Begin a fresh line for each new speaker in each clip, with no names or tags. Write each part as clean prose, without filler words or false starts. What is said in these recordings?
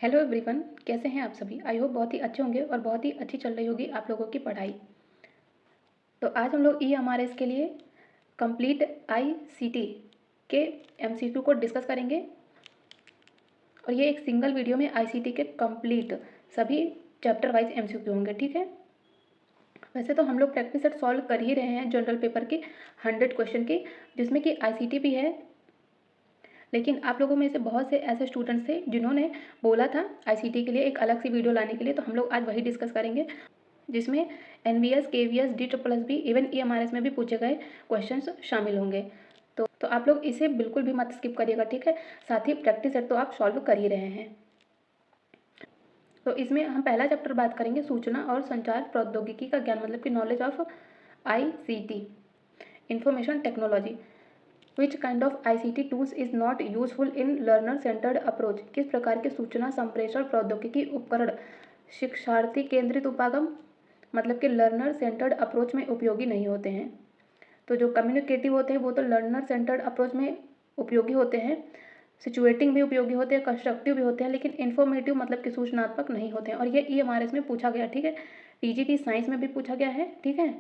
Hello everyone, कैसे हैं आप सभी। आई होप बहुत ही अच्छे होंगे और बहुत ही अच्छी चल रही होगी आप लोगों की पढ़ाई। तो आज हम लोग EMRS के लिए कंप्लीट ICT के MCQ को डिस्कस करेंगे और ये एक सिंगल वीडियो में ICT के कंप्लीट सभी चैप्टर वाइज MCQ होंगे, ठीक है। वैसे तो हम लोग प्रैक्टिस सेट सॉल्व कर ही रहे हैं जनरल पेपर की 100 क्वेश्चन की, जिसमें कि ICT भी है। लेकिन आप लोगों में से बहुत से ऐसे स्टूडेंट्स थे जिन्होंने बोला था ICT के लिए एक अलग सी वीडियो लाने के लिए, तो हम लोग आज वही डिस्कस करेंगे, जिसमें NVS, KVS, DSSS, even EMRS में भी पूछे गए क्वेश्चंस शामिल होंगे। तो आप लोग इसे बिल्कुल भी मत स्किप करिएगा, ठीक है। साथ ही प्रैक्टिस सेट तो आप सॉल्व कर ही रहे हैं। तो इसमें हम पहला चैप्टर बात करेंगे सूचना और संचार प्रौद्योगिकी का ज्ञान, मतलब कि knowledge of ICT, information technology. Which kind of ICT tools is not useful in learner centred approach. किस प्रकार के सूचना संप्रेषण प्रौद्योगिकी उपकरण शिक्षार्थी केंद्रित उपागम, मतलब कि लर्नर सेंटर्ड अप्रोच में उपयोगी नहीं होते हैं। तो जो कम्युनिकेटिव होते हैं वो तो लर्नर सेंटर्ड अप्रोच में उपयोगी होते हैं, सिचुएटिंग भी उपयोगी होते हैं, कंस्ट्रक्टिव भी होते हैं, लेकिन इन्फॉर्मेटिव मतलब कि सूचनात्मक नहीं होते हैं। और ये EMRS में पूछा गया, ठीक है। TGT साइंस में भी पूछा गया है, ठीक है।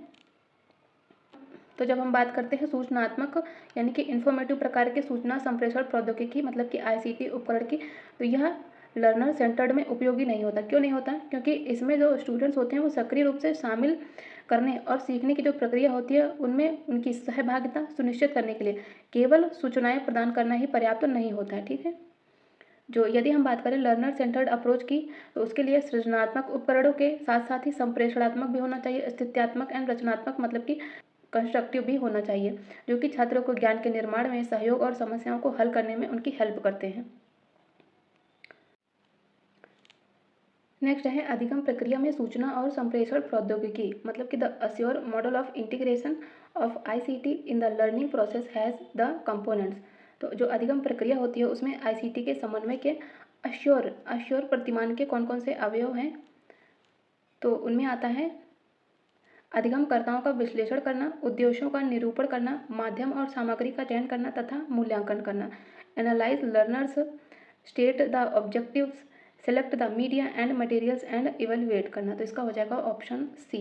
तो जब हम बात करते हैं सूचनात्मक यानी कि इन्फॉर्मेटिव प्रकार के सूचना संप्रेषण प्रौद्योगिकी, मतलब कि ICT उपकरण की, तो यह लर्नर सेंटर्ड में उपयोगी नहीं होता। क्यों नहीं होता? क्योंकि इसमें जो स्टूडेंट्स होते हैं वो सक्रिय रूप से शामिल करने और सीखने की जो प्रक्रिया होती है उनमें उनकी सहभागिता सुनिश्चित करने के लिए केवल सूचनाएं प्रदान करना ही पर्याप्त नहीं होता है, ठीक है। जो यदि हम बात करें लर्नर सेंटर्ड अप्रोच की, तो उसके लिए सृजनात्मक उपकरणों के साथ साथ ही संप्रेषणात्मक भी होना चाहिए, स्थित्यात्मक एंड रचनात्मक मतलब कि कंस्ट्रक्टिव भी होना चाहिए, जो कि छात्रों को ज्ञान के निर्माण में सहयोग और समस्याओं को हल करने में उनकी हेल्प करते हैं। नेक्स्ट है अधिगम प्रक्रिया में सूचना और संप्रेषण प्रौद्योगिकी, मतलब कि the assure model of integration of ICT in the learning process has the components. तो जो अधिगम प्रक्रिया होती है उसमें ICT के समन्वय के अश्योर प्रतिमान के कौन कौन से अवयव हैं, तो उनमें आता है अधिगमकर्ताओं का विश्लेषण करना, उद्देश्यों का निरूपण करना, माध्यम और सामग्री का चयन करना तथा मूल्यांकन करना। Analyse learners, state the objectives, select the media and materials and evaluate करना। तो इसका हो जाएगा ऑप्शन सी।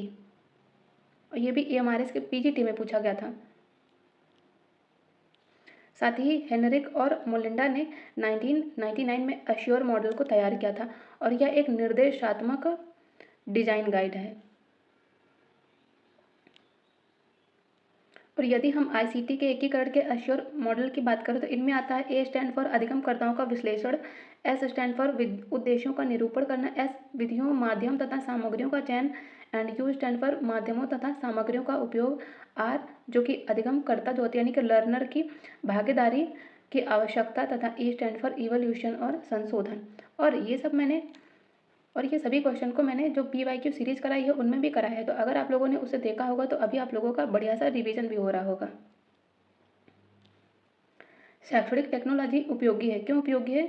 और ये भी EMRS के PGT में पूछा गया था। साथ ही हेनरिक और मोलिंडा ने 1999 में अश्योर मॉडल को तैयार किया था और यह एक निर्देशात्मक डिजाइन गाइड है। और यदि हम ICT के एकीकरण के अश्योर मॉडल की बात करें तो इनमें आता है A स्टैंड फॉर अधिगमकर्ताओं का विश्लेषण, S स्टैंड फॉर उद्देश्यों का निरूपण करना, S विधियों, माध्यम तथा सामग्रियों का चयन एंड U स्टैंड फॉर माध्यमों तथा सामग्रियों का उपयोग, R जो कि अधिगमकर्ता जो होती है यानी कि लर्नर की भागीदारी की आवश्यकता तथा E स्टैंड फॉर इवोल्यूशन और संशोधन। और ये सभी क्वेश्चन को मैंने जो PYQ सीरीज कराई है उनमें भी कराया है, तो अगर आप लोगों ने उसे देखा होगा तो अभी आप लोगों का बढ़िया सा रिवीजन भी हो रहा होगा। शैक्षणिक टेक्नोलॉजी उपयोगी है। क्यों उपयोगी है?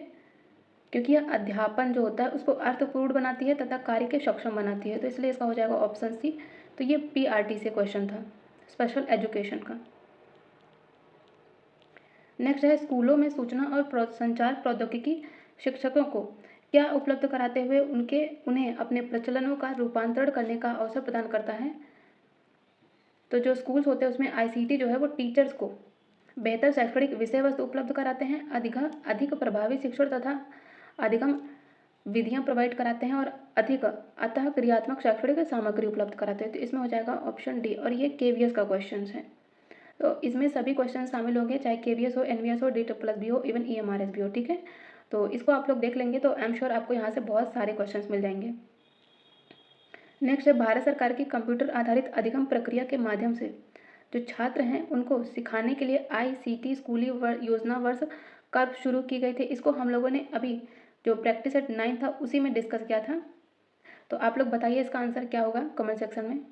क्योंकि यह अध्यापन जो होता है उसको अर्थपूर्ण बनाती है तथा कार्य के सक्षम बनाती है, तो इसलिए इसका हो जाएगा ऑप्शन सी। तो ये PRT से क्वेश्चन था, स्पेशल एजुकेशन का। नेक्स्ट है स्कूलों में सूचना और संचार प्रौद्योगिकी शिक्षकों को क्या उपलब्ध कराते हुए उन्हें अपने प्रचलनों का रूपांतरण करने का अवसर प्रदान करता है। तो जो स्कूल्स होते हैं उसमें ICT जो है वो टीचर्स को बेहतर शैक्षणिक विषय वस्तु उपलब्ध कराते हैं, अधिक प्रभावी शिक्षण तथा अधिगम विधियां प्रोवाइड कराते हैं और अधिक अतः क्रियात्मक शैक्षणिक सामग्री उपलब्ध कराते हैं। तो इसमें हो जाएगा ऑप्शन डी। और ये KVS का क्वेश्चन है, तो इसमें सभी क्वेश्चन शामिल होंगे, चाहे KVS हो, NVS हो, DSSS भी हो, इवन EMRS भी हो, ठीक है। तो इसको आप लोग देख लेंगे तो आई एम श्योर आपको यहाँ से बहुत सारे क्वेश्चंस मिल जाएंगे। नेक्स्ट है भारत सरकार की कंप्यूटर आधारित अधिगम प्रक्रिया के माध्यम से जो छात्र हैं उनको सिखाने के लिए ICT स्कूली योजना वर्ष कब शुरू की गई थी। इसको हम लोगों ने अभी जो प्रैक्टिस एट 9 था उसी में डिस्कस किया था। तो आप लोग बताइए इसका आंसर क्या होगा कमेंट सेक्शन में।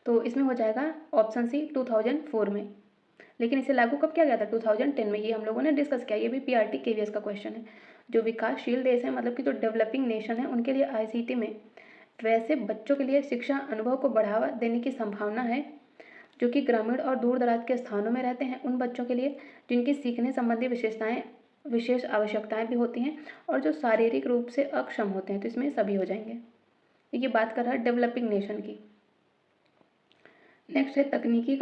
तो इसमें हो जाएगा ऑप्शन सी 2004 में। लेकिन इसे लागू कब किया गया था? 2010 में। ये हम लोगों ने डिस्कस किया, ये भी PRT KVS का क्वेश्चन है। जो विकासशील देश है मतलब कि जो डेवलपिंग नेशन है उनके लिए ICT में वैसे बच्चों के लिए शिक्षा अनुभव को बढ़ावा देने की संभावना है जो कि ग्रामीण और दूर दराज के स्थानों में रहते हैं, उन बच्चों के लिए जिनकी सीखने संबंधी विशेषताएं विशेष आवश्यकताएं भी होती हैं और जो शारीरिक रूप से अक्षम होते हैं, तो इसमें सभी हो जाएंगे। ये बात कर रहा है डेवलपिंग नेशन की। नेक्स्ट है तकनीकी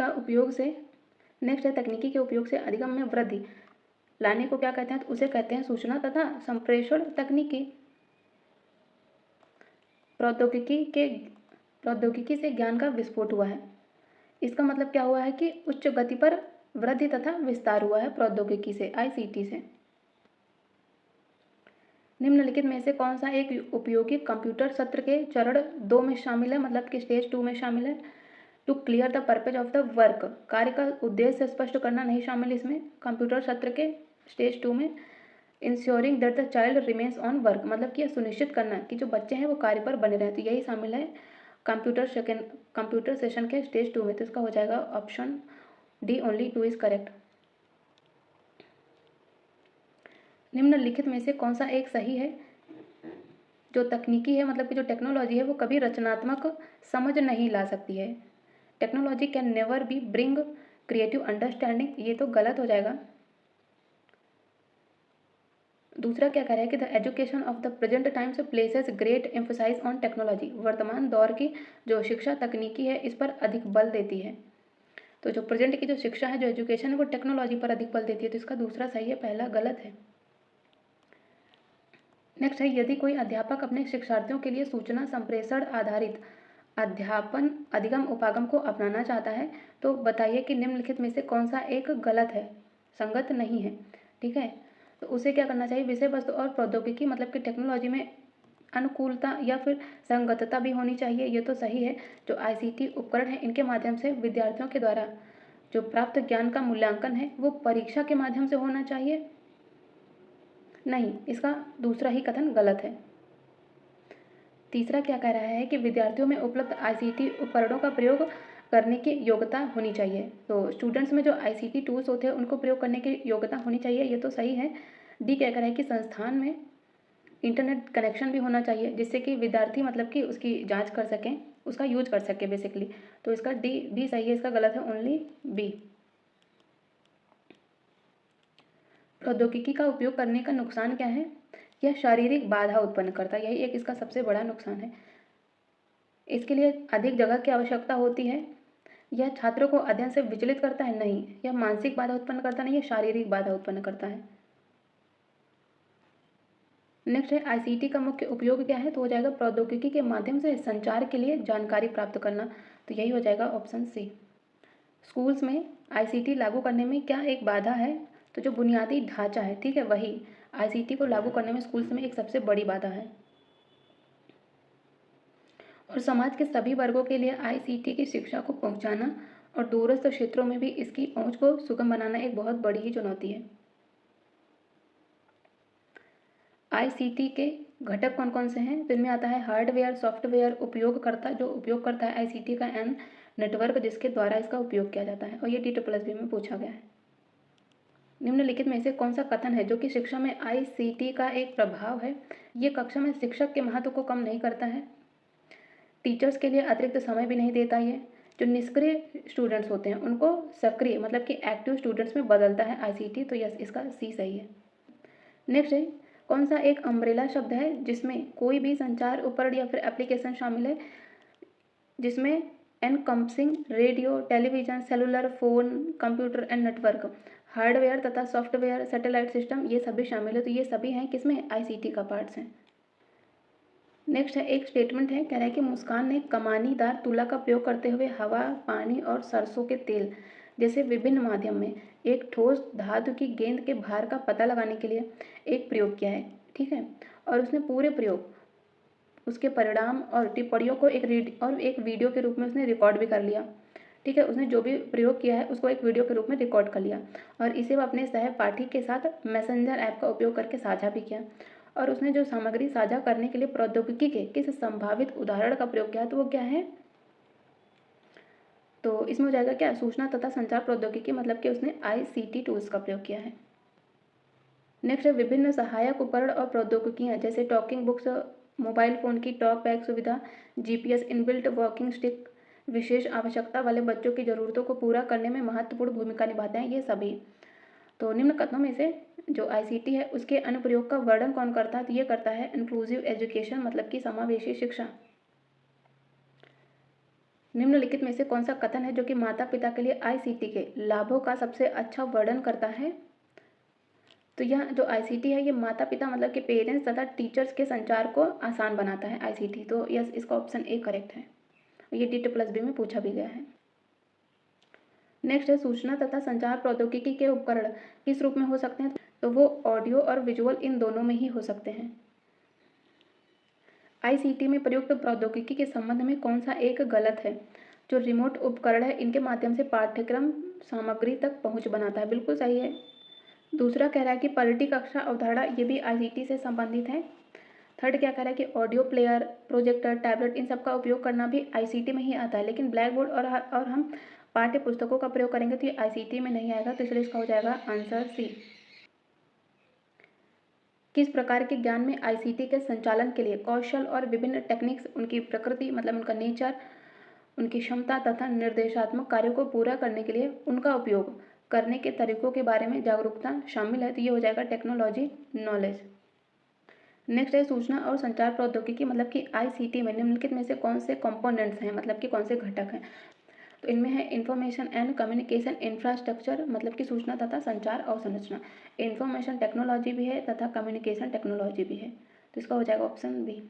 के उपयोग से अधिगम में वृद्धि लाने को क्या कहते हैं, तो उसे कहते हैं सूचना तथा संप्रेषण तकनीकी। प्रौद्योगिकी से ज्ञान का विस्फोट हुआ है। इसका मतलब क्या हुआ है कि उच्च गति पर वृद्धि तथा विस्तार हुआ है प्रौद्योगिकी से, ICT से। निम्नलिखित में से कौन सा एक उपयोगी कंप्यूटर सत्र के चरण 2 में शामिल है, मतलब कि स्टेज 2 में शामिल है। To clear the purpose of the work, कार्य का उद्देश्य स्पष्ट करना नहीं शामिल इसमें कंप्यूटर सत्र के स्टेज 2 में। Ensuring that the child remains on work, मतलब कि यह सुनिश्चित करना कि जो बच्चे हैं वो कार्य पर बने रहें, तो यही शामिल है कंप्यूटर सेशन के स्टेज 2 में। तो इसका हो जाएगा option D, only 2 is correct. निम्नलिखित में से कौन सा एक सही है। जो तकनीकी है, मतलब कि जो टेक्नोलॉजी है, वो कभी रचनात्मक समझ नहीं ला सकती है। Technology can never be bring creative understanding, ये तो गलत हो जाएगा। दूसरा क्या कह रहा है कि the education of the present times places great emphasize on technology, वर्तमान दौर की जो शिक्षा तकनीकी है इस पर अधिक बल देती है। तो जो प्रेजेंट की जो शिक्षा है, जो एजुकेशन है, वो टेक्नोलॉजी पर अधिक बल देती है, तो इसका दूसरा सही है, पहला गलत है। नेक्स्ट है, यदि कोई अध्यापक अपने शिक्षार्थियों के लिए सूचना संप्रेषण आधारित अध्यापन अधिगम उपागम को अपनाना चाहता है, तो बताइए कि निम्नलिखित में से कौन सा एक गलत है, संगत नहीं है। ठीक है, तो उसे क्या करना चाहिए, विषय वस्तु और प्रौद्योगिकी, मतलब कि टेक्नोलॉजी में अनुकूलता या फिर संगतता भी होनी चाहिए, ये तो सही है। जो ICT उपकरण है, इनके माध्यम से विद्यार्थियों के द्वारा जो प्राप्त ज्ञान का मूल्यांकन है वो परीक्षा के माध्यम से होना चाहिए, नहीं, इसका दूसरा ही कथन गलत है। तीसरा क्या कह रहा है कि विद्यार्थियों में उपलब्ध ICT उपकरणों का प्रयोग करने की योग्यता होनी चाहिए। तो स्टूडेंट्स में जो ICT टूल्स होते हैं उनको प्रयोग करने की योग्यता होनी चाहिए, ये तो सही है। डी क्या कह रहा है कि संस्थान में इंटरनेट कनेक्शन भी होना चाहिए जिससे कि विद्यार्थी मतलब कि उसकी जांच कर सकें, उसका यूज कर सके बेसिकली। तो इसका डी भी सही है, इसका गलत है ओनली बी। प्रौद्योगिकी का उपयोग करने का नुकसान क्या है, यह शारीरिक बाधा उत्पन्न करता है, यही एक इसका सबसे बड़ा नुकसान है। इसके लिए अधिक जगह की आवश्यकता होती है। यह छात्रों को अध्ययन से विचलित करता है, नहीं, यह मानसिक बाधा उत्पन्न करता नहीं, यह शारीरिक बाधा उत्पन्न करता है। नेक्स्ट है, ICT का मुख्य उपयोग क्या है, तो हो जाएगा प्रौद्योगिकी के माध्यम से संचार के लिए जानकारी प्राप्त करना, तो यही हो जाएगा ऑप्शन सी। स्कूल्स में ICT लागू करने में क्या एक बाधा है, तो जो बुनियादी ढांचा है, ठीक है, वही ICT को लागू करने में स्कूल्स में एक सबसे बड़ी बाधा है। और समाज के सभी वर्गों के लिए ICT की शिक्षा को पहुंचाना और दूरस्थ क्षेत्रों में भी इसकी पहुंच को सुगम बनाना एक बहुत बड़ी ही चुनौती है। ICT के घटक कौन कौन से हैं, तो इनमें आता है हार्डवेयर, सॉफ्टवेयर, उपयोगकर्ता, जो उपयोग करता है ICT का, एंड नेटवर्क जिसके द्वारा इसका उपयोग किया जाता है, और ये DSSB में पूछा गया है। निम्नलिखित में से कौन सा कथन है जो कि शिक्षा में ICT का एक प्रभाव है, ये कक्षा में शिक्षक के महत्व को कम नहीं करता है, टीचर्स के लिए अतिरिक्त समय भी नहीं देता, ये जो निष्क्रिय स्टूडेंट्स होते हैं उनको सक्रिय मतलब कि एक्टिव स्टूडेंट्स में बदलता है ICT, तो यस, इसका सी सही है। नेक्स्ट है, कौन सा एक अम्ब्रेला शब्द है जिसमें कोई भी संचार उपकरण या फिर एप्लीकेशन शामिल है, जिसमें encompassing radio, television, cellular phone, computer and network, hardware तथा सॉफ्टवेयर, सैटेलाइट सिस्टम, ये सभी शामिल है, तो ये सभी हैं किसमें, ICT का पार्ट्स हैं। नेक्स्ट है, एक स्टेटमेंट है, कह रहा है कि मुस्कान ने कमानीदार तुला का प्रयोग करते हुए हवा, पानी और सरसों के तेल जैसे विभिन्न माध्यम में एक ठोस धातु की गेंद के भार का पता लगाने के लिए एक प्रयोग किया है, ठीक है, और उसने पूरे प्रयोग, उसके परिणाम और टिप्पणियों को एक वीडियो के रूप में उसने रिकॉर्ड भी कर लिया, ठीक है, उसने जो भी प्रयोग किया है उसको एक वीडियो के रूप में रिकॉर्ड कर लिया और इसे वो अपने सहपाठी के साथ मैसेंजर ऐप का उपयोग करके साझा भी किया। और उसने जो सामग्री साझा करने के लिए प्रौद्योगिकी के किस संभावित उदाहरण का प्रयोग किया, तो वो क्या है, तो इसमें हो जाएगा क्या, सूचना तथा संचार प्रौद्योगिकी, मतलब कि उसने ICT टूल्स का प्रयोग किया है। नेक्स्ट है, विभिन्न सहायक उपकरण और प्रौद्योगिकियां जैसे टॉकिंग बुक्स, मोबाइल फ़ोन की टॉक बैग सुविधा, GPS, इनबिल्ट वॉकिंग स्टिक विशेष आवश्यकता वाले बच्चों की ज़रूरतों को पूरा करने में महत्वपूर्ण भूमिका निभाते हैं, ये सभी तो निम्न कथनों में से जो आईसीटी है उसके अनुप्रयोग का वर्णन कौन करता है? तो ये करता है इंक्लूसिव एजुकेशन, मतलब कि समावेशी शिक्षा। निम्नलिखित में से कौन सा कथन है जो कि माता पिता के लिए आईसीटी के लाभों का सबसे अच्छा वर्णन करता है? तो यह जो आईसीटी है ये माता पिता मतलब कि पेरेंट्स तथा टीचर्स के संचार को आसान बनाता है आईसीटी। तो यस, इसका ऑप्शन ए करेक्ट है। ये DT+B में पूछा भी गया है। नेक्स्ट है सूचना तथा संचार प्रौद्योगिकी के उपकरण किस रूप में हो सकते हैं? तो वो ऑडियो और विजुअल इन दोनों में ही हो सकते हैं। आईसीटी में प्रयुक्त प्रौद्योगिकी के संबंध में कौन सा एक गलत है? जो रिमोट उपकरण है इनके माध्यम से पाठ्यक्रम सामग्री तक पहुंच बनाता है, बिल्कुल सही है। दूसरा कह रहा है कि पलटी कक्षा अवधारणा, ये भी आईसीटी से संबंधित है। थर्ड क्या कह रहा है कि ऑडियो प्लेयर, प्रोजेक्टर, टैबलेट इन सब का उपयोग करना भी आईसीटी में ही आता है, लेकिन ब्लैक बोर्ड और हम पाठ्य पुस्तकों का प्रयोग करेंगे तो ये आईसीटी में नहीं आएगा, तो इसलिए इसका हो जाएगा आंसर सी। किस प्रकार के ज्ञान में आईसीटी के संचालन के लिए कौशल और विभिन्न टेक्निक्स, उनकी प्रकृति मतलब उनका नेचर, उनकी क्षमता तथा निर्देशात्मक कार्यों को पूरा करने के लिए उनका उपयोग करने के तरीकों के बारे में जागरूकता शामिल है? तो ये हो जाएगा टेक्नोलॉजी नॉलेज। नेक्स्ट है सूचना और संचार प्रौद्योगिकी मतलब कि आईसीटी में निम्नलिखित में से कौन से कंपोनेंट्स हैं, मतलब कि कौन से घटक हैं? तो इनमें है इंफॉर्मेशन एंड कम्युनिकेशन इंफ्रास्ट्रक्चर, मतलब कि सूचना तथा संचार अवसंरचना। इंफॉर्मेशन टेक्नोलॉजी भी है तथा कम्युनिकेशन टेक्नोलॉजी भी है, तो इसका हो जाएगा ऑप्शन बी।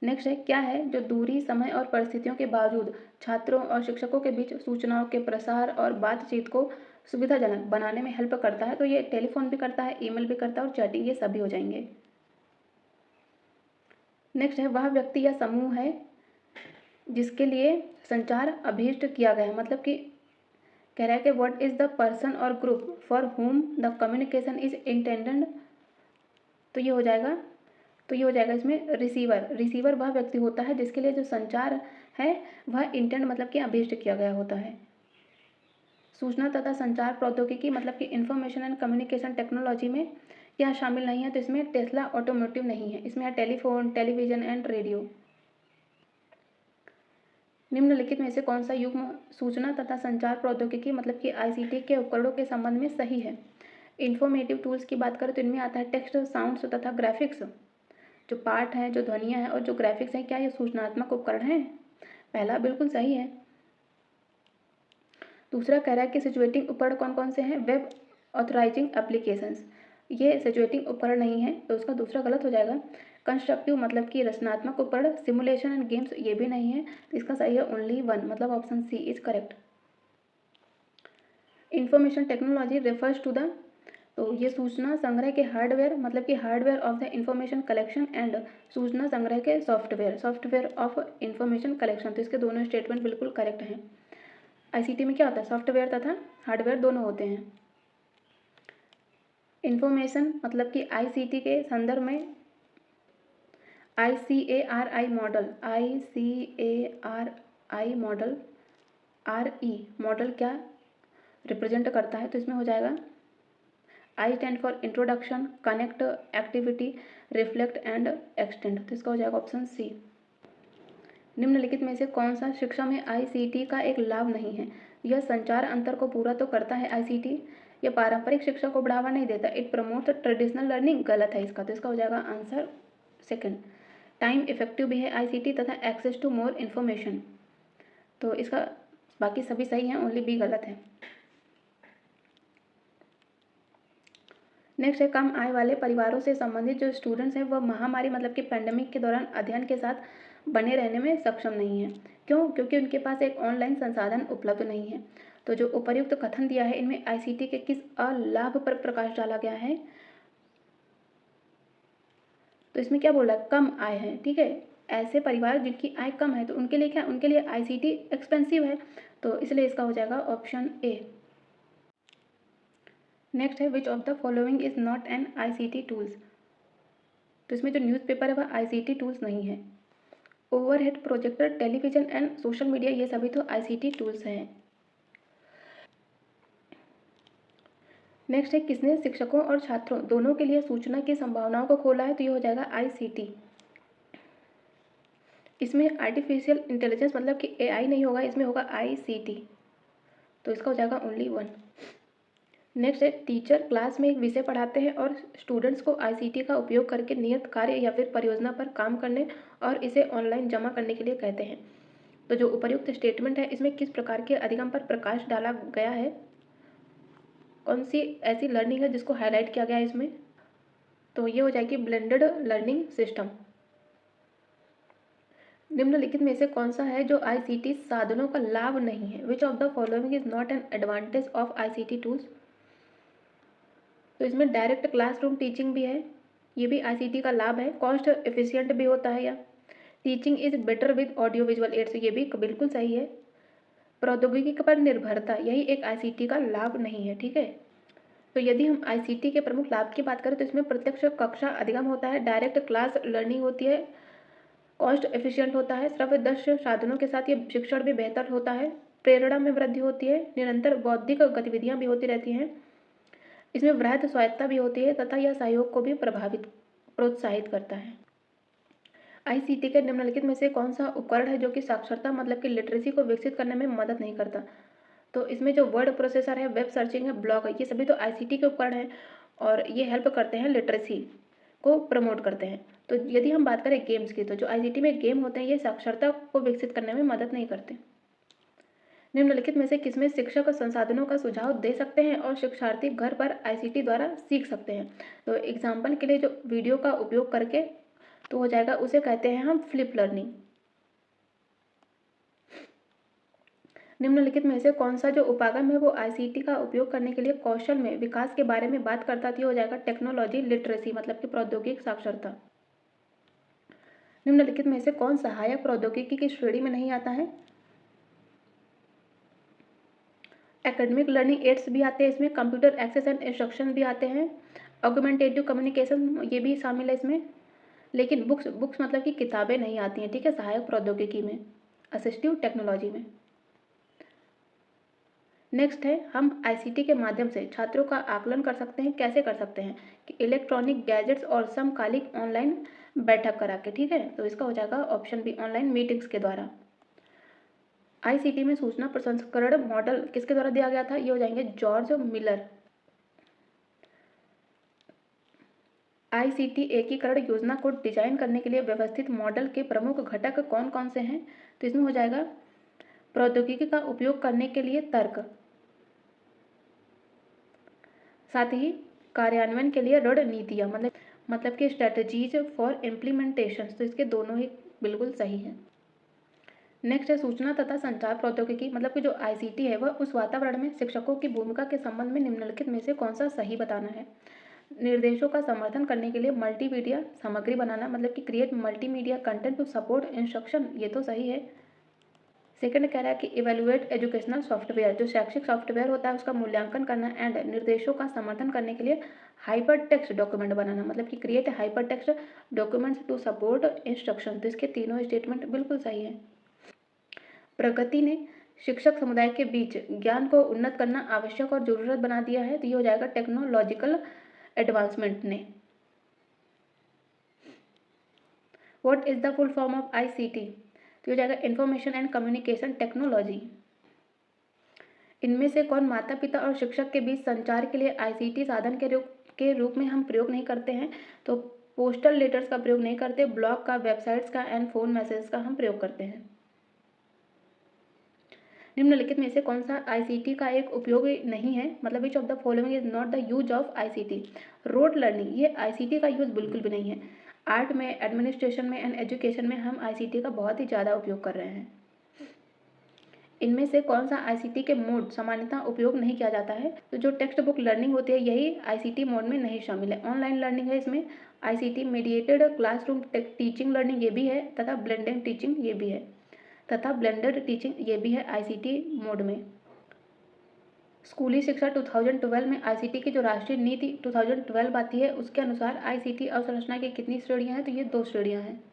नेक्स्ट है क्या है जो दूरी, समय और परिस्थितियों के बावजूद छात्रों और शिक्षकों के बीच सूचनाओं के प्रसार और बातचीत को सुविधाजनक बनाने में हेल्प करता है? तो ये टेलीफोन भी करता है, ईमेल भी करता है और चैटिंग, ये सभी हो जाएंगे। नेक्स्ट है वह व्यक्ति या समूह है जिसके लिए संचार अभीष्ट किया गया है, मतलब कि कह रहा है कि व्हाट इज द पर्सन और group for whom the communication is intended? तो ये हो जाएगा इसमें रिसीवर। रिसीवर वह व्यक्ति होता है जिसके लिए जो संचार है वह इंटेंड मतलब कि अभीष्ट किया गया होता है। सूचना तथा संचार प्रौद्योगिकी मतलब कि इंफॉर्मेशन एंड कम्युनिकेशन टेक्नोलॉजी में क्या शामिल नहीं है? तो इसमें टेस्ला ऑटोमोटिव नहीं है, इसमें है टेलीफोन, टेलीविजन एंड रेडियो। निम्नलिखित में से कौन सा युग्म सूचना तथा संचार प्रौद्योगिकी मतलब कि आईसीटी के उपकरणों के संबंध में सही है? इंफॉर्मेटिव टूल्स की बात करें तो इनमें आता है टेक्स्ट, साउंड्स तथा ग्राफिक्स। जो पाठ हैं, जो ध्वनियाँ हैं और जो ग्राफिक्स हैं, क्या ये सूचनात्मक उपकरण हैं? पहला बिल्कुल सही है। दूसरा कह रहा है कि सिचुएटिंग उपकरण कौन कौन से हैं? वेब ऑथराइजिंग एप्लीकेशंस, ये सिचुएटिंग उपकरण नहीं है, तो उसका दूसरा गलत हो जाएगा। कंस्ट्रक्टिव मतलब कि रचनात्मक उपकरण, सिमुलेशन एंड गेम्स, ये भी नहीं है, तो इसका सही है ओनली वन, मतलब option C is correct. Information technology refers to the, तो ये सूचना संग्रह के हार्डवेयर मतलब कि hardware of the information collection and सूचना संग्रह के सॉफ्टवेयर ऑफ इंफॉर्मेशन कलेक्शन, तो इसके दोनों स्टेटमेंट बिल्कुल करेक्ट हैं। आईसीटी में क्या होता है? सॉफ्टवेयर तथा हार्डवेयर दोनों होते हैं। इंफॉर्मेशन मतलब कि आईसीटी के संदर्भ में ICARI model, ICARI model, RE model क्या रिप्रेजेंट करता है? तो इसमें हो जाएगा I stand for introduction, connect, activity, reflect and extend, तो इसका हो जाएगा ऑप्शन सी। निम्नलिखित में से कौन सा शिक्षा में आईसीटी का एक लाभ नहीं है? यह संचार अंतर को पूरा तो करता है आईसीटी, यह पारंपरिक शिक्षा को बढ़ावा नहीं देता, इट प्रमोट ट्रेडिशनल लर्निंग, गलत है इसका, तो इसका हो जाएगा आंसर सेकंड। टाइम इफेक्टिव भी है आईसीटी तथा एक्सेस टू मोर इन्फॉर्मेशन, तो इसका बाकी सभी सही हैं, ओनली बी गलत है। नेक्स्ट है कम आय वाले परिवारों से संबंधित जो स्टूडेंट्स हैं वह महामारी मतलब कि पैंडेमिक के दौरान अध्ययन के साथ बने रहने में सक्षम नहीं है। क्यों? क्योंकि उनके पास एक ऑनलाइन संसाधन उपलब्ध नहीं है। तो जो उपर्युक्त कथन दिया है इनमें आईसीटी के किस अलाभ पर प्रकाश डाला गया है? तो इसमें क्या बोला? कम आय है, ठीक है। ऐसे परिवार जिनकी आय कम है तो उनके लिए क्या? उनके लिए आईसीटी एक्सपेंसिव है, तो इसलिए इसका हो जाएगा ऑप्शन ए। नेक्स्ट है विच of the following is not an ICT tools, तो इसमें जो न्यूज़पेपर है वह आईसीटी टूल्स नहीं है। Overhead projector, television and social media, ये सभी तो आईसीटी टूल्स हैं। नेक्स्ट है किसने शिक्षकों और छात्रों दोनों के लिए सूचना की संभावनाओं को खोला है? तो ये हो जाएगा आईसीटी। इसमें आर्टिफिशियल इंटेलिजेंस मतलब कि एआई नहीं होगा, इसमें होगा आईसीटी, तो इसका हो जाएगा ओनली वन। नेक्स्ट है टीचर क्लास में एक विषय पढ़ाते हैं और स्टूडेंट्स को आईसीटी का उपयोग करके नियत कार्य या फिर परियोजना पर काम करने और इसे ऑनलाइन जमा करने के लिए कहते हैं। तो जो उपर्युक्त स्टेटमेंट है इसमें किस प्रकार के अधिगम पर प्रकाश डाला गया है, कौन सी ऐसी लर्निंग है जिसको हाईलाइट किया गया है इसमें, तो ये हो जाएगी ब्लेंडेड लर्निंग सिस्टम। निम्नलिखित में से कौन सा है जो आईसीटी साधनों का लाभ नहीं है? विच of the following is not an advantage of ICT tools? तो इसमें डायरेक्ट क्लासरूम टीचिंग भी है, ये भी आईसीटी का लाभ है। कॉस्ट एफिशिएंट भी होता है, या teaching is better with audio visual aids, ये भी बिल्कुल सही है। प्रौद्योगिकी पर निर्भरता, यही एक आईसीटी का लाभ नहीं है, ठीक है। तो यदि हम आईसीटी के प्रमुख लाभ की बात करें तो इसमें प्रत्यक्ष कक्षा अधिगम होता है, डायरेक्ट क्लास लर्निंग होती है, कॉस्ट एफिशिएंट होता है, श्रव्यदृश्य साधनों के साथ ये शिक्षण भी बेहतर होता है, प्रेरणा में वृद्धि होती है, निरंतर बौद्धिक गतिविधियां भी होती रहती हैं, इसमें वृहद स्वायत्ता भी होती है तथा यह सहयोग को भी प्रोत्साहित करता है। आईसीटी के निम्नलिखित में से कौन सा उपकरण है जो कि साक्षरता मतलब कि लिटरेसी को विकसित करने में मदद नहीं करता? तो इसमें जो वर्ड प्रोसेसर है, वेब सर्चिंग है, ब्लॉग है, ये सभी तो आईसीटी के उपकरण हैं और ये हेल्प करते हैं, लिटरेसी को प्रमोट करते हैं। तो यदि हम बात करें गेम्स की, तो जो आईसीटी में गेम होते हैं ये साक्षरता को विकसित करने में मदद नहीं करते। निम्नलिखित में से किसमें शिक्षक संसाधनों का सुझाव दे सकते हैं और शिक्षार्थी घर पर आईसीटी द्वारा सीख सकते हैं? तो एग्जाम्पल के लिए जो वीडियो का उपयोग करके तो हो जाएगा, उसे कहते हैं हम फ्लिप लर्निंग। निम्नलिखित में से कौन सा जो उपागम है वो आईसीटी का उपयोग करने के लिए कौशल में विकास के बारे में बात करता थी? हो जाएगा टेक्नोलॉजी लिटरेसी मतलब कि प्रौद्योगिक साक्षरता। निम्नलिखित में से कौन सहायक प्रौद्योगिकी की श्रेणी में नहीं आता है? एकेडमिक लर्निंग एड्स भी आते हैं इसमें, कंप्यूटर एक्सेस एंड इंस्ट्रक्शन भी आते हैं, ऑगमेंटेटिव कम्युनिकेशन ये भी शामिल है इसमें, लेकिन बुक्स मतलब कि किताबें नहीं आती हैं, ठीक है, सहायक प्रौद्योगिकी में, असिस्टिव टेक्नोलॉजी में। नेक्स्ट है, हम आईसीटी के माध्यम से छात्रों का आकलन कर सकते हैं। कैसे कर सकते हैं? कि इलेक्ट्रॉनिक गैजेट्स और समकालिक ऑनलाइन बैठक करा के, ठीक है। तो इसका हो जाएगा ऑप्शन बी, ऑनलाइन मीटिंग्स के द्वारा। आईसीटी में सूचना प्रसंस्करण मॉडल किसके द्वारा दिया गया था? ये हो जाएंगे जॉर्ज मिलर। आईसीटी एकीकरण योजना को डिजाइन करने के लिए व्यवस्थित मॉडल के प्रमुख घटक कौन कौन से हैं? तो इसमें हो जाएगा प्रौद्योगिकी का उपयोग करने के लिए तर्क, साथ ही कार्यान्वयन के लिए रणनीतियाँ मतलब कि स्ट्रेटजीज फॉर इम्प्लीमेंटेशन। तो इसके दोनों ही बिल्कुल सही हैं। नेक्स्ट है सूचना तथा संचार प्रौद्योगिकी, मतलब कि जो आईसीटी है वह उस वातावरण में शिक्षकों की भूमिका के संबंध में निम्नलिखित में से कौन सा सही बताना है? निर्देशों का समर्थन करने के लिए मल्टीमीडिया सामग्री बनाना, मतलब कि create multimedia content to support instruction, ये तो सही है। सेकंड कह रहा है कि इवेलुएट एजुकेशनल सॉफ्टवेयर, जो शैक्षिक सॉफ्टवेयर होता है उसका मूल्यांकन करना, एंड निर्देशों का समर्थन करने के लिए हाइपर टेक्स्ट डॉक्यूमेंट बनाना, मतलब कि create hyper text documents to support instruction. तो इसके तीनों स्टेटमेंट बिल्कुल सही है। प्रगति ने शिक्षक समुदाय के बीच ज्ञान को उन्नत करना आवश्यक और जरूरत बना दिया है। तो ये हो जाएगा टेक्नोलॉजिकल एडवांसमेंट ने। What is the full form of ICT? तो हो जाएगा इंफॉर्मेशन एंड कम्युनिकेशन टेक्नोलॉजी। इनमें से कौन माता पिता और शिक्षक के बीच संचार के लिए आईसीटी साधन के रूप में हम प्रयोग नहीं करते हैं? तो पोस्टल लेटर्स का प्रयोग नहीं करते, ब्लॉग का, वेबसाइट्स का एंड फोन मैसेज का हम प्रयोग करते हैं। निम्नलिखित में से कौन सा आईसीटी का एक उपयोग नहीं है? मतलब विच of the following is not the use of ICT? Road learning, ये आईसीटी का यूज बिल्कुल भी नहीं है। आर्ट में, एडमिनिस्ट्रेशन में एंड एजुकेशन में हम आईसीटी का बहुत ही ज़्यादा उपयोग कर रहे हैं। इनमें से कौन सा आईसीटी के मोड सामान्यतः उपयोग नहीं किया जाता है? तो जो टेक्स्ट बुक लर्निंग होती है यही आईसीटी मोड में नहीं शामिल है। ऑनलाइन लर्निंग है, इसमें ICT mediated classroom teaching learning ये भी है, तथा ब्लेंडेड टीचिंग ये भी है, तथा ब्लेंडेड टीचिंग ये भी है आईसीटी मोड में। स्कूली शिक्षा 2012 में आईसीटी की जो राष्ट्रीय नीति 2012 आती है उसके अनुसार आईसीटी अवसंरचना की कितनी श्रेणियां हैं? तो ये 2 श्रेणियां हैं।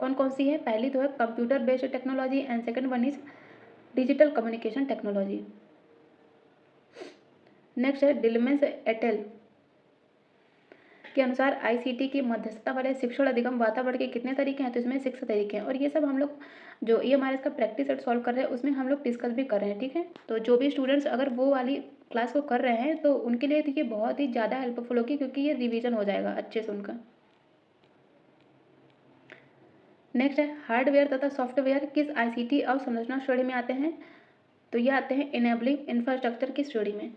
कौन कौन सी है? पहली तो है computer based technology and second one is digital communication technology. Next है डिलमेंस एटेल के अनुसार आईसीटी की मध्यस्थता वाले शिक्षण अधिगम वातावरण के कितने तरीके हैं? तो इसमें 6 तरीके हैं, और ये सब हम लोग जो ये हमारे इसका प्रैक्टिस सेट सॉल्व कर रहे हैं उसमें हम लोग डिस्कस भी कर रहे हैं, ठीक है। तो जो भी स्टूडेंट्स अगर वो वाली क्लास को कर रहे हैं तो उनके लिए देखिए बहुत ही ज़्यादा हेल्पफुल होगी, क्योंकि ये रिवीजन हो जाएगा अच्छे से उनका। नेक्स्ट है हार्डवेयर तथा सॉफ्टवेयर किस आईसीटी अवसंरचना श्रेणी में आते हैं? तो ये आते हैं इनेबलिंग इंफ्रास्ट्रक्चर की श्रेणी में।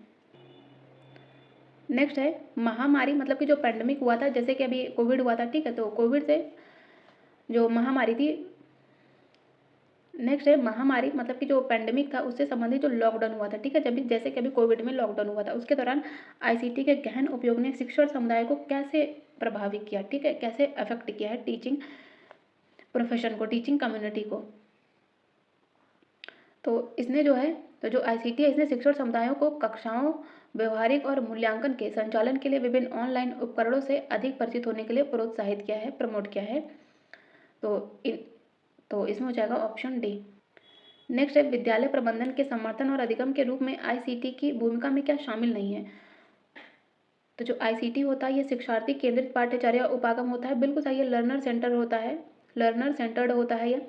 नेक्स्ट है महामारी, मतलब कि जो पैंडमिक हुआ था, जैसे कि अभी कोविड हुआ था, ठीक है, तो कोविड से जो महामारी थी, नेक्स्ट है महामारी मतलब कि जो पैंडेमिक था उससे संबंधित जो लॉकडाउन हुआ था, ठीक है, जब भी जैसे कि अभी कोविड में लॉकडाउन हुआ था, उसके दौरान आईसीटी के गहन उपयोग ने शिक्षण समुदाय को कैसे प्रभावित किया, ठीक है, कैसे अफेक्ट किया है टीचिंग प्रोफेशन को, टीचिंग कम्युनिटी को। तो इसने जो है, तो जो आईसीटी है इसने शिक्षण समुदायों को कक्षाओं, व्यवहारिक और मूल्यांकन के संचालन के लिए विभिन्न ऑनलाइन उपकरणों से अधिक परिचित होने के लिए प्रोत्साहित किया है, प्रमोट किया है। तो इसमें हो जाएगा ऑप्शन डी। नेक्स्ट है विद्यालय प्रबंधन के समर्थन और अधिगम के रूप में आईसीटी की भूमिका में क्या शामिल नहीं है? तो जो आईसीटी होता है ये शिक्षार्थी केंद्रित पाठ्यचर्या उपागम होता है, बिल्कुल सही है, लर्नर सेंटर होता है, लर्नर सेंटर्ड होता है ये।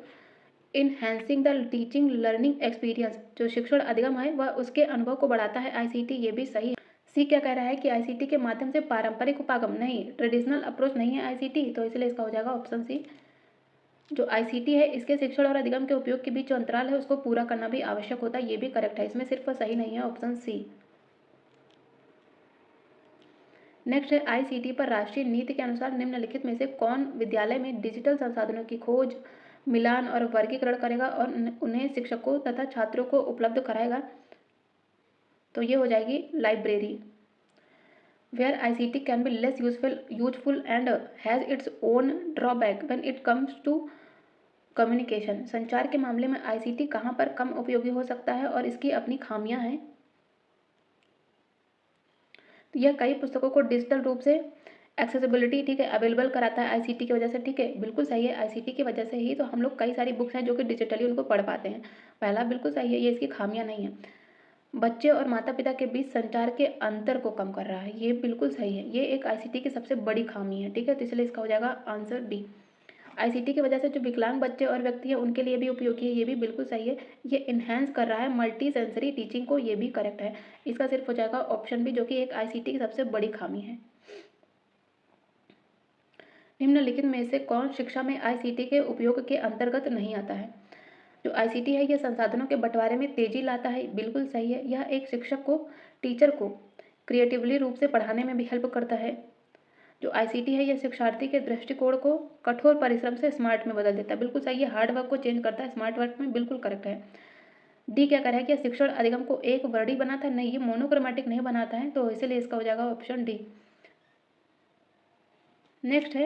Enhancing the teaching learning experience, जो शिक्षण अधिगम है वह उसके अनुभव को बढ़ाता है आईसीटी, ये भी सही है। सी क्या कह रहा है कि आईसीटी के माध्यम से पारंपरिक उपागम नहीं, ट्रेडिशनल अप्रोच नहीं है आईसीटी, तो इसलिए इसका हो जाएगा ऑप्शन सी। जो आईसीटी है इसके शिक्षण और अधिगम के उपयोग के बीच जो अंतराल है उसको पूरा करना भी आवश्यक होता है, ये भी करेक्ट है, इसमें सिर्फ सही नहीं है ऑप्शन सी। नेक्स्ट है आईसीटी पर राष्ट्रीय नीति के अनुसार निम्नलिखित में से कौन विद्यालय में डिजिटल संसाधनों की खोज, मिलान और वर्गीकरण करेगा और उन्हें शिक्षकों तथा छात्रों को उपलब्ध कराएगा? तो ये हो जाएगी library. Where ICT can be less useful and has its own drawback when it comes to communication, संचार के मामले में आईसीटी कहाँ पर कम उपयोगी हो सकता है और इसकी अपनी खामियां हैं? तो यह कई पुस्तकों को डिजिटल रूप से एक्सेसिबिलिटी, ठीक है, अवेलेबल कराता है आईसीटी की वजह से, ठीक है, बिल्कुल सही है, आईसीटी की वजह से ही तो हम लोग कई सारी बुक्स हैं जो कि डिजिटली उनको पढ़ पाते हैं, पहला बिल्कुल सही है, ये इसकी खामियां नहीं है। बच्चे और माता पिता के बीच संचार के अंतर को कम कर रहा है, ये बिल्कुल सही है, ये एक आईसीटी की सबसे बड़ी खामी है, ठीक है, तो इसलिए इसका हो जाएगा आंसर डी। आईसीटी की वजह से जो विकलांग बच्चे और व्यक्ति हैं उनके लिए भी उपयोगी है, ये भी बिल्कुल सही है, ये इन्हेंस कर रहा है मल्टी सेंसरी टीचिंग को, ये भी करेक्ट है, इसका सिर्फ हो जाएगा ऑप्शन बी, जो कि एक आईसीटी की सबसे बड़ी खामी है। निम्नलिखित में से कौन शिक्षा में आईसीटी के उपयोग के अंतर्गत नहीं आता है? जो आईसीटी है यह संसाधनों के बंटवारे में तेजी लाता है, बिल्कुल सही है, यह एक शिक्षक को, टीचर को क्रिएटिवली रूप से पढ़ाने में भी हेल्प करता है। जो आईसीटी है यह शिक्षार्थी के दृष्टिकोण को कठोर परिश्रम से स्मार्ट में बदल देता है, बिल्कुल सही है, हार्ड वर्क को चेंज करता है स्मार्ट वर्क में, बिल्कुल करेक्ट है। डी क्या कह रहा है कि शिक्षण अधिगम को एक वर्डी बनाता है, नहीं, ये मोनोक्रोमेटिक नहीं बनाता है, तो इसीलिए इसका हो जाएगा ऑप्शन डी। नेक्स्ट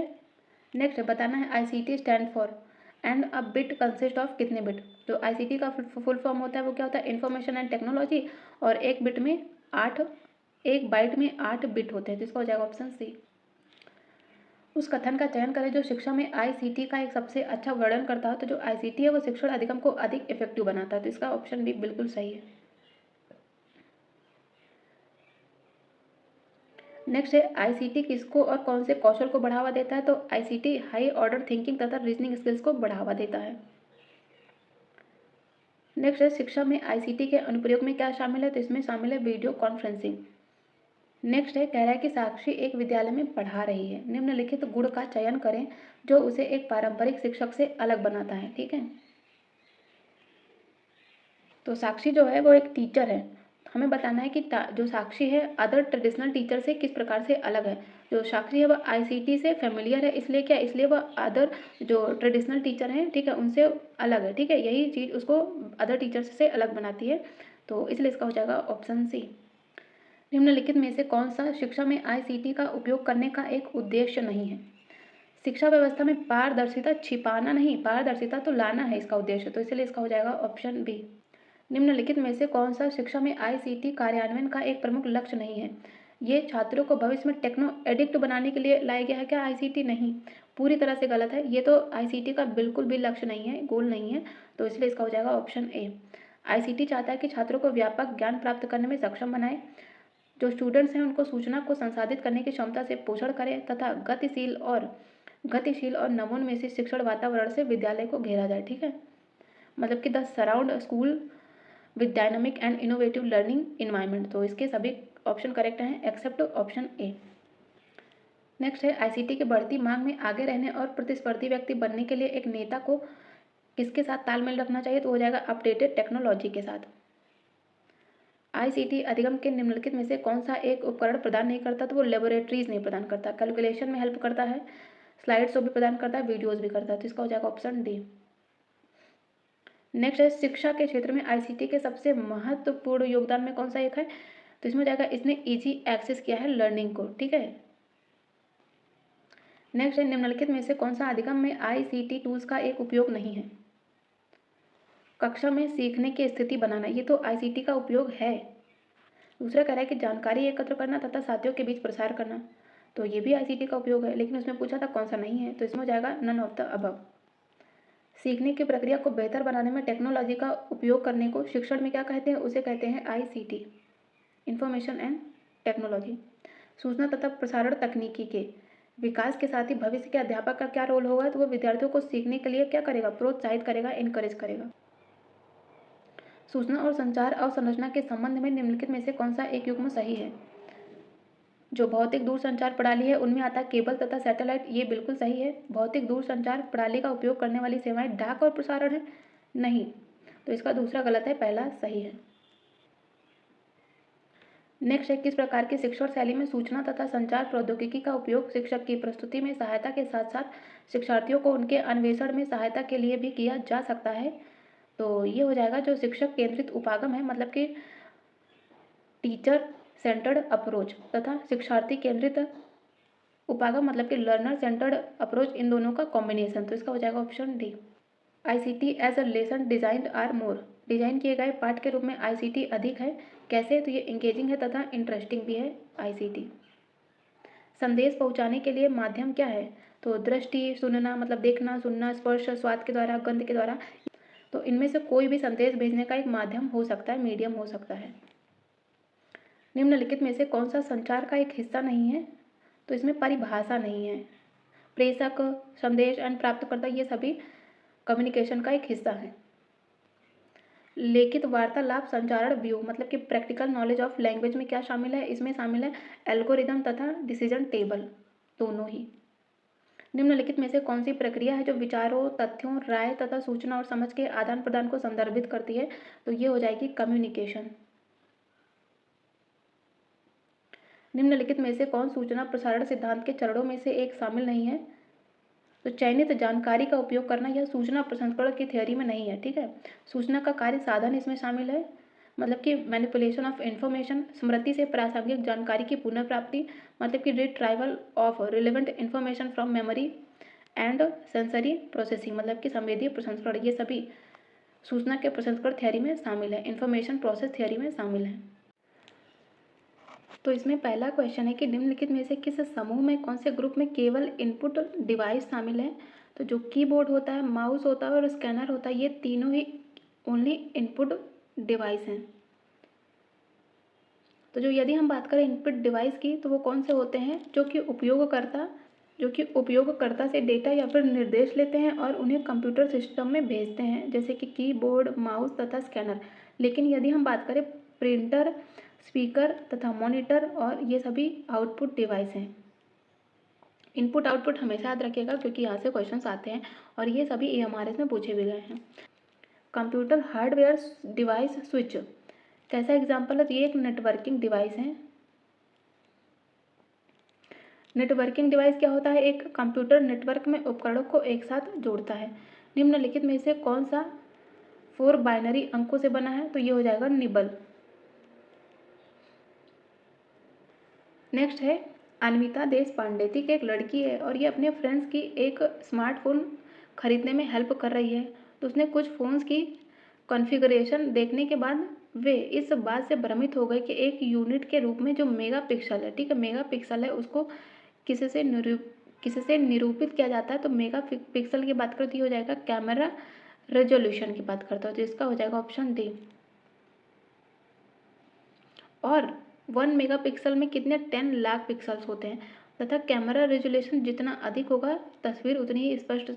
है बताना है ICT stand for and a bit consist of कितने बिट? जो आईसीटी का फुल फॉर्म होता है वो क्या होता है, इन्फॉर्मेशन एंड टेक्नोलॉजी, और एक बिट में 8, एक बाइट में 8 बिट होते हैं, तो इसका हो जाएगा ऑप्शन सी। उस कथन का चयन करें जो शिक्षा में आईसीटी का एक सबसे अच्छा वर्णन करता हो, तो जो आईसीटी है वो शिक्षण अधिगम को अधिक इफेक्टिव बनाता है, तो इसका ऑप्शन बी बिल्कुल सही है। नेक्स्ट है आईसीटी किसको और कौन से कौशल को बढ़ावा देता है? तो आईसीटी हाई ऑर्डर थिंकिंग तथा रीजनिंग स्किल्स को बढ़ावा देता है। नेक्स्ट है शिक्षा में आईसीटी के अनुप्रयोग में क्या शामिल है? तो इसमें शामिल है वीडियो कॉन्फ्रेंसिंग। नेक्स्ट है कह रहा है कि साक्षी एक विद्यालय में पढ़ा रही है, निम्नलिखित गुण का चयन करें जो उसे एक पारंपरिक शिक्षक से अलग बनाता है, ठीक है। तो साक्षी जो है वो एक टीचर है, हमें बताना है कि जो साक्षी है अदर ट्रेडिशनल टीचर से किस प्रकार से अलग है। जो साक्षी है वह आईसीटी से फेमिलियर है, इसलिए क्या, इसलिए वह अदर जो ट्रेडिशनल टीचर हैं, ठीक है, उनसे अलग है, ठीक है, यही चीज़ उसको अदर टीचर्स से अलग बनाती है, तो इसलिए इसका हो जाएगा ऑप्शन सी। निम्नलिखित में से कौन सा शिक्षा में आईसीटी का उपयोग करने का एक उद्देश्य नहीं है? शिक्षा व्यवस्था में पारदर्शिता छिपाना नहीं, पारदर्शिता तो लाना है इसका उद्देश्य, तो इसलिए इसका हो जाएगा ऑप्शन बी। निम्नलिखित में से कौन सा शिक्षा में आईसीटी कार्यान्वयन का एक प्रमुख लक्ष्य नहीं है? ये छात्रों को भविष्य में टेक्नो एडिक्ट बनाने के लिए लाया गया है क्या आईसीटी? नहीं, पूरी तरह से गलत है, ये तो आईसीटी का बिल्कुल भी लक्ष्य नहीं है, गोल नहीं है, तो इसलिए इसका हो जाएगा ऑप्शन ए। आईसीटी चाहता है कि छात्रों को व्यापक ज्ञान प्राप्त करने में सक्षम बनाए, जो स्टूडेंट्स हैं उनको सूचना को संसाधित करने की क्षमता से पोषण करें तथा गतिशील और नवोन्मेषी शिक्षण वातावरण से विद्यालय को घेरा जाए, ठीक है, मतलब कि the surround school with dynamic and innovative learning environment. तो इसके सभी ऑप्शन करेक्ट हैं एक्सेप्ट ऑप्शन ए। नेक्स्ट है आईसीटी की बढ़ती मांग में आगे रहने और प्रतिस्पर्धी व्यक्ति बनने के लिए एक नेता को किसके साथ तालमेल रखना चाहिए? तो हो जाएगा अपडेटेड टेक्नोलॉजी के साथ। आईसीटी अधिगम के निम्नलिखित में से कौन सा एक उपकरण प्रदान नहीं करता? तो वो लेबोरेटरीज नहीं प्रदान करता। कैलकुलेशन में हेल्प करता है, स्लाइड शो भी प्रदान करता है, वीडियोज भी करता है। तो इसका हो जाएगा ऑप्शन डी। नेक्स्ट है शिक्षा के क्षेत्र में आईसीटी के सबसे महत्वपूर्ण योगदान में कौन सा एक है? तो इसमें हो जाएगा इसने इजी एक्सेस किया है लर्निंग को, ठीक है। नेक्स्ट है निम्नलिखित में से कौन सा अधिगम में आईसीटी टूल्स का एक उपयोग नहीं है? कक्षा में सीखने की स्थिति बनाना, ये तो आईसीटी का उपयोग है। दूसरा कह रहा है कि जानकारी एकत्र करना तथा साथियों के बीच प्रसार करना, तो ये भी आईसीटी का उपयोग है, लेकिन उसमें पूछा था कौन सा नहीं है, तो इसमें हो जाएगा नन ऑफ द अबव। सीखने की प्रक्रिया को बेहतर बनाने में टेक्नोलॉजी का उपयोग करने को शिक्षण में क्या कहते हैं? उसे कहते हैं आईसीटी, इंफॉर्मेशन एंड टेक्नोलॉजी। सूचना तथा प्रसारण तकनीकी के विकास के साथ ही भविष्य के अध्यापक का क्या रोल होगा? तो वो विद्यार्थियों को सीखने के लिए क्या करेगा? प्रोत्साहित करेगा, इनकरेज करेगा। सूचना और संचार अवसंरचना के संबंध में निम्नलिखित में से कौन सा एक युग्म सही है? जो भौतिक दूरसंचार प्रणाली है उनमें आता है केबल तथा सैटेलाइट, ये बिल्कुल सही है। भौतिक दूरसंचार प्रणाली का उपयोग करने वाली सेवाएं डाक और प्रसारण है? नहीं, तो इसका दूसरा गलत है, पहला सही है। नेक्स्ट है किस प्रकार की शिक्षण शैली में सूचना तथा संचार प्रौद्योगिकी का उपयोग शिक्षक की प्रस्तुति में सहायता के साथ साथ शिक्षार्थियों को उनके अन्वेषण में सहायता के लिए भी किया जा सकता है? तो ये हो जाएगा जो शिक्षक केंद्रित उपागम है, मतलब कि टीचर सेंटर्ड अप्रोच, तथा शिक्षार्थी केंद्रित उपागम मतलब कि लर्नर सेंटर्ड अप्रोच, इन दोनों का कॉम्बिनेशन। तो इसका हो जाएगा option D. ICT as a lesson designed are more, design किए गए पाठ के रूप में आईसीटी अधिक है। कैसे? तो ये इंगेजिंग है तथा इंटरेस्टिंग भी है आईसीटी। संदेश पहुंचाने के लिए माध्यम क्या है? तो दृष्टि, सुनना मतलब देखना, सुनना, स्पर्श, स्वाद के द्वारा, गंध के द्वारा। तो इनमें से कोई भी संदेश भेजने का एक माध्यम हो सकता है, मीडियम हो सकता है। निम्नलिखित में से कौन सा संचार का एक हिस्सा नहीं है? तो इसमें परिभाषा नहीं है। प्रेषक, संदेश एंड प्राप्तकर्ता, ये सभी कम्युनिकेशन का एक हिस्सा है। लिखित वार्तालाप संचारण व्यू मतलब कि प्रैक्टिकल नॉलेज ऑफ लैंग्वेज में क्या शामिल है? इसमें शामिल है एल्गोरिदम तथा डिसीजन टेबल, दोनों ही। निम्नलिखित में से कौन सी प्रक्रिया है जो विचारों, तथ्यों, राय तथा सूचना और समझ के आदान प्रदान को संदर्भित करती है? तो ये हो जाएगी कम्युनिकेशन। निम्नलिखित में से कौन सूचना प्रसारण सिद्धांत के चरणों में से एक शामिल नहीं है? तो चयनित जानकारी का उपयोग करना यह सूचना प्रसंस्करण की थ्योरी में नहीं है, ठीक है। सूचना का कार्य साधन इसमें शामिल है, मतलब कि मैनिपुलेशन ऑफ इंफॉर्मेशन, स्मृति से प्रासंगिक जानकारी की पुनर्प्राप्ति मतलब कि retrieval of relevant information from memory and sensory processing मतलब कि संवेदीय प्रसंस्करण, ये सभी सूचना के प्रसंस्करण थ्योरी में शामिल है, इंफॉर्मेशन प्रोसेस थ्योरी में शामिल है। तो इसमें पहला क्वेश्चन है कि निम्नलिखित में से किस समूह में, कौन से ग्रुप में केवल इनपुट डिवाइस शामिल है? तो जो कीबोर्ड होता है, माउस होता है और स्कैनर होता है, ये तीनों ही ओनली इनपुट डिवाइस हैं। तो जो यदि हम बात करें इनपुट डिवाइस की, तो वो कौन से होते हैं? जो कि उपयोगकर्ता से डेटा या फिर निर्देश लेते हैं और उन्हें कंप्यूटर सिस्टम में भेजते हैं, जैसे कि कीबोर्ड, माउस तथा स्कैनर। लेकिन यदि हम बात करें प्रिंटर, स्पीकर तथा मॉनिटर, और ये सभी आउटपुट डिवाइस हैं। इनपुट आउटपुट हमेशा याद रखिएगा क्योंकि यहाँ से क्वेश्चंस आते हैं और ये सभी एएमआरएस में पूछे भी गए हैं। कंप्यूटर हार्डवेयर डिवाइस स्विच कैसा एग्जाम्पल है? तो ये एक नेटवर्किंग डिवाइस है। नेटवर्किंग डिवाइस क्या होता है? एक कंप्यूटर नेटवर्क में उपकरणों को एक साथ जोड़ता है। निम्नलिखित में से कौन सा 4 बाइनरी अंकों से बना है? तो ये हो जाएगा निबल। नेक्स्ट है अन्विता देश पांडे, थी कि एक लड़की है और ये अपने फ्रेंड्स की एक स्मार्टफोन खरीदने में हेल्प कर रही है। तो उसने कुछ फ़ोन्स की कॉन्फ़िगरेशन देखने के बाद वे इस बात से भ्रमित हो गए कि एक यूनिट के रूप में जो मेगा पिक्सल है, ठीक है, मेगा पिक्सल है, उसको किसी से निरूपित किया जाता है। तो मेगा पिक्सल की बात करती हो जाएगा कैमरा रेजोल्यूशन की बात करता हो, तो इसका हो जाएगा ऑप्शन डी। और 1 मेगापिक्सल में कितने 10 लाख पिक्सल्स होते हैं, तथा कैमरा रेजोल्यूशन जितना अधिक होगा तस्वीर उतनी ही स्पष्ट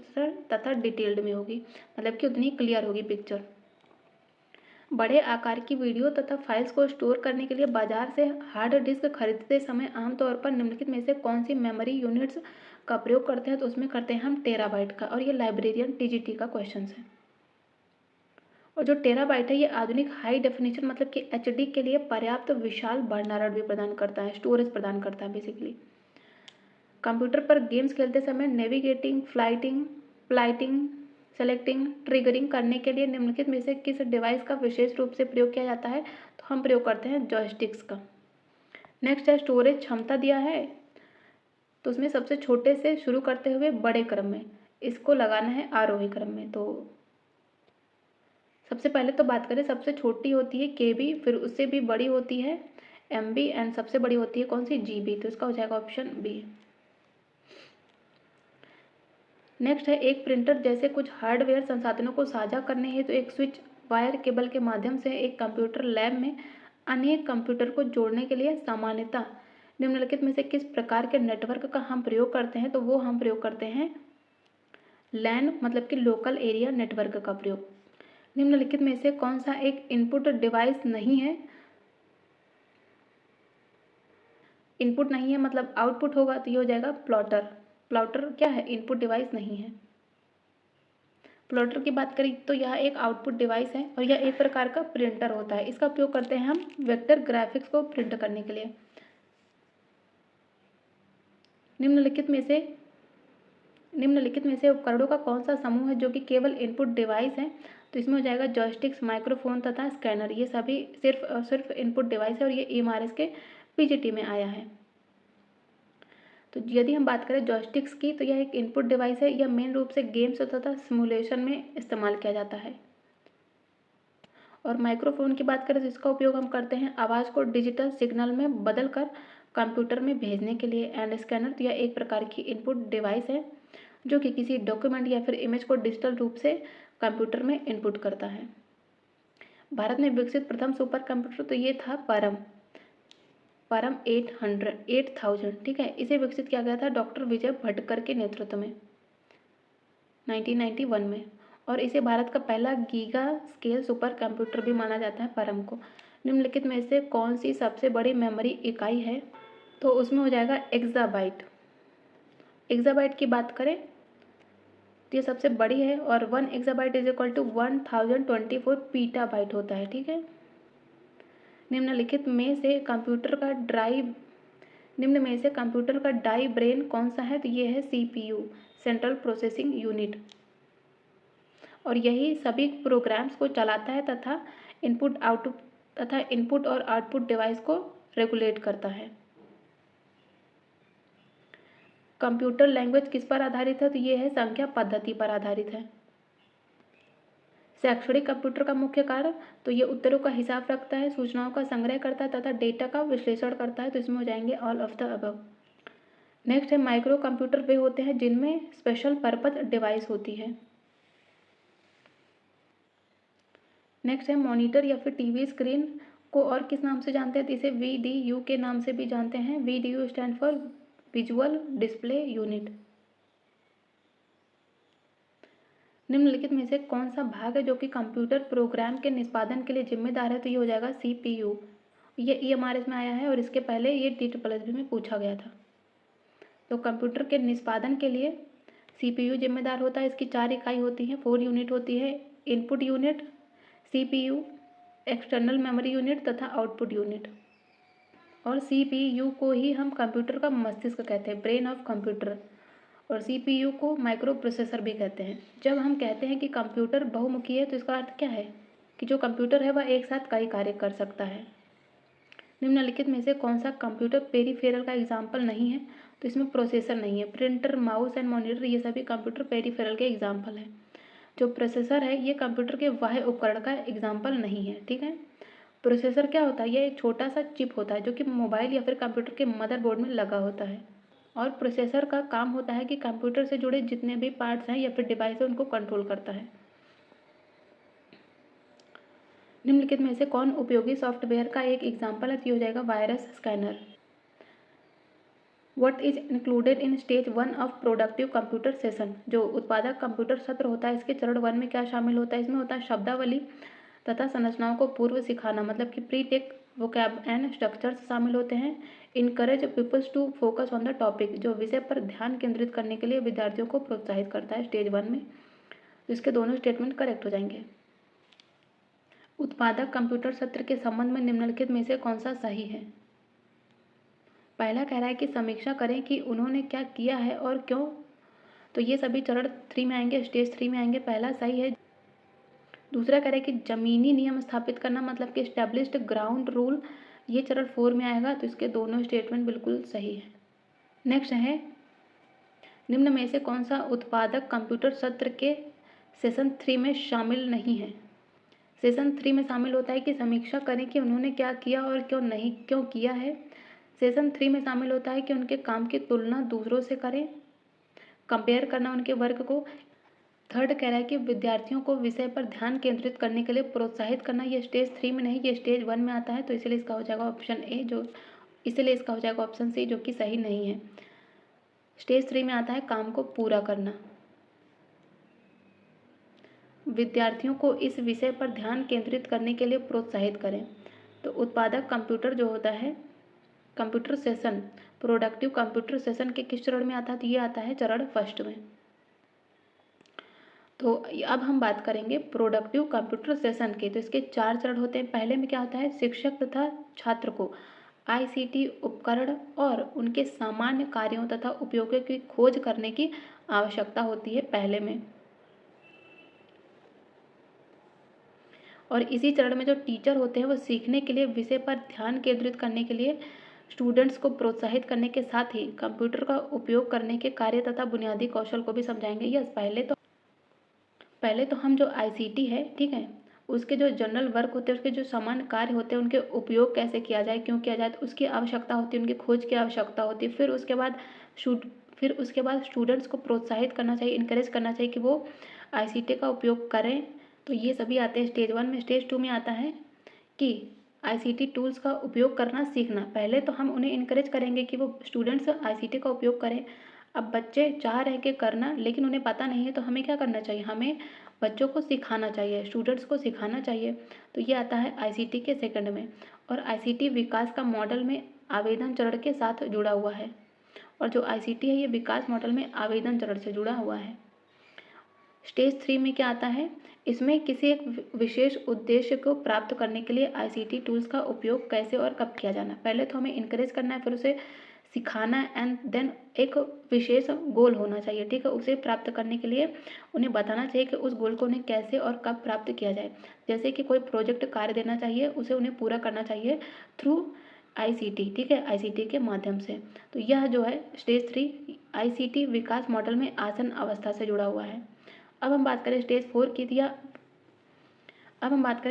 तथा डिटेल्ड में होगी, मतलब कि उतनी क्लियर होगी पिक्चर। बड़े आकार की वीडियो तथा फाइल्स को स्टोर करने के लिए बाजार से हार्ड डिस्क खरीदते समय आमतौर पर निम्नलिखित में से कौन सी मेमोरी यूनिट्स का प्रयोग करते हैं? तो उसमें करते हैं हम टेराबाइट का, और ये लाइब्रेरियन टीजीटी का क्वेश्चन है। और जो टेराबाइट है ये आधुनिक हाई डेफिनेशन मतलब कि एचडी के लिए पर्याप्त विशाल भंडारण भी प्रदान करता है, स्टोरेज प्रदान करता है बेसिकली। कंप्यूटर पर गेम्स खेलते समय नेविगेटिंग, फ्लाइटिंग, सेलेक्टिंग, ट्रिगरिंग करने के लिए निम्नलिखित में से किस डिवाइस का विशेष रूप से प्रयोग किया जाता है? तो हम प्रयोग करते हैं जॉयस्टिक्स का। नेक्स्ट है स्टोरेज क्षमता दिया है, तो उसमें सबसे छोटे से शुरू करते हुए बड़े क्रम में इसको लगाना है आरोही क्रम में। तो सबसे पहले तो बात करें, सबसे छोटी होती है केबी, फिर उससे भी बड़ी होती है एमबी, एंड सबसे बड़ी होती है कौन सी? जीबी। तो इसका हो जाएगा ऑप्शन बी। नेक्स्ट है एक प्रिंटर जैसे कुछ हार्डवेयर संसाधनों को साझा करने हेतु तो एक स्विच वायर केबल के माध्यम से एक कंप्यूटर लैब में अनेक कंप्यूटर को जोड़ने के लिए सामान्यतः निम्नलिखित में से किस प्रकार के नेटवर्क का हम प्रयोग करते हैं? तो वो हम प्रयोग करते हैं लैन मतलब कि लोकल एरिया नेटवर्क का प्रयोग। निम्नलिखित में से कौन सा एक इनपुट डिवाइस नहीं है? इनपुट नहीं है मतलब आउटपुट होगा, तो ये हो जाएगा प्लॉटर। प्लॉटर क्या है? इनपुट डिवाइस नहीं है। प्लॉटर की बात करें तो यह एक आउटपुट डिवाइस है और यह एक प्रकार का प्रिंटर होता है। इसका उपयोग करते हैं हम वेक्टर ग्राफिक्स को प्रिंट करने के लिए। निम्नलिखित में से उपकरणों का कौन सा समूह है जो कि केवल इनपुट डिवाइस है? तो इसमें हो जाएगा जॉयस्टिक्स, माइक्रोफोन तथा स्कैनर। ये सभी सिर्फ इनपुट डिवाइस है और ये ईएमआरएस के पीजीटी में आया है। तो यदि हम बात करें जॉयस्टिक्स की, तो यह एक इनपुट डिवाइस है। यह मेन रूप से गेम्स तथा सिमुलेशन में इस्तेमाल किया जाता है। और माइक्रोफोन की बात करें तो इसका उपयोग हम करते हैं आवाज़ को डिजिटल सिग्नल में बदल कर कंप्यूटर में भेजने के लिए। एंड स्कैनर तो यह एक प्रकार की इनपुट डिवाइस है जो कि किसी डॉक्यूमेंट या फिर इमेज को डिजिटल रूप से कंप्यूटर में इनपुट करता है। भारत में विकसित प्रथम सुपर कंप्यूटर तो ये था परम 8000, ठीक है। इसे विकसित किया गया था डॉक्टर विजय भटकर के नेतृत्व में 1991 में, और इसे भारत का पहला गीगा स्केल सुपर कंप्यूटर भी माना जाता है परम को। निम्नलिखित में से कौन सी सबसे बड़ी मेमोरी इकाई है? तो उसमें हो जाएगा एक्साबाइट। एक्साबाइट की बात करें तो ये सबसे बड़ी है और 1 एक्साबाइट इज इक्वल टू 1024 पीटाबाइट होता है, ठीक है। निम्न में से कंप्यूटर का डाई ब्रेन कौन सा है? तो ये है सीपीयू, सेंट्रल प्रोसेसिंग यूनिट, और यही सभी प्रोग्राम्स को चलाता है तथा इनपुट और आउटपुट डिवाइस को रेगुलेट करता है। कंप्यूटर लैंग्वेज किस पर आधारित है? तो ये है संख्या पद्धति पर आधारित है। शैक्षणिक कंप्यूटर का मुख्य कार्य तो ये उत्तरों का हिसाब रखता है, सूचनाओं का संग्रह करता है तथा डेटा का विश्लेषण करता है। तो इसमें हो जाएंगे all of the above. Next है माइक्रो कंप्यूटर वे होते हैं जिनमें स्पेशल पर्पज डिवाइस होती है। नेक्स्ट है मॉनिटर या फिर टीवी स्क्रीन को और किस नाम से जानते हैं? तो इसे VDU के नाम से भी जानते हैं। VDU stand for visual display unit. निम्नलिखित में से कौन सा भाग है जो कि कंप्यूटर प्रोग्राम के निष्पादन के लिए जिम्मेदार है? तो ये हो जाएगा CPU। ये ईएमआरएस में आया है और इसके पहले ये DSSB में पूछा गया था। तो कंप्यूटर के निष्पादन के लिए CPU जिम्मेदार होता है। इसकी 4 इकाई होती हैं, 4 यूनिट होती है, input unit, CPU, external memory unit तथा आउटपुट यूनिट। और CPU को ही हम कंप्यूटर का मस्तिष्क कहते हैं, ब्रेन ऑफ कंप्यूटर, और CPU को माइक्रो प्रोसेसर भी कहते हैं। जब हम कहते हैं कि कंप्यूटर बहुमुखी है तो इसका अर्थ क्या है? कि जो कंप्यूटर है वह एक साथ कई कार्य कर सकता है। निम्नलिखित में से कौन सा कंप्यूटर पेरीफेरल का एग्जाम्पल नहीं है? तो इसमें प्रोसेसर नहीं है। प्रिंटर, माउस एंड मॉनिटर ये सभी कंप्यूटर पेरीफेरल के एग्जाम्पल हैं। जो प्रोसेसर है ये कंप्यूटर के बाह्य उपकरण का एग्जाम्पल नहीं है, ठीक है। प्रोसेसर क्या होता है? यह एक छोटा सा चिप होता है जो कि मोबाइल या फिर कंप्यूटर के मदरबोर्ड में लगा होता है, और प्रोसेसर का काम होता है कि कंप्यूटर से जुड़े जितने भी पार्ट्स हैं या फिर डिवाइस हैं उनको कंट्रोल करता है। निम्नलिखित में से कौन उपयोगी सॉफ्टवेयर का एक एग्जाम्पल है? तो ये हो जाएगा virus scanner. What is included in stage 1 of productive computer session? जो उत्पादक कंप्यूटर सत्र होता है इसके चरण 1 में क्या शामिल होता है? इसमें होता है शब्दावली, तथा संरचनाओं को पूर्व सिखाना, मतलब कि pre teach vocab and structures शामिल होते हैं। Encourage peoples to focus on the topic, जो विषय पर ध्यान केंद्रित करने के लिए विद्यार्थियों को प्रोत्साहित करता है स्टेज 1 में। तो इसके दोनों स्टेटमेंट करेक्ट हो जाएंगे। उत्पादक कंप्यूटर सत्र के संबंध में निम्नलिखित में से कौन सा सही है? पहला कह रहा है कि समीक्षा करें कि उन्होंने क्या किया है और क्यों। तो ये सभी चरण 3 में आएंगे, स्टेज 3 में आएंगे, पहला सही है। दूसरा कह रहा है कि जमीनी नियम स्थापित करना, मतलब कि एस्टेब्लिश्ड ग्राउंड रूल, ये चरण 4 में आएगा। तो इसके दोनों स्टेटमेंट बिल्कुल सही है। नेक्स्ट है, निम्न में से कौन सा उत्पादक कंप्यूटर सत्र के सेशन 3 में शामिल नहीं है? सेशन 3 में शामिल होता है कि समीक्षा करें कि उन्होंने क्या किया और क्यों किया है। सेशन 3 में शामिल होता है कि उनके काम की तुलना दूसरों से करें, कंपेयर करना उनके वर्क को। थर्ड कह रहा है कि विद्यार्थियों को विषय पर ध्यान केंद्रित करने के लिए प्रोत्साहित करना। ये स्टेज 3 में नहीं, ये स्टेज 1 में आता है। तो इसलिए इसका हो जाएगा ऑप्शन ए, इसलिए इसका हो जाएगा ऑप्शन सी, जो कि सही नहीं है। स्टेज 3 में आता है काम को पूरा करना। विद्यार्थियों को इस विषय पर ध्यान केंद्रित करने के लिए प्रोत्साहित करें। तो उत्पादक कंप्यूटर जो होता है, computer session, productive computer session के किस चरण में आता है? तो ये आता है चरण 1 में। तो अब हम बात करेंगे प्रोडक्टिव कंप्यूटर सेशन के। तो इसके 4 चरण होते हैं। पहले में क्या होता है? शिक्षक तथा छात्र को आईसीटी उपकरण और उनके सामान्य कार्यों तथा उपयोगों की खोज करने की आवश्यकता होती है पहले में। और इसी चरण में जो टीचर होते हैं वो सीखने के लिए विषय पर ध्यान केंद्रित करने के लिए स्टूडेंट्स को प्रोत्साहित करने के साथ ही कंप्यूटर का उपयोग करने के कार्य तथा बुनियादी कौशल को भी समझाएंगे। यस, पहले तो हम जो आईसीटी है, ठीक है, उसके जो जनरल वर्क होते हैं, उसके जो सामान्य कार्य होते हैं, उनके उपयोग कैसे किया जाए, क्यों किया जाए, तो उसकी आवश्यकता होती है, उनकी खोज की आवश्यकता होती है। फिर उसके बाद स्टूडेंट्स को प्रोत्साहित करना चाहिए, इनकरेज करना चाहिए कि वो आईसीटी का उपयोग करें। तो ये सभी आते हैं स्टेज 1 में। स्टेज 2 में आता है कि आईसीटी टूल्स का उपयोग करना सीखना। पहले तो हम उन्हें इनकरेज करेंगे कि वो स्टूडेंट्स आईसीटी का उपयोग करें। अब बच्चे चाह रहे हैं कि करना, लेकिन उन्हें पता नहीं है, तो हमें क्या करना चाहिए? हमें बच्चों को सिखाना चाहिए, स्टूडेंट्स को सिखाना चाहिए। तो ये आता है आईसीटी के सेकंड में। और आईसीटी विकास का मॉडल में आवेदन चरण के साथ जुड़ा हुआ है। और जो आईसीटी है ये विकास मॉडल में आवेदन चरण से जुड़ा हुआ है। स्टेज 3 में क्या आता है? इसमें किसी एक विशेष उद्देश्य को प्राप्त करने के लिए आईसीटी टूल्स का उपयोग कैसे और कब किया जाना। पहले तो हमें इनकरेज करना है, फिर उसे सिखाना है, एंड देन एक विशेष गोल होना चाहिए, ठीक है। उसे प्राप्त करने के लिए उन्हें बताना चाहिए कि उस गोल को उन्हें कैसे और कब प्राप्त किया जाए। जैसे कि कोई प्रोजेक्ट कार्य देना चाहिए, उसे उन्हें पूरा करना चाहिए थ्रू आईसीटी, ठीक है, आईसीटी के माध्यम से। तो यह जो है स्टेज 3 आईसीटी विकास मॉडल में आसन अवस्था से जुड़ा हुआ है। अब हम बात करें स्टेज 4 की।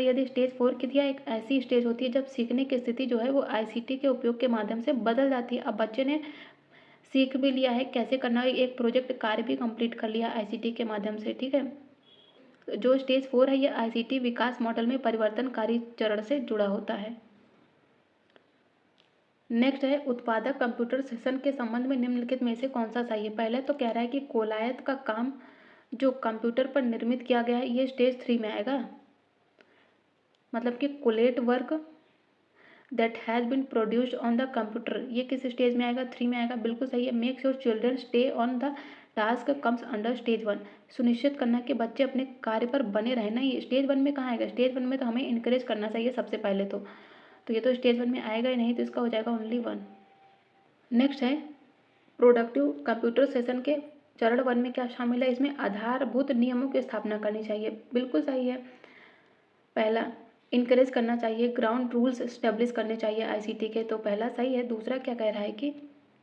यदि स्टेज 4 की एक ऐसी स्टेज होती है जब सीखने की स्थिति जो है वो आईसीटी के उपयोग के माध्यम से बदल जाती है। अब बच्चे ने सीख भी लिया है कैसे करना है, एक प्रोजेक्ट कार्य भी कंप्लीट कर लिया आईसीटी के माध्यम से, ठीक है। जो स्टेज 4 है ये आईसीटी विकास मॉडल में परिवर्तनकारी चरण से जुड़ा होता है। नेक्स्ट है उत्पादक कंप्यूटर सेशन के संबंध में निम्नलिखित में से कौन सा सही है? पहले तो कह रहा है कि कोलायत का काम जो कंप्यूटर पर निर्मित किया गया है ये स्टेज 3 में आएगा। मतलब कि collate work that has been produced on the computer, ये किस स्टेज में आएगा? 3 में आएगा, बिल्कुल सही है। Make sure children stay on the task comes under stage 1, सुनिश्चित करना कि बच्चे अपने कार्य पर बने रहें। ना, ये स्टेज 1 में कहाँ आएगा? स्टेज 1 में तो हमें इनकरेज करना चाहिए सबसे पहले तो ये तो स्टेज 1 में आएगा ही नहीं, तो इसका हो जाएगा ओनली 1। नेक्स्ट है प्रोडक्टिव कंप्यूटर सेशन के चरण 1 में क्या शामिल है? इसमें आधारभूत नियमों की स्थापना करनी चाहिए, बिल्कुल सही है। पहला, इनकरेज करना चाहिए, ग्राउंड रूल्स इस्टेब्लिश करने चाहिए आईसीटी के, तो पहला सही है। दूसरा क्या कह रहा है कि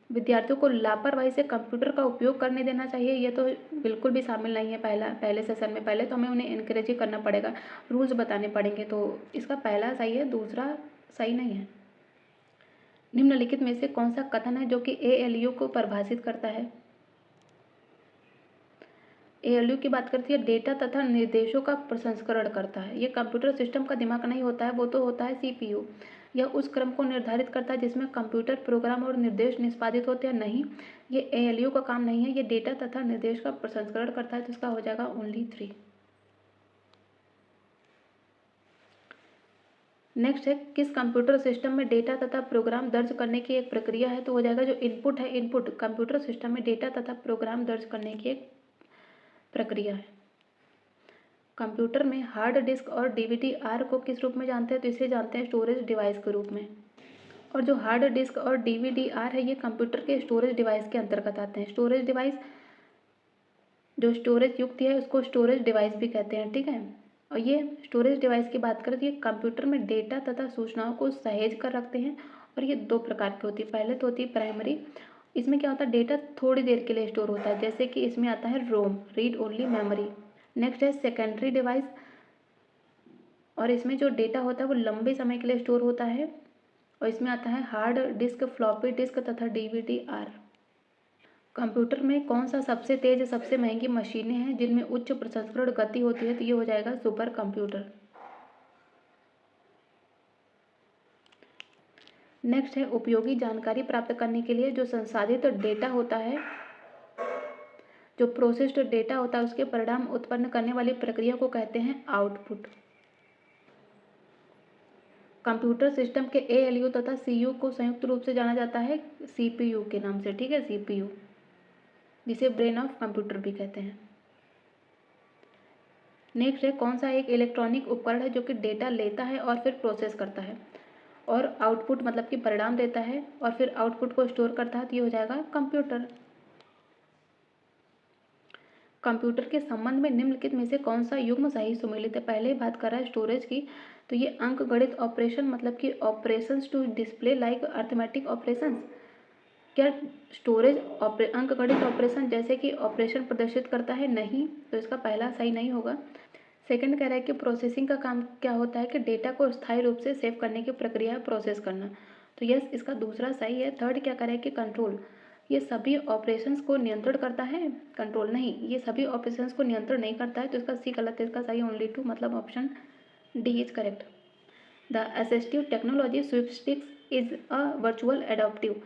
विद्यार्थियों को लापरवाही से कंप्यूटर का उपयोग करने देना चाहिए, ये तो बिल्कुल भी शामिल नहीं है पहले सेशन में। पहले तो हमें उन्हें इनकरेज ही करना पड़ेगा, रूल्स बताने पड़ेंगे, तो इसका पहला सही है, दूसरा सही नहीं है। निम्नलिखित में से कौन सा कथन है जो कि एएलयू को परिभाषित करता है? एएलयू की बात करती है डेटा तथा निर्देशों का प्रसंस्करण करता है। ये कंप्यूटर सिस्टम का दिमाग नहीं होता है, वो तो होता है सीपीयू। यह उस क्रम को निर्धारित करता है जिसमें कंप्यूटर प्रोग्राम और निर्देश निष्पादित होते हैं। नहीं, ये एएलयू का काम नहीं है, ये डेटा तथा निर्देश का प्रसंस्करण करता है, तो इसका हो जाएगा ओनली 3। नेक्स्ट है किस कंप्यूटर सिस्टम में डेटा तथा प्रोग्राम दर्ज करने की एक प्रक्रिया है, तो हो जाएगा जो इनपुट है, इनपुट कंप्यूटर सिस्टम में डेटा तथा प्रोग्राम दर्ज करने की एक प्रक्रिया है। कंप्यूटर में हार्ड डिस्क और डीवीडी-आर को किस रूप में जानते हैं, तो इसे जानते हैं स्टोरेज डिवाइस के रूप में। और जो हार्ड डिस्क और डीवीडी-आर है ये कंप्यूटर के स्टोरेज डिवाइस के अंतर्गत आते हैं। स्टोरेज डिवाइस जो स्टोरेज युक्त है उसको स्टोरेज डिवाइस भी कहते हैं, ठीक है। और ये स्टोरेज डिवाइस की बात करें तो ये कंप्यूटर में डेटा तथा सूचनाओं को सहेज कर रखते हैं। और ये दो प्रकार की होती है। पहले तो होती है प्राइमरी, इसमें क्या होता है डेटा थोड़ी देर के लिए स्टोर होता है, जैसे कि इसमें आता है रोम, रीड ओनली मेमोरी। नेक्स्ट है सेकेंडरी डिवाइस, और इसमें जो डेटा होता है वो लंबे समय के लिए स्टोर होता है। और इसमें आता है हार्ड डिस्क, फ्लॉपी डिस्क तथा डीवीडी-आर। कंप्यूटर में कौन सा सबसे तेज सबसे महंगी मशीनें हैं जिनमें उच्च प्रसंस्करण गति होती है, तो ये हो जाएगा सुपर कंप्यूटर। नेक्स्ट है उपयोगी जानकारी प्राप्त करने के लिए जो संसाधित डेटा होता है, जो प्रोसेस्ड डेटा होता है उसके परिणाम उत्पन्न करने वाली प्रक्रिया को कहते हैं आउटपुट। कंप्यूटर सिस्टम के एएलयू तथा सीयू को संयुक्त रूप से जाना जाता है सीपीयू के नाम से, ठीक है, सीपीयू, जिसे ब्रेन ऑफ कंप्यूटर भी कहते हैं। नेक्स्ट है कौन सा एक इलेक्ट्रॉनिक उपकरण है जो कि डेटा लेता है और फिर प्रोसेस करता है और आउटपुट मतलब कि परिणाम देता है और फिर आउटपुट को स्टोर करता है, तो ये हो जाएगा कंप्यूटर। कंप्यूटर के संबंध में निम्नलिखित में से कौन सा युग्म सही सुमेलित है। पहले ही बात कर रहा है स्टोरेज की, तो ये अंकगणित ऑपरेशन मतलब कि operations to display like arithmetic operations. क्या स्टोरेज अंकगणित ऑपरेशन जैसे कि ऑपरेशन प्रदर्शित करता है? नहीं, तो इसका पहला सही नहीं होगा। सेकंड कह रहा है कि प्रोसेसिंग का काम क्या होता है कि डेटा को स्थायी रूप से सेव करने की प्रक्रिया है प्रोसेस करना, तो यस इसका दूसरा सही है। थर्ड क्या कह रहा है कि कंट्रोल, ये सभी ऑपरेशंस को नियंत्रण करता है, कंट्रोल नहीं, ये सभी ऑपरेशंस को नियंत्रण नहीं करता है, तो इसका सी गलत है, इसका सही ओनली टू मतलब option D is correct. The assistive technology स्वीपस्टिक्स इज अ वर्चुअल एडॉप्टिव,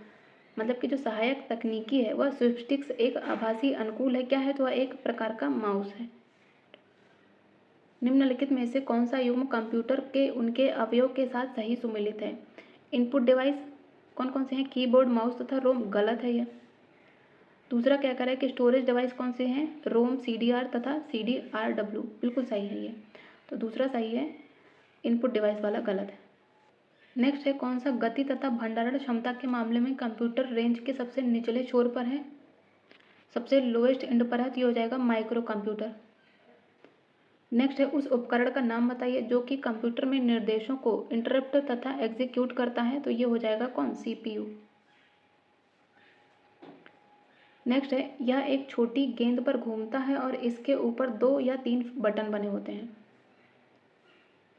मतलब कि जो सहायक तकनीकी है वह स्वीपस्टिक्स एक आभासी अनुकूल है, क्या है, तो वह एक प्रकार का माउस है। निम्नलिखित में से कौन सा युग्म कंप्यूटर के उनके अवयव के साथ सही सुमेलित है। इनपुट डिवाइस कौन कौन से हैं, कीबोर्ड, माउस तथा रोम, गलत है यह। दूसरा क्या कर रहा है कि स्टोरेज डिवाइस कौन से हैं, रोम, सीडीआर तथा सीडीआरडब्ल्यू, बिल्कुल सही है ये, तो दूसरा सही है, इनपुट डिवाइस वाला गलत है। नेक्स्ट है कौन सा गति तथा भंडारण क्षमता के मामले में कंप्यूटर रेंज के सबसे निचले छोर पर है, सबसे लोएस्ट एंड पर है, तो ये हो जाएगा माइक्रो कंप्यूटर। नेक्स्ट है उस उपकरण का नाम बताइए जो कि कंप्यूटर में निर्देशों को इंटरप्ट तथा एग्जीक्यूट करता है, तो ये हो जाएगा कौन, सीपीयू। नेक्स्ट है यह एक छोटी गेंद पर घूमता है और इसके ऊपर 2 या 3 बटन बने होते हैं।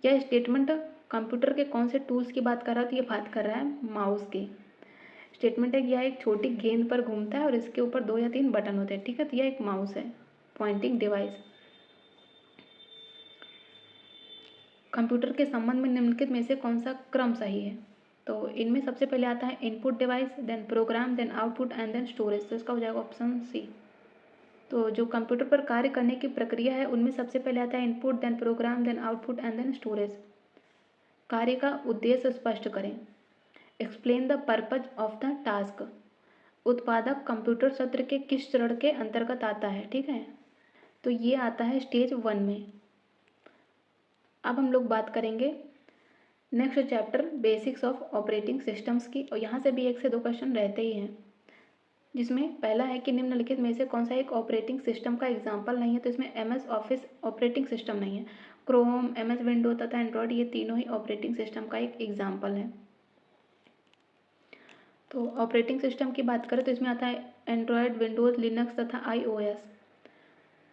यह स्टेटमेंट कंप्यूटर के कौन से टूल्स की बात कर रहा है, तो ये बात कर रहा है माउस की। स्टेटमेंट है यह एक छोटी गेंद पर घूमता है और इसके ऊपर 2 या 3 बटन होते हैं, ठीक है, तो यह एक माउस है, पॉइंटिंग डिवाइस। कंप्यूटर के संबंध में निम्नलिखित में से कौन सा क्रम सही है, तो इनमें सबसे पहले आता है input device, then program, then output and then storage, तो इसका हो जाएगा ऑप्शन सी। तो जो कंप्यूटर पर कार्य करने की प्रक्रिया है उनमें सबसे पहले आता है input, then program, then output and then storage. कार्य का उद्देश्य स्पष्ट करें, explain the purpose of the task. उत्पादक कंप्यूटर सत्र के किस चरण के अंतर्गत आता है, ठीक है, तो ये आता है स्टेज 1 में। अब हम लोग बात करेंगे next chapter basics of operating systems की, और यहाँ से भी 1 से 2 क्वेश्चन रहते ही हैं, जिसमें पहला है कि निम्नलिखित में से कौन सा एक ऑपरेटिंग सिस्टम का एग्जाम्पल नहीं है, तो इसमें MS ऑफिस ऑपरेटिंग सिस्टम नहीं है। क्रोम, MS विंडो तथा एंड्रॉयड ये तीनों ही ऑपरेटिंग सिस्टम का एक एग्जाम्पल है। तो ऑपरेटिंग सिस्टम की बात करें तो इसमें आता है एंड्रॉयड, विंडोज़, लिनक्स तथा iOS।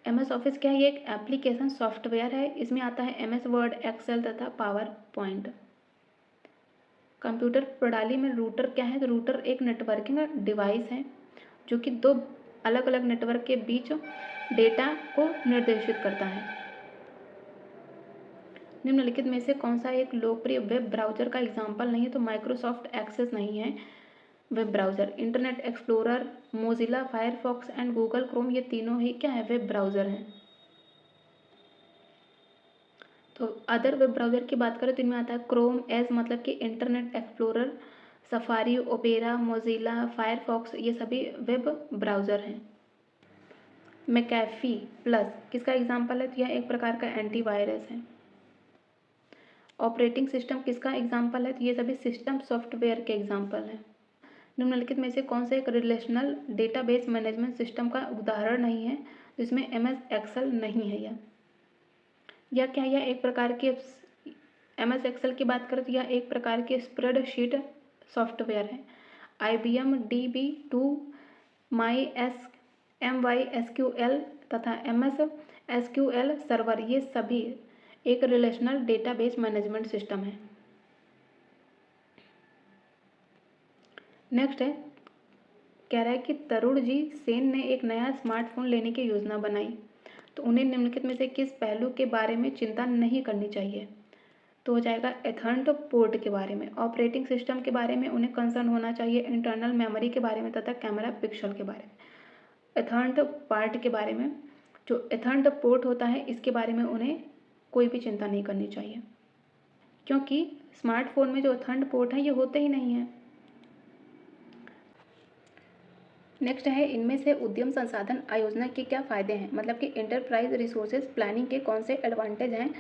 MS ऑफिस क्या है, ये एक एप्लीकेशन सॉफ्टवेयर है, इसमें आता है MS वर्ड, एक्सेल तथा पावर पॉइंट। कंप्यूटर प्रणाली में रूटर क्या है, तो रूटर एक नेटवर्किंग डिवाइस है जो कि 2 अलग अलग नेटवर्क के बीच डेटा को निर्देशित करता है। निम्नलिखित में से कौन सा एक लोकप्रिय वेब ब्राउज़र का एग्जाम्पल नहीं है, तो माइक्रोसॉफ्ट एक्सेस नहीं है web browser. Internet explorer, Mozilla Firefox and Google Chrome ये तीनों ही क्या है, वेब ब्राउज़र हैं। तो अदर वेब ब्राउज़र की बात करें तो इनमें आता है क्रोम, एज मतलब कि internet Explorer, safari, opera, Mozilla, Firefox, ये सभी वेब ब्राउज़र हैं। मैकेफी प्लस किसका एग्जाम्पल है? तो यह एक प्रकार का एंटीवायरस है। ऑपरेटिंग सिस्टम किसका एग्जाम्पल है? तो ये सभी सिस्टम सॉफ्टवेयर के एग्जाम्पल हैं। निम्नलिखित में से कौन सा एक रिलेशनल डेटाबेस मैनेजमेंट सिस्टम का उदाहरण नहीं है? तो इसमें MS एक्सेल नहीं है। यह क्या है? यह एक प्रकार के MS एक्सेल की बात करें तो यह एक प्रकार के स्प्रेडशीट सॉफ्टवेयर है। IBM DB2, MySQL तथा MS SQL सर्वर, ये सभी एक रिलेशनल डेटाबेस मैनेजमेंट सिस्टम है। नेक्स्ट है, कह रहा है कि तरुण जी सेन ने एक नया स्मार्टफोन लेने की योजना बनाई, तो उन्हें निम्नलिखित में से किस पहलू के बारे में चिंता नहीं करनी चाहिए? तो हो जाएगा एथर्नेट पोर्ट के बारे में, ऑपरेटिंग सिस्टम के बारे में उन्हें कंसर्न होना चाहिए, इंटरनल मेमोरी के बारे में तथा कैमरा पिक्सल के बारे में। एथर्नेट पार्ट के बारे में, जो एथर्नेट पोर्ट होता है इसके बारे में उन्हें कोई भी चिंता नहीं करनी चाहिए, क्योंकि स्मार्टफोन में जो एथर्नेट पोर्ट है ये होते ही नहीं है। नेक्स्ट है, इनमें से उद्यम संसाधन आयोजना के क्या फ़ायदे हैं? मतलब कि एंटरप्राइज रिसोर्सेज प्लानिंग के कौन से एडवांटेज हैं?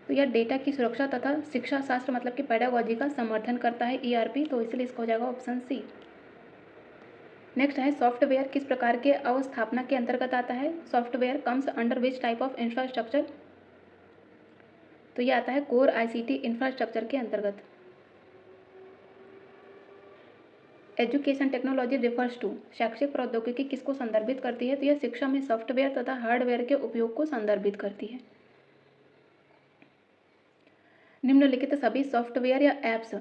तो यह डेटा की सुरक्षा तथा शिक्षा शास्त्र मतलब कि पेडागोजी का समर्थन करता है ERP, तो इसलिए इसका हो जाएगा ऑप्शन सी। नेक्स्ट है, सॉफ्टवेयर किस प्रकार के अवस्थापना के अंतर्गत आता है? Software comes under which type of infrastructure? तो यह आता है कोर ICT इंफ्रास्ट्रक्चर के अंतर्गत। एजुकेशन टेक्नोलॉजी रिफर्स टू, शैक्षिक प्रौद्योगिकी किसको संदर्भित करती है? तो यह शिक्षा में सॉफ्टवेयर तथा हार्डवेयर के उपयोग को संदर्भित करती है। निम्नलिखित सभी सॉफ्टवेयर या ऐप्स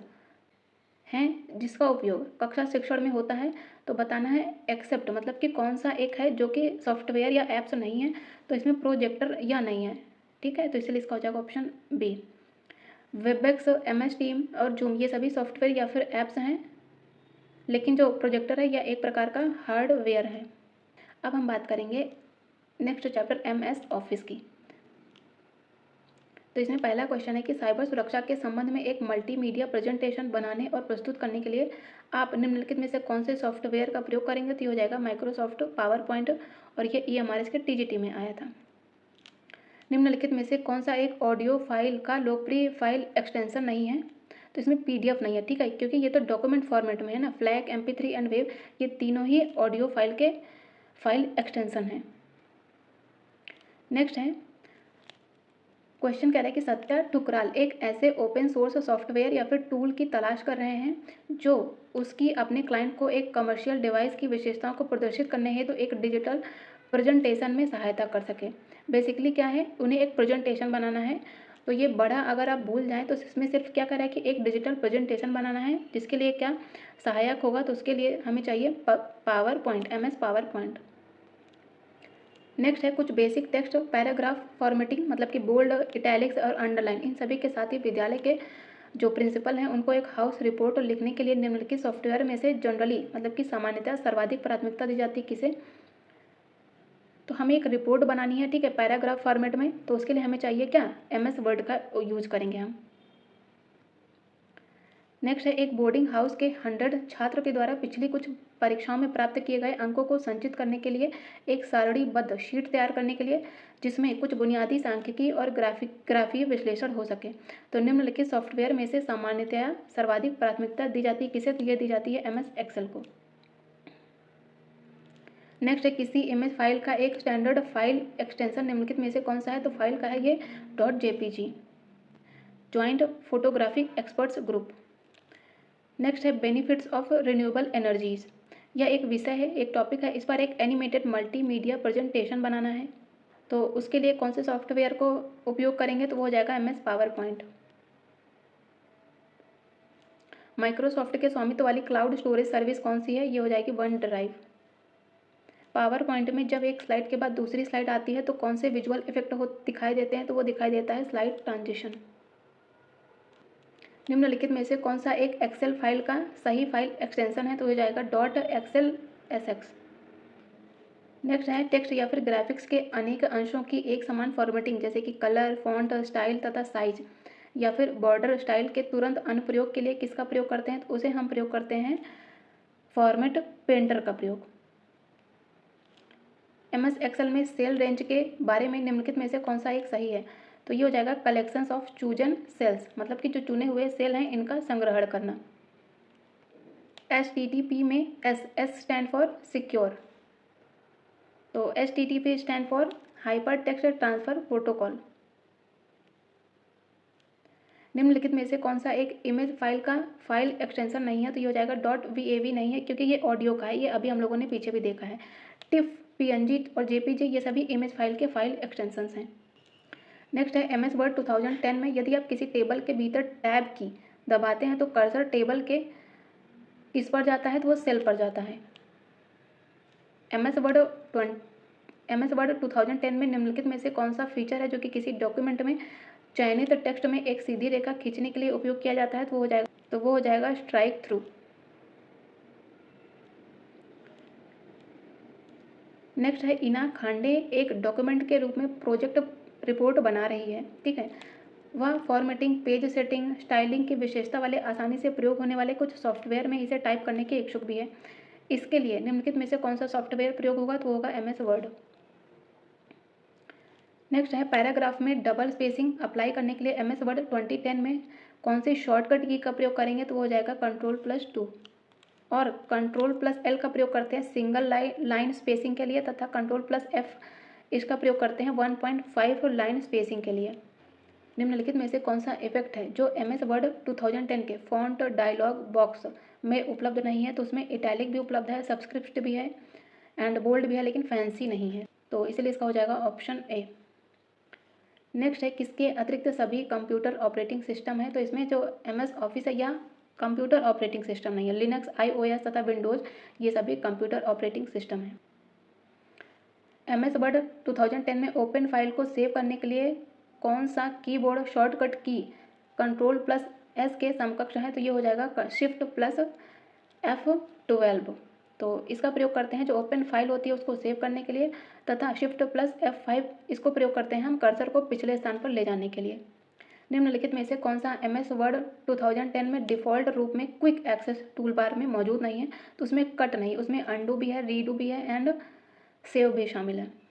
हैं जिसका उपयोग कक्षा शिक्षण में होता है, तो बताना है एक्सेप्ट मतलब कि कौन सा एक है जो कि सॉफ्टवेयर या ऐप्स नहीं है, तो इसमें प्रोजेक्टर या नहीं है। ठीक है, तो इसलिए इसका हो जाएगा option B. Webex, MS team और जूम, ये सभी सॉफ्टवेयर या फिर ऐप्स हैं, लेकिन जो प्रोजेक्टर है यह एक प्रकार का हार्डवेयर है। अब हम बात करेंगे नेक्स्ट चैप्टर MS ऑफिस की। तो इसमें पहला क्वेश्चन है कि साइबर सुरक्षा के संबंध में एक मल्टीमीडिया प्रेजेंटेशन बनाने और प्रस्तुत करने के लिए आप निम्नलिखित में से कौन से सॉफ्टवेयर का प्रयोग करेंगे? तो ये हो जाएगा माइक्रोसॉफ्ट पावर पॉइंट, और ये EMRS के TGT में आया था। निम्नलिखित में से कौन सा एक ऑडियो फाइल का लोकप्रिय फाइल एक्सटेंशन नहीं है? तो इसमें PDF नहीं है, ठीक है, क्योंकि ये तो डॉक्यूमेंट फॉर्मेट में है ना। FLAC, MP3 एंड वेव, ये तीनों ही ऑडियो फाइल के फाइल एक्सटेंशन हैं। नेक्स्ट है, क्वेश्चन कह रहा है कि सत्या ठुकराल एक ऐसे ओपन सोर्स सॉफ्टवेयर या फिर टूल की तलाश कर रहे हैं जो उसकी अपने क्लाइंट को एक कमर्शियल डिवाइस की विशेषताओं को प्रदर्शित करने हेतु तो एक डिजिटल प्रेजेंटेशन में सहायता कर सके। बेसिकली क्या है, उन्हें एक प्रेजेंटेशन बनाना है, तो ये बड़ा अगर आप भूल जाएं तो इसमें सिर्फ क्या कर रहा है कि एक डिजिटल प्रेजेंटेशन बनाना है, जिसके लिए क्या सहायक होगा, तो उसके लिए हमें चाहिए power point, MS power point. Next है, कुछ बेसिक टेक्स्ट पैराग्राफ फॉर्मेटिंग मतलब कि बोल्ड, इटैलिक्स और अंडरलाइन, इन सभी के साथ ही विद्यालय के जो प्रिंसिपल हैं उनको एक हाउस रिपोर्ट लिखने के लिए निम्नलिखित सॉफ्टवेयर में से जनरली मतलब कि सामान्यतः सर्वाधिक प्राथमिकता दी जाती है किसे? तो हमें एक रिपोर्ट बनानी है, ठीक है, पैराग्राफ फॉर्मेट में, तो उसके लिए हमें चाहिए क्या? MS वर्ड का यूज करेंगे हम। नेक्स्ट है, एक बोर्डिंग हाउस के 100 छात्र के द्वारा पिछली कुछ परीक्षाओं में प्राप्त किए गए अंकों को संचित करने के लिए एक सारणीबद्ध शीट तैयार करने के लिए जिसमें कुछ बुनियादी सांख्यिकी और ग्राफीय विश्लेषण हो सके, तो निम्नलिखित सॉफ्टवेयर में से सामान्यतया सर्वाधिक प्राथमिकता दी जाती है किसे? तो ये दी जाती है MS एक्सेल को। नेक्स्ट है, किसी इमेज फाइल का एक स्टैंडर्ड फाइल एक्सटेंशन निम्नलिखित में से कौन सा है? तो फाइल का है ये .jpg, joint photographic experts group. Next है, बेनिफिट्स ऑफ रिन्यूएबल एनर्जीज, यह एक विषय है, एक टॉपिक है, इस पर एक एनिमेटेड मल्टीमीडिया प्रेजेंटेशन बनाना है, तो उसके लिए कौन से सॉफ्टवेयर को उपयोग करेंगे? तो वो हो जाएगा MS पावर पॉइंट। माइक्रोसॉफ्ट के स्वामित्व वाली क्लाउड स्टोरेज सर्विस कौन सी है? ये हो जाएगी वन ड्राइव। पावर पॉइंट में जब एक स्लाइड के बाद दूसरी स्लाइड आती है तो कौन से विजुअल इफेक्ट दिखाई देते हैं? तो वो दिखाई देता है स्लाइड ट्रांजिशन। निम्नलिखित में से कौन सा एक एक्सेल फाइल का सही फाइल एक्सटेंशन है? तो हो जाएगा .xlsx। नेक्स्ट है टेक्स्ट या फिर ग्राफिक्स के अनेक अंशों की एक समान फॉर्मेटिंग, जैसे कि कलर, फॉन्ट, स्टाइल तथा साइज, या फिर बॉर्डर स्टाइल के तुरंत अनुप्रयोग के लिए किसका प्रयोग करते हैं? तो उसे हम प्रयोग करते हैं फॉर्मेट पेंटर का प्रयोग। MS एक्सेल में सेल रेंज के बारे में निम्नलिखित में से कौन सा एक सही है? तो ये हो जाएगा कलेक्शंस ऑफ चूजन सेल्स, मतलब कि जो चुने हुए सेल हैं इनका संग्रहण करना। HTTP में S स्टैंड फॉर सिक्योर, तो HTTP stand for hyper text transfer protocol. निम्नलिखित में से कौन सा एक इमेज फाइल का फाइल एक्सटेंशन नहीं है? तो ये हो जाएगा .wav नहीं है, क्योंकि ये ऑडियो का है, ये अभी हम लोगों ने पीछे भी देखा है। टिफ, PNG और JPG ये सभी इमेज फाइल के फाइल एक्सटेंशंस हैं। नेक्स्ट है MS वर्ड 2010 में यदि आप किसी टेबल के भीतर टैब की दबाते हैं तो कर्सर टेबल के किस पर जाता है? तो वो सेल पर जाता है। MS वर्ड 2010 में निम्नलिखित में से कौन सा फीचर है जो कि किसी डॉक्यूमेंट में चयनित टेक्स्ट में एक सीधी रेखा खींचने के लिए उपयोग किया जाता है? तो वो हो जाएगा स्ट्राइक थ्रू। नेक्स्ट है इना खांडे एक डॉक्यूमेंट के रूप में प्रोजेक्ट रिपोर्ट बना रही है, ठीक है। वह फॉर्मेटिंग, पेज सेटिंग, स्टाइलिंग की विशेषता वाले आसानी से प्रयोग होने वाले कुछ सॉफ्टवेयर में इसे टाइप करने की इच्छुक भी है। इसके लिए निम्नलिखित में से कौन सा सॉफ्टवेयर प्रयोग होगा? तो होगा MS वर्ड। नेक्स्ट है पैराग्राफ में डबल स्पेसिंग अप्लाई करने के लिए MS वर्ड 2010 में कौन सी शॉर्टकट की का प्रयोग करेंगे? तो वो हो जाएगा Ctrl+2, और Ctrl+L का प्रयोग करते हैं सिंगल लाइन स्पेसिंग के लिए, तथा Ctrl+F इसका प्रयोग करते हैं 1.5 लाइन स्पेसिंग के लिए। निम्नलिखित में से कौन सा इफेक्ट है जो MS वर्ड 2010 के फॉन्ट डायलॉग बॉक्स में उपलब्ध नहीं है? तो उसमें इटैलिक भी उपलब्ध है, सबस्क्रिप्ट भी है एंड बोल्ड भी है, लेकिन फैंसी नहीं है, तो इसलिए इसका हो जाएगा ऑप्शन ए। नेक्स्ट है किसके अतिरिक्त सभी कंप्यूटर ऑपरेटिंग सिस्टम है? तो इसमें जो MS ऑफिस है या कंप्यूटर ऑपरेटिंग सिस्टम नहीं है, लिनक्स, iOS तथा विंडोज़ ये सभी कंप्यूटर ऑपरेटिंग सिस्टम है। MS वर्ड 2010 में ओपन फाइल को सेव करने के लिए कौन सा कीबोर्ड शॉर्टकट की Ctrl+S के समकक्ष है? तो ये हो जाएगा Shift+F12, तो इसका प्रयोग करते हैं जो ओपन फाइल होती है उसको सेव करने के लिए, तथा Shift+F5 इसको प्रयोग करते हैं हम कर्सर को पिछले स्थान पर ले जाने के लिए। निम्नलिखित में से कौन सा MS वर्ड 2010 में डिफ़ॉल्ट रूप में क्विक एक्सेस टूल बार में मौजूद नहीं है? तो उसमें कट नहीं, उसमें अंडू भी है, रीडू भी है एंड सेव भी शामिल है।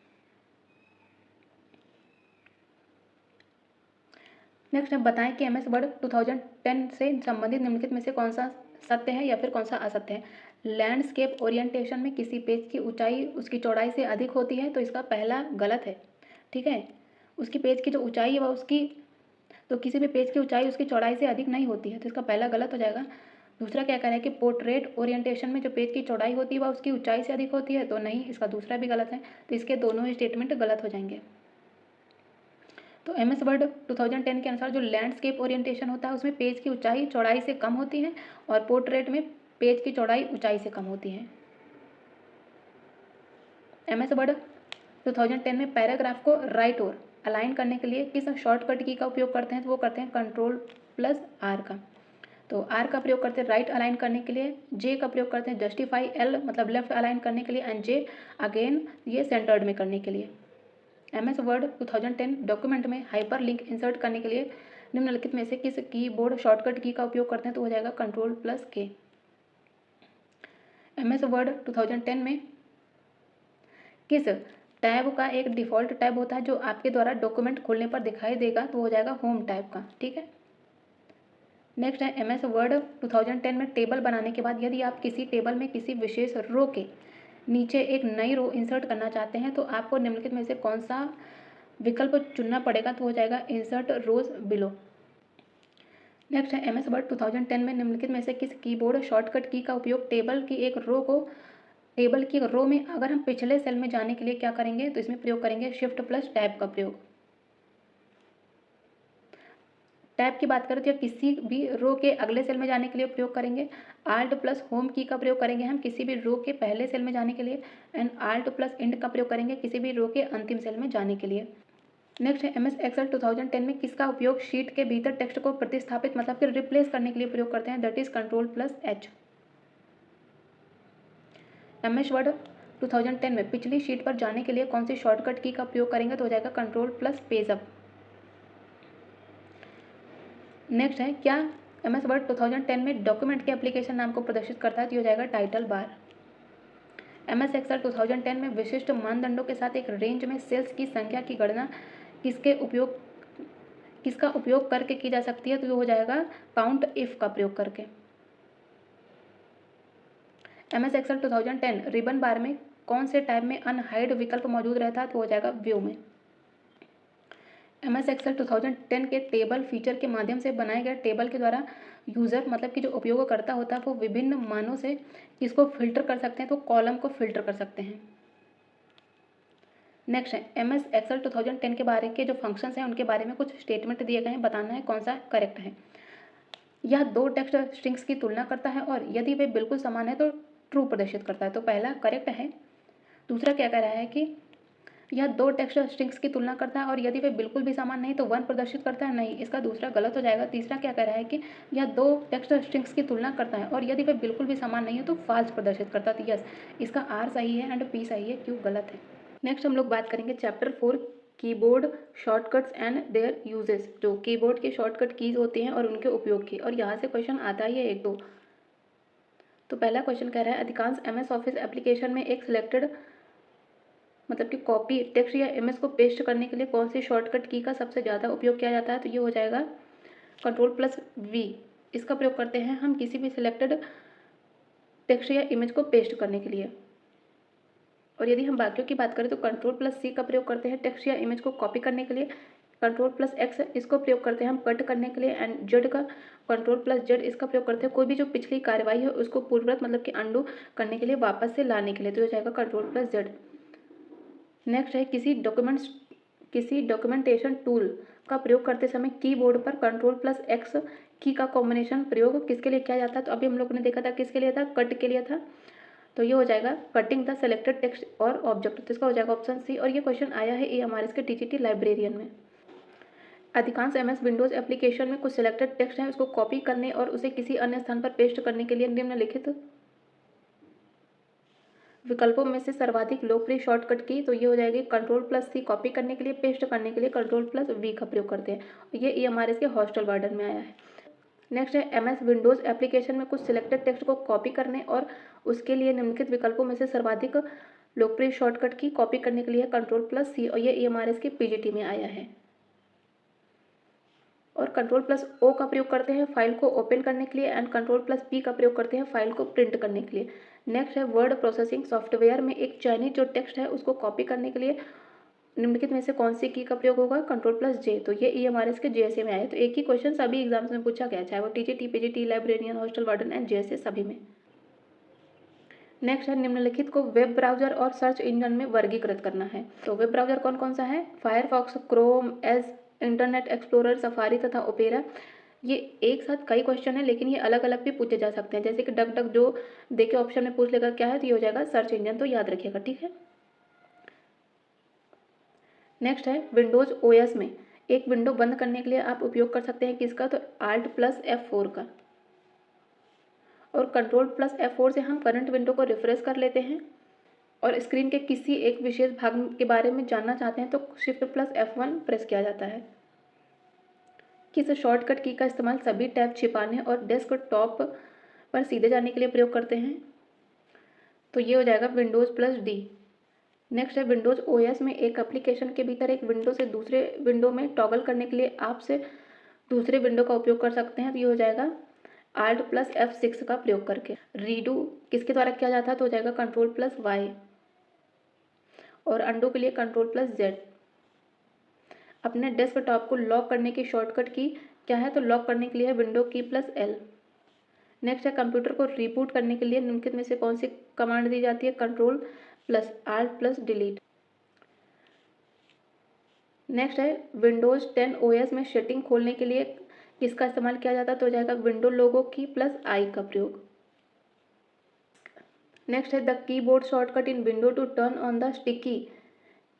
नेक्स्ट है बताएं कि MS वर्ड 2010 से संबंधित निम्नलिखित में से कौन सा सत्य है या फिर कौन सा असत्य है? लैंडस्केप ओरिएंटेशन में किसी पेज की ऊंचाई उसकी चौड़ाई से अधिक होती है, तो इसका पहला गलत है, ठीक है। उसकी पेज की जो ऊंचाई है वह तो किसी भी पेज की ऊंचाई उसकी चौड़ाई से अधिक नहीं होती है, तो इसका पहला गलत हो जाएगा। दूसरा क्या कह रहा है कि पोर्ट्रेट ओरिएंटेशन में जो पेज की चौड़ाई होती है वह उसकी ऊंचाई से अधिक होती है, तो नहीं, इसका दूसरा भी गलत है, तो इसके दोनों ही स्टेटमेंट गलत हो जाएंगे। तो MS वर्ड 2010 के अनुसार जो लैंडस्केप ओरिएंटेशन होता है उसमें पेज की ऊंचाई चौड़ाई से कम होती है, और पोर्ट्रेट में पेज की चौड़ाई ऊंचाई से कम होती है। MS वर्ड 2010 में पैराग्राफ को राइट और अलाइन करने के लिए किस शॉर्टकट की का उपयोग करते हैं? तो वो करते हैं Ctrl+R का। तो R का प्रयोग करते हैं राइट अलाइन करने के लिए, J का प्रयोग करते हैं जस्टिफाई, L मतलब लेफ्ट अलाइन करने के लिए, एंड J अगेन ये सेंटर्ड में करने के लिए। MS वर्ड 2010 डॉक्यूमेंट में हाइपर लिंक इंसर्ट करने के लिए निम्नलिखित में से किस कीबोर्ड शॉर्टकट की का उपयोग करते हैं? तो हो जाएगा Ctrl+K। MS वर्ड 2010 में किस टैब का एक डिफ़ॉल्ट टैब होता है जो आपके द्वारा डॉक्यूमेंट खोलने पर दिखाई देगा? तो हो जाएगा होम टैब का, ठीक है। नेक्स्ट है MS वर्ड 2010 में टेबल बनाने के बाद यदि आप किसी टेबल में किसी विशेष रो के नीचे एक नई रो इंसर्ट करना चाहते हैं तो आपको निम्नलिखित में से कौन सा विकल्प चुनना पड़ेगा? तो हो जाएगा इंसर्ट रोज बिलो। नेक्स्ट है MS वर्ड 2010 में निम्नलिखित में से किस कीबोर्ड शॉर्टकट की का उपयोग टेबल की एक रो में अगर हम पिछले सेल में जाने के लिए क्या करेंगे? तो इसमें प्रयोग करेंगे Shift+Tab का प्रयोग। टैब की बात करें तो किसी भी रो के अगले सेल में जाने के लिए प्रयोग करेंगे। Alt+Home की का प्रयोग करेंगे हम किसी भी रो के पहले सेल में जाने के लिए, एंड Alt+End का प्रयोग करेंगे किसी भी रो के अंतिम सेल में जाने के लिए। नेक्स्ट है MS एक्सेल 2010 में किसका उपयोग शीट के भीतर टेक्स्ट को प्रतिस्थापित मतलब कि रिप्लेस करने के लिए प्रयोग करते हैं? That is Ctrl+H। MS word 2010 में पिछली शीट पर जाने के लिए कौन सी शॉर्टकट की का उपयोग करेंगे, तो हो जाएगा control plus page up. Next है, क्या MS वर्ड 2010 में डॉक्यूमेंट के एप्लीकेशन नाम को प्रदर्शित करता है, तो हो जाएगा टाइटल बार। MS एक्सेल 2010 में विशिष्ट मानदंडों के साथ एक रेंज में सेल्स की संख्या की गणना किसका उपयोग करके की जा सकती है, तो ये हो जाएगा काउंट इफ का प्रयोग करके। MS एक्सेल 2010 रिबन बार में कौन से टैब में अनहाइड विकल्प मौजूद रहता है, तो हो जाएगा व्यू में। MS एक्सेल 2010 के टेबल फीचर के माध्यम से बनाए गए टेबल के द्वारा यूज़र मतलब कि जो उपयोगकर्ता होता है वो विभिन्न मानों से किसको फिल्टर कर सकते हैं, तो कॉलम को फिल्टर कर सकते हैं। नेक्स्ट है, MS एक्सेल 2010 के बारे के जो फंक्शंस हैं उनके बारे में कुछ स्टेटमेंट दिए गए हैं, बताना है कौन सा करेक्ट है। यह दो टेक्स्ट स्ट्रिंग्स की तुलना करता है और यदि वे बिल्कुल समान है तो ट्रू प्रदर्शित करता है, तो पहला करेक्ट है। दूसरा क्या कह रहा है कि यह दो टेक्स्ट स्ट्रिंग्स की तुलना करता है और यदि वे बिल्कुल भी समान नहीं तो 1 प्रदर्शित करता है, नहीं, इसका दूसरा गलत हो जाएगा। तीसरा क्या कह रहा है कि यह दो टेक्स्ट स्ट्रिंग्स की तुलना करता है और यदि वे बिल्कुल भी समान नहीं है तो फाल्स प्रदर्शित करता है, तो यस, इसका आर सही है एंड पी सही है, क्यों गलत है। नेक्स्ट हम लोग बात करेंगे chapter 4 keyboard shortcuts and there uses, जो कीबोर्ड के शॉर्टकट कीज होती हैं और उनके उपयोग की, और यहाँ से क्वेश्चन आता ही है एक दो। तो पहला क्वेश्चन कह रहा है, अधिकांश MS ऑफिस एप्लीकेशन में एक सिलेक्टेड मतलब कि कॉपी टेक्स्ट या इमेज को पेस्ट करने के लिए कौन सी शॉर्टकट की का सबसे ज़्यादा उपयोग किया जाता है, तो ये हो जाएगा कंट्रोल प्लस V। इसका प्रयोग करते हैं हम किसी भी सिलेक्टेड टेक्स्ट या इमेज को पेस्ट करने के लिए। और यदि हम बाकियों की बात करें तो कंट्रोल प्लस C का प्रयोग करते हैं टेक्स्ट या इमेज को कॉपी करने के लिए। कंट्रोल प्लस X इसको प्रयोग करते हैं हम कट करने के लिए, एंड Z का कंट्रोल प्लस Z इसका प्रयोग करते हैं कोई भी जो पिछली कार्रवाई है उसको पूर्ववत मतलब कि अंडू करने के लिए, वापस से लाने के लिए, तो हो जाएगा कंट्रोल प्लस Z। नेक्स्ट है, किसी डॉक्यूमेंटेशन टूल का प्रयोग करते समय कीबोर्ड पर कंट्रोल प्लस X की का कॉम्बिनेशन प्रयोग किसके लिए किया जाता है, तो अभी हम लोगों ने देखा था किसके लिए था, कट के लिए था, तो ये हो जाएगा कटिंग द सेलेक्टेड टेक्स्ट और ऑब्जेक्ट, तो इसका हो जाएगा ऑप्शन C। और ये क्वेश्चन आया है ये हमारे इसके TGT लाइब्रेरियन में। अधिकांश MS विंडोज एप्लीकेशन में कुछ सिलेक्टेड टेक्स्ट है उसको कॉपी करने और उसे किसी अन्य स्थान पर पेस्ट करने के लिए निम्नलिखित विकल्पों में से सर्वाधिक लोकप्रिय शॉर्टकट की, तो ये हो जाएगी कंट्रोल प्लस C कॉपी करने के लिए, पेस्ट करने के लिए कंट्रोल प्लस V का प्रयोग करते हैं। ये हमारे इसके हॉस्टल वर्जन में आया है। नेक्स्ट है, MS विंडोज एप्लीकेशन में कुछ सिलेक्टेड टेक्स्ट को कॉपी करने और उसके लिए निम्नलिखित विकल्पों में से सर्वाधिक लोकप्रिय शॉर्टकट की कॉपी करने के लिए कंट्रोल प्लस C, और ये हमारे इसके PGT में आया है। और कंट्रोल प्लस O का प्रयोग करते हैं फाइल को ओपन करने के लिए, एंड कंट्रोल प्लस P का प्रयोग करते हैं फाइल को प्रिंट करने के लिए। नेक्स्ट है, वर्ड प्रोसेसिंग सॉफ्टवेयर में एक चयनित जो टेक्स्ट है उसको कॉपी करने के लिए निम्नलिखित में से कौन सी की का प्रयोग होगा, कंट्रोल प्लस J, तो ये हमारे इसके JSA में आया है। तो एक ही क्वेश्चन सभी एग्जाम्स में पूछा गया, चाहे वो TGT, PGT, librarian, hostel warden and JSA सभी में। नेक्स्ट है, निम्नलिखित को वेब ब्राउजर और सर्च इंजन में वर्गीकृत करना है। तो वेब ब्राउजर कौन कौन सा है, Firefox, Chrome, Edge, Internet Explorer, Safari तथा ओपेरा। ये एक साथ कई क्वेश्चन है लेकिन ये अलग अलग भी पूछे जा सकते हैं, जैसे कि डक डक जो देखे ऑप्शन में पूछ लेगा क्या है, तो ये हो जाएगा सर्च इंजन, तो याद रखिएगा, ठीक है। नेक्स्ट है, विंडोज OS में एक विंडो बंद करने के लिए आप उपयोग कर सकते हैं किसका, तो Alt प्लस F4 का। और कंट्रोल प्लस F4 से हम करंट विंडो को रिफ्रेश कर लेते हैं, और स्क्रीन के किसी एक विशेष भाग के बारे में जानना चाहते हैं तो शिफ्ट प्लस F1 प्रेस किया जाता है। किस शॉर्टकट की का इस्तेमाल सभी टैब छिपाने और डेस्कटॉप पर सीधे जाने के लिए प्रयोग करते हैं, तो ये हो जाएगा विंडोज प्लस D। नेक्स्ट है, विंडोज OS में एक एप्लीकेशन के भीतर एक विंडो से दूसरे विंडो में टॉगल करने के लिए आप से दूसरे विंडो का उपयोग कर सकते हैं, तो ये हो जाएगा Alt प्लस F6 का प्रयोग करके। रीडू किसके द्वारा किया जाता है, तो हो जाएगा कंट्रोल प्लस Y, और अंडू के लिए कंट्रोल प्लस Z। अपने डेस्कटॉप को लॉक करने की शॉर्टकट की क्या है, तो लॉक करने के लिए है विंडो की प्लस L। नेक्स्ट है, कंप्यूटर को रीबूट करने के लिए निम्नलिखित में से कौन सी कमांड दी जाती है, control plus Alt plus delete. Next है, विंडोज 10 OS में सेटिंग खोलने के लिए किसका इस्तेमाल किया जाता है, तो हो जाएगा विंडो लोगो की प्लस I का प्रयोग। नेक्स्ट है, the keyboard shortcut in window to turn on the sticky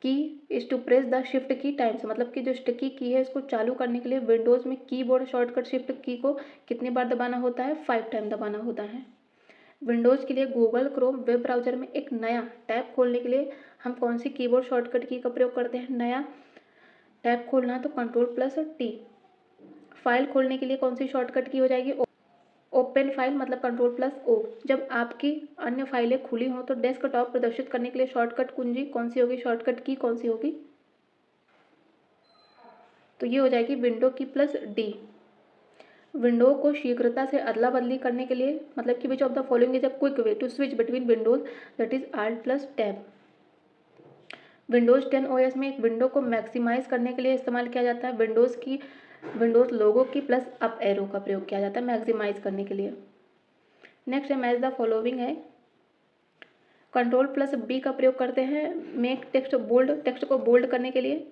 key is to press the shift key times, मतलब कि जो स्टिकी की है इसको चालू करने के लिए विंडोज़ में कीबोर्ड शॉर्टकट शिफ्ट की को कितनी बार दबाना होता है, 5 टाइम दबाना होता है। विंडोज़ के लिए गूगल क्रोम वेब ब्राउज़र में एक नया टैब खोलने के लिए हम कौन सी कीबोर्ड शॉर्टकट की का प्रयोग करते हैं? नया टैब खोलना है तो Ctrl+T। फाइल खोलने के लिए कौन सी शॉर्टकट की हो जाएगी? ओपन फाइल मतलब Ctrl+O। जब आपकी अन्य फाइलें खुली हों तो डेस्कटॉप प्रदर्शित करने के लिए शॉर्टकट कुंजी कौन सी होगी? शॉर्टकट की कौन सी होगी? तो ये हो जाएगी विंडो की प्लस डी। विंडो को शीघ्रता से अदला बदली करने के लिए मतलब कि which of the following is a quick way to switch between windows, that is Alt+Tab। Windows 10 OS में एक विंडो को मैक्सिमाइज करने के लिए इस्तेमाल किया जाता है विंडोज़ लोगो की प्लस अप एरो का प्रयोग किया जाता है मैक्सिमाइज करने के लिए। नेक्स्ट है मैच द फॉलोइंग है। Ctrl+B का प्रयोग करते हैं मेक टेक्स्ट बोल्ड, टेक्स्ट को बोल्ड करने के लिए।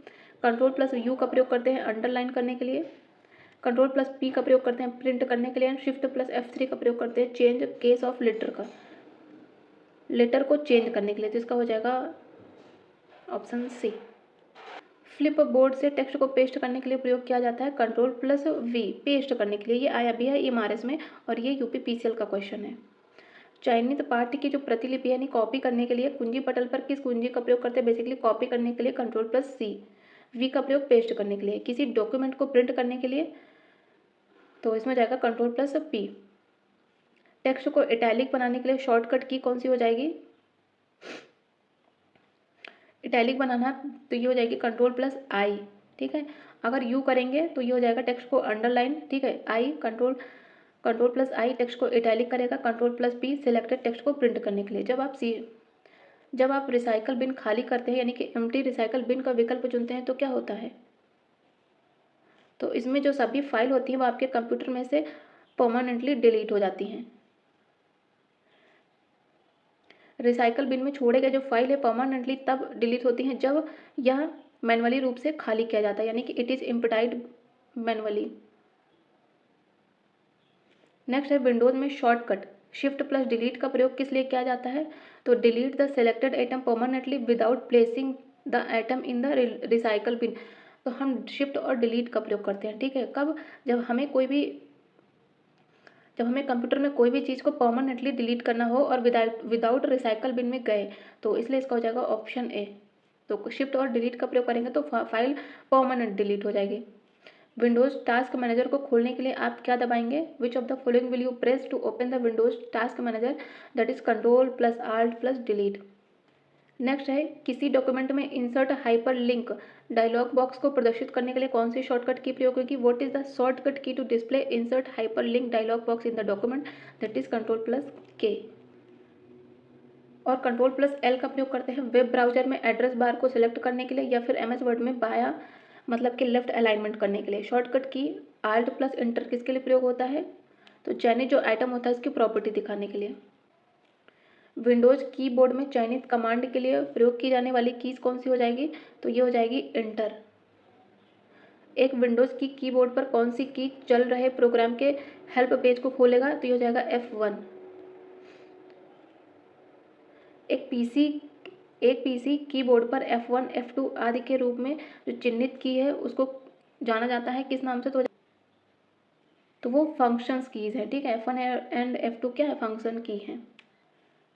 Ctrl+U का प्रयोग करते हैं अंडरलाइन करने के लिए। Ctrl+P का प्रयोग करते हैं प्रिंट करने के लिए। Shift+F3 का प्रयोग करते हैं चेंज केस ऑफ लेटर का, लेटर को चेंज करने के लिए, जिसका हो जाएगा ऑप्शन सी। फ्लिप बोर्ड से टेक्स्ट को पेस्ट करने के लिए प्रयोग किया जाता है Ctrl+V, पेस्ट करने के लिए। ये आया भी है EMRS में और ये UPPCL का क्वेश्चन है। चयनित पाठ्य की जो प्रतिलिपि यानी कॉपी करने के लिए कुंजी पटल पर किस कुंजी का प्रयोग करते हैं? बेसिकली कॉपी करने के लिए Ctrl+C। V का प्रयोग पेस्ट करने के लिए। किसी डॉक्यूमेंट को प्रिंट करने के लिए तो इसमें जाएगा Ctrl+P। टेक्स्ट को इटैलिक बनाने के लिए शॉर्टकट की कौन सी हो जाएगी? इटैलिक बनाना तो ये हो जाएगी Ctrl+I। ठीक है, अगर यू करेंगे तो ये हो जाएगा टेक्स्ट को अंडरलाइन। ठीक है, Ctrl+I टेक्स्ट को इटैलिक करेगा। Ctrl+P सिलेक्टेड टेक्स्ट को प्रिंट करने के लिए। जब आप रिसाइकल बिन खाली करते हैं यानी कि एम्प्टी रिसाइकल बिन का विकल्प चुनते हैं तो क्या होता है? तो इसमें जो सभी फाइल होती हैं वो आपके कंप्यूटर में से परमानेंटली डिलीट हो जाती हैं। रिसाइकल बिन में छोड़े गए जो फाइल है परमानेंटली तब डिलीट होती हैं जब यह मैनुअली रूप से खाली किया जाता है यानी कि it is emptied manually. Next है विंडोज़ में शॉर्टकट Shift+Delete का प्रयोग किस लिए किया जाता है? तो delete the selected item permanently without placing the item in the recycle bin. तो हम शिफ्ट और डिलीट का प्रयोग करते हैं। ठीक है, कब? जब हमें कंप्यूटर में कोई भी चीज़ को परमानेंटली डिलीट करना हो और विदाउट रिसाइकल बिन में गए, तो इसलिए इसका हो जाएगा ऑप्शन ए। तो शिफ्ट और डिलीट का प्रयोग करेंगे तो फाइल परमानेंट डिलीट हो जाएगी। विंडोज़ टास्क मैनेजर को खोलने के लिए आप क्या दबाएंगे? Which of the following will you press to open the Windows task manager? That is Ctrl+Alt+Delete। Next है किसी डॉक्यूमेंट में insert hyper link dialog box को प्रदर्शित करने के लिए कौन सी शॉर्टकट की प्रयोग होगी? What is the shortcut key to display insert hyper link dialog box in the document? That is Ctrl+K। और Ctrl+L का प्रयोग करते हैं वेब ब्राउजर में एड्रेस बार को सिलेक्ट करने के लिए या फिर MS वर्ड में बाया मतलब कि लेफ्ट अलाइनमेंट करने के लिए। शॉर्टकट की Alt+Enter किसके लिए प्रयोग होता है? तो चयनित जो आइटम होता है इसकी प्रॉपर्टी दिखाने के लिए। विंडोज़ कीबोर्ड में चयनित कमांड के लिए प्रयोग की जाने वाली कीज़ कौन सी हो जाएगी? तो ये हो जाएगी इंटर। एक विंडोज़ की कीबोर्ड पर कौन सी की चल रहे प्रोग्राम के हेल्प पेज को खोलेगा? तो ये हो जाएगा F1। एक पीसी कीबोर्ड पर F1, F2 आदि के रूप में जो चिन्हित की है उसको जाना जाता है किस नाम से? तो वो फंक्शंस कीज़ है। ठीक है, F1 एंड F2 क्या है? फंक्शन की है।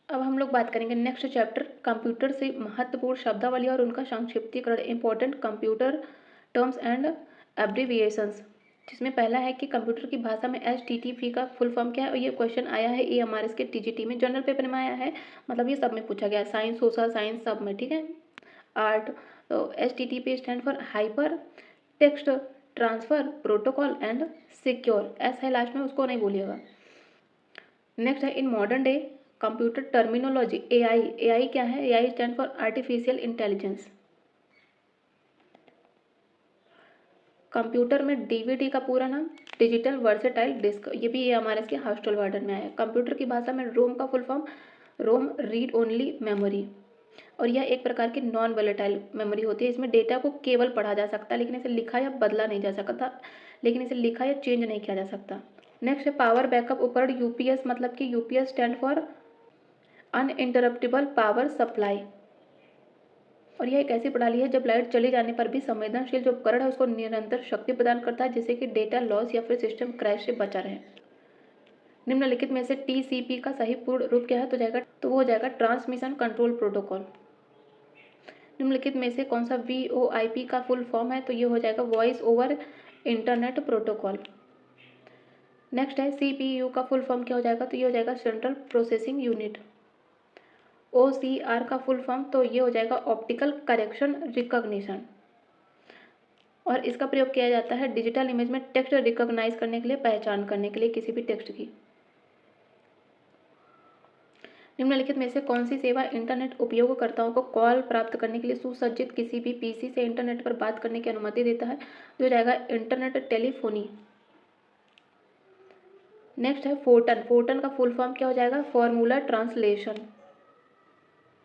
अब हम लोग बात करेंगे नेक्स्ट चैप्टर कंप्यूटर से महत्वपूर्ण शब्दावली और उनका संक्षिप्तीकरण, important computer terms and abbreviations, जिसमें पहला है कि कंप्यूटर की भाषा में HTTP का फुल फॉर्म क्या है? और ये क्वेश्चन आया है EMRS के TGT में, जनरल पेपर में आया है, मतलब ये सब में पूछा गया है, साइंस सोशल साइंस सब में। ठीक है, आर्ट। तो HTTP stand for hyper text transfer protocol and secure, S है लास्ट में, उसको नहीं भूलिएगा। नेक्स्ट है in modern day computer terminology AI क्या है? AI stand for artificial intelligence. Computer में DVD का पूरा नाम डिजिटल वर्सेटाइल डिस्क, ये भी हमारे इसके हॉस्टल वर्डन में आया। कंप्यूटर की भाषा में रोम का full form ROM read only memory, और यह एक प्रकार की नॉन वोलेटाइल मेमोरी होती है। इसमें डेटा को केवल पढ़ा जा सकता है, लेकिन इसे लिखा या बदला नहीं जा सकता, लेकिन इसे लिखा या चेंज नहीं किया जा सकता। नेक्स्ट है पावर बैकअप उपकरण UPS, मतलब कि UPS stand for uninterruptible power supply, और यह एक ऐसी प्रणाली है जब लाइट चले जाने पर भी संवेदनशील जो उपकरण है उसको निरंतर शक्ति प्रदान करता है जिससे कि डेटा लॉस या फिर सिस्टम क्रैश से बचा रहे। निम्नलिखित में से TCP का सही पूर्ण रूप क्या है? तो वो हो जाएगा ट्रांसमिशन कंट्रोल प्रोटोकॉल। निम्नलिखित में से कौन सा VoIP का फुल फॉर्म है? तो ये हो जाएगा voice over internet protocol. Next है CPU का फुल फॉर्म क्या हो जाएगा? तो ये हो जाएगा सेंट्रल प्रोसेसिंग यूनिट। OCR का फुल फॉर्म तो ये हो जाएगा ऑप्टिकल करेक्शन रिकॉग्निशन, और इसका प्रयोग किया जाता है डिजिटल इमेज में टेक्स्ट रिकॉग्नाइज करने के लिए, पहचान करने के लिए किसी भी टेक्स्ट की। निम्नलिखित में से कौन सी सेवा इंटरनेट उपयोगकर्ताओं को कॉल प्राप्त करने के लिए सुसज्जित किसी भी PC से इंटरनेट पर बात करने की अनुमति देता है? जो हो जाएगा इंटरनेट टेलीफोनी। नेक्स्ट है फोर्टन। फोर्टन का फुल फॉर्म क्या हो जाएगा? फॉर्मूला ट्रांसलेशन,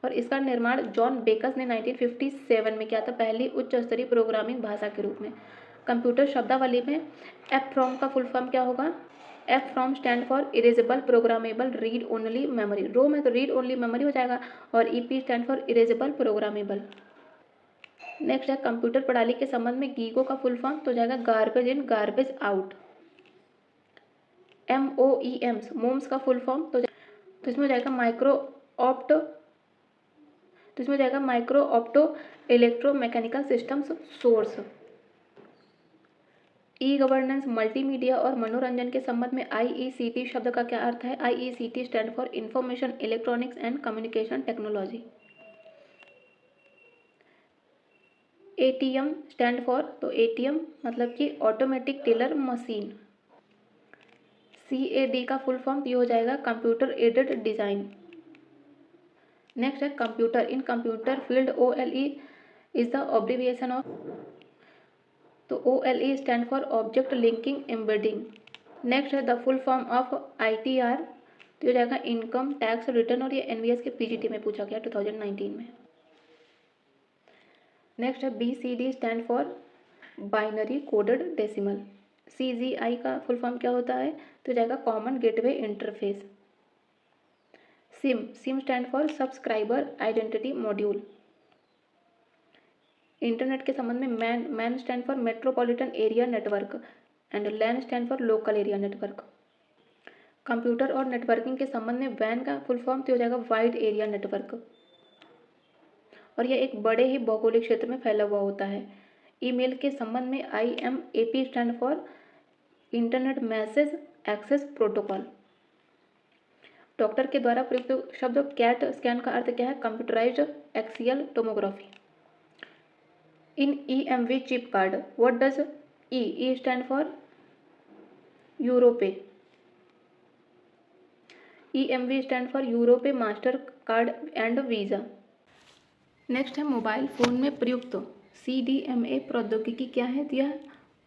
और इसका निर्माण जॉन बेकस ने 1957 में किया था, पहली उच्च स्तरीय प्रोग्रामिंग भाषा के रूप में। कंप्यूटर शब्दावली में EPFROM का फुल फॉर्म क्या होगा? EPFROM stand for erasable programmable read only memory. ROM है तो रीड ओनली मेमोरी हो जाएगा, और EP stand for erasable programmable. Next है कंप्यूटर प्रणाली के संबंध में गीगो का फुल फॉर्म तो जाएगा garbage in garbage out. Mom's का फुल फॉर्म तो इसमें हो जाएगा micro opto electromechanical systems source. Governance, multimedia और मनोरंजन के संबंध में IECT शब्द का क्या अर्थ है? IECT stand for information electronics and communication technology. ATM stand for तो ATM मतलब कि ऑटोमेटिक टेलर मशीन। CAD का फुल फॉर्म ये हो जाएगा कंप्यूटर एडेड डिजाइन। नेक्स्ट है computer. In computer field OLE is the abbreviation of, तो OLE stand for object linking embedding. Next है the full form of ITR, तो हो जाएगा इनकम टैक्स रिटर्न, और ये NVS के PGT में पूछा गया 2019 में। नेक्स्ट है BCD stand for binary coded decimal. CGI का फुल फॉर्म क्या होता है? तो जाएगा common gateway interface. SIM stand for subscriber identity module. Internet के संबंध में MAN stand for metropolitan area network, and LAN stand for local area network. Computer और नेटवर्किंग के संबंध में वैन का फुल फॉर्म तो हो जाएगा वाइड एरिया नेटवर्क, और यह एक बड़े ही भौगोलिक क्षेत्र में फैला हुआ होता है। ईमेल के संबंध में IMAP stand for internet message access protocol. Doctor के द्वारा प्रयुक्त शब्द कैट स्कैन का अर्थ क्या है? Computerised axial tomography. In EMV chip card what does E stand for Europay. EMV stand for Europay master card and visa. Next है mobile phone में प्रयुक्त CDMA प्रौद्योगिकी क्या है? तो यह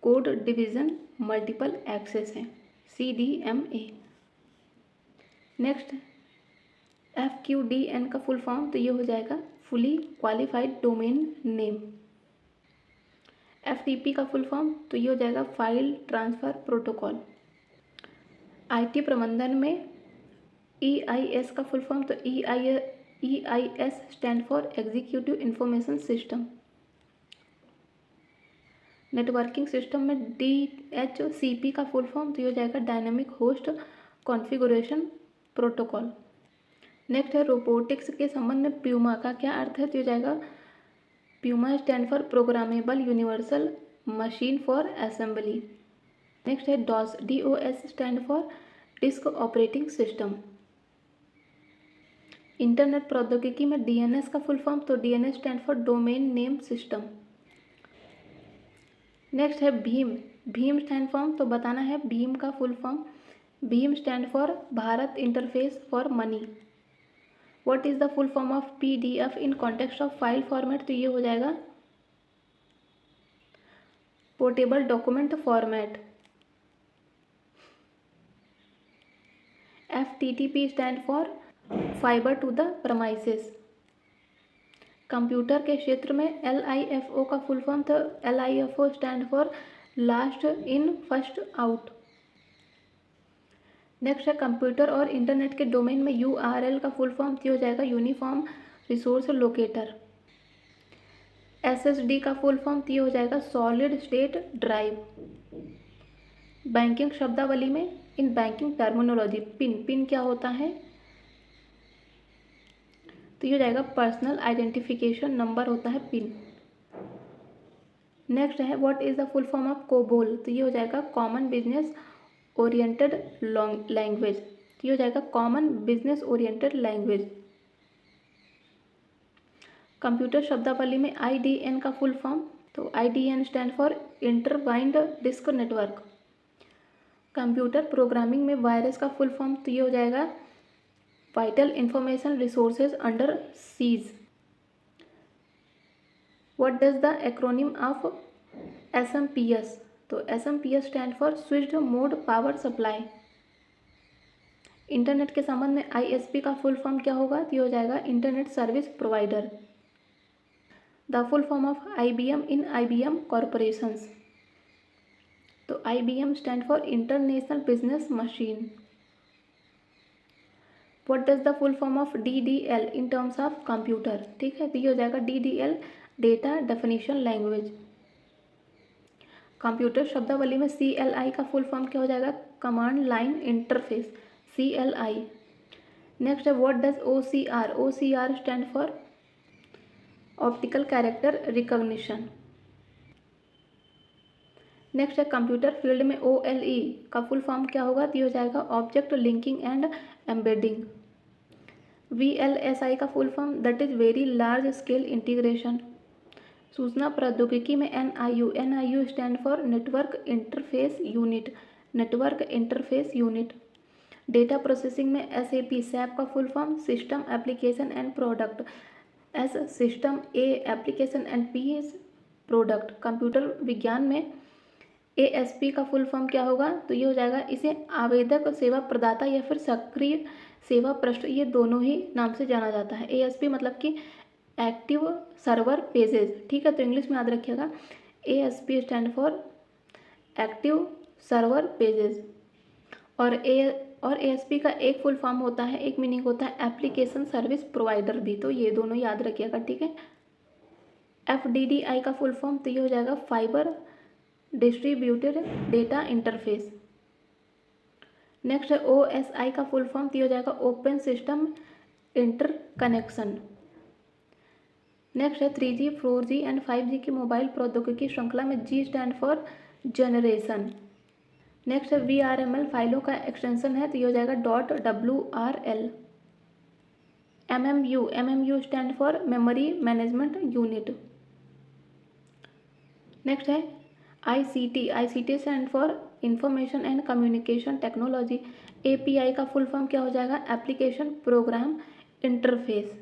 कोड डिवीजन मल्टीपल एक्सेस है, CDMA। नेक्स्ट FQDN का फुल फॉर्म तो ये हो जाएगा fully qualified domain name. FTP का फुल फॉर्म तो ये हो जाएगा फाइल ट्रांसफ़र प्रोटोकॉल। IT प्रबंधन में EIS का फुल फॉर्म तो EIS stand for executive information system. Networking system में DHCP का फुल फॉर्म तो ये हो जाएगा dynamic host configuration protocol. Next है रोबोटिक्स के संबंध में प्यूमा का क्या अर्थ है? तो ये जाएगा Puma stand for programmable universal machine for assembly. Next है DOS stand for disk operating system. Internet प्रौद्योगिकी में DNS का फुल फॉर्म तो DNS stand for domain name system. Next है भीम स्टैंड फॉर्म तो बताना है भीम का full form. Bhim stand for Bharat interface for money. What is the full form of PDF in context of file format? तो ये हो जाएगा portable document format. FTTP stand for fibre to the premises. Computer के क्षेत्र में LIFO का full form तो LIFO stand for last in first out. Next है कंप्यूटर और इंटरनेट के डोमेन में URL का फुल फॉर्म तो हो जाएगा यूनिफॉर्म रिसोर्स लोकेटर। SSD का फुल फॉर्म तो हो जाएगा सॉलिड स्टेट ड्राइव। बैंकिंग शब्दावली में इन बैंकिंग टर्मिनोलॉजी पिन क्या होता है, तो ये हो जाएगा पर्सनल आइडेंटिफिकेशन नंबर होता है पिन। नेक्स्ट है what is the full form of COBOL, तो ये हो जाएगा कॉमन बिजनेस ओरिएंटेड लैंग्वेज, ये हो जाएगा common business oriented language. Computer शब्दावली में IDN का फुल फॉर्म, तो IDN stand for intertwined disk network. Computer programming में वायरस का फुल फॉर्म, तो ये हो जाएगा vital information resources under siege. What does the acronym of SMPS, तो SMPS stand for switched mode power supply. Internet के संबंध में ISP का फुल फॉर्म क्या होगा, तो ये हो जाएगा internet service provider. The full form of IBM in IBM corporations, तो IBM stand for international business machine. What does the full form of DDL in terms of computer, ठीक है, तो ये हो जाएगा DDL data definition language. Computer शब्दावली में CLI का फुल फॉर्म क्या हो जाएगा, command line interface, CLI। Next है what does OCR, OCR stand for optical character recognition. Next है कंप्यूटर फील्ड में OLE का फुल फॉर्म क्या होगा, तो ये हो जाएगा object linking and embedding. VLSI का full form that is very large scale integration. सूचना प्रौद्योगिकी में NIU stand for network interface unit, network interface unit. Data processing में SAP का full form system application and product, S system, A application and P product. Computer विज्ञान में ASP का full form क्या होगा, तो ये हो जाएगा इसे आवेदक सेवा प्रदाता या फिर सक्रिय सेवा पृष्ठ, ये दोनों ही नाम से जाना जाता है। ASP मतलब कि एक्टिव सर्वर पेजेस, ठीक है, तो इंग्लिश में याद रखिएगा ASP stand for active server pages. और ASP का एक फुल फॉर्म होता है, एक मीनिंग होता है एप्लीकेशन सर्विस प्रोवाइडर भी, तो ये दोनों याद रखिएगा, ठीक है। FDDI का फुल फॉर्म, तो ये हो जाएगा fibre distributed data interface. Next है OSI का फुल फॉर्म, तो ये हो जाएगा ओपन सिस्टम इंटरकनेक्शन। नेक्स्ट है 3G 4G एंड 5G की मोबाइल प्रौद्योगिकी श्रृंखला में G stand for generation. Next है VRML फाइलों का एक्सटेंशन है, तो ये हो जाएगा .WRL। MMU stand for memory management unit. Next है ICT stand for information and communication technology. API का फुल फॉर्म क्या हो जाएगा, application program interface.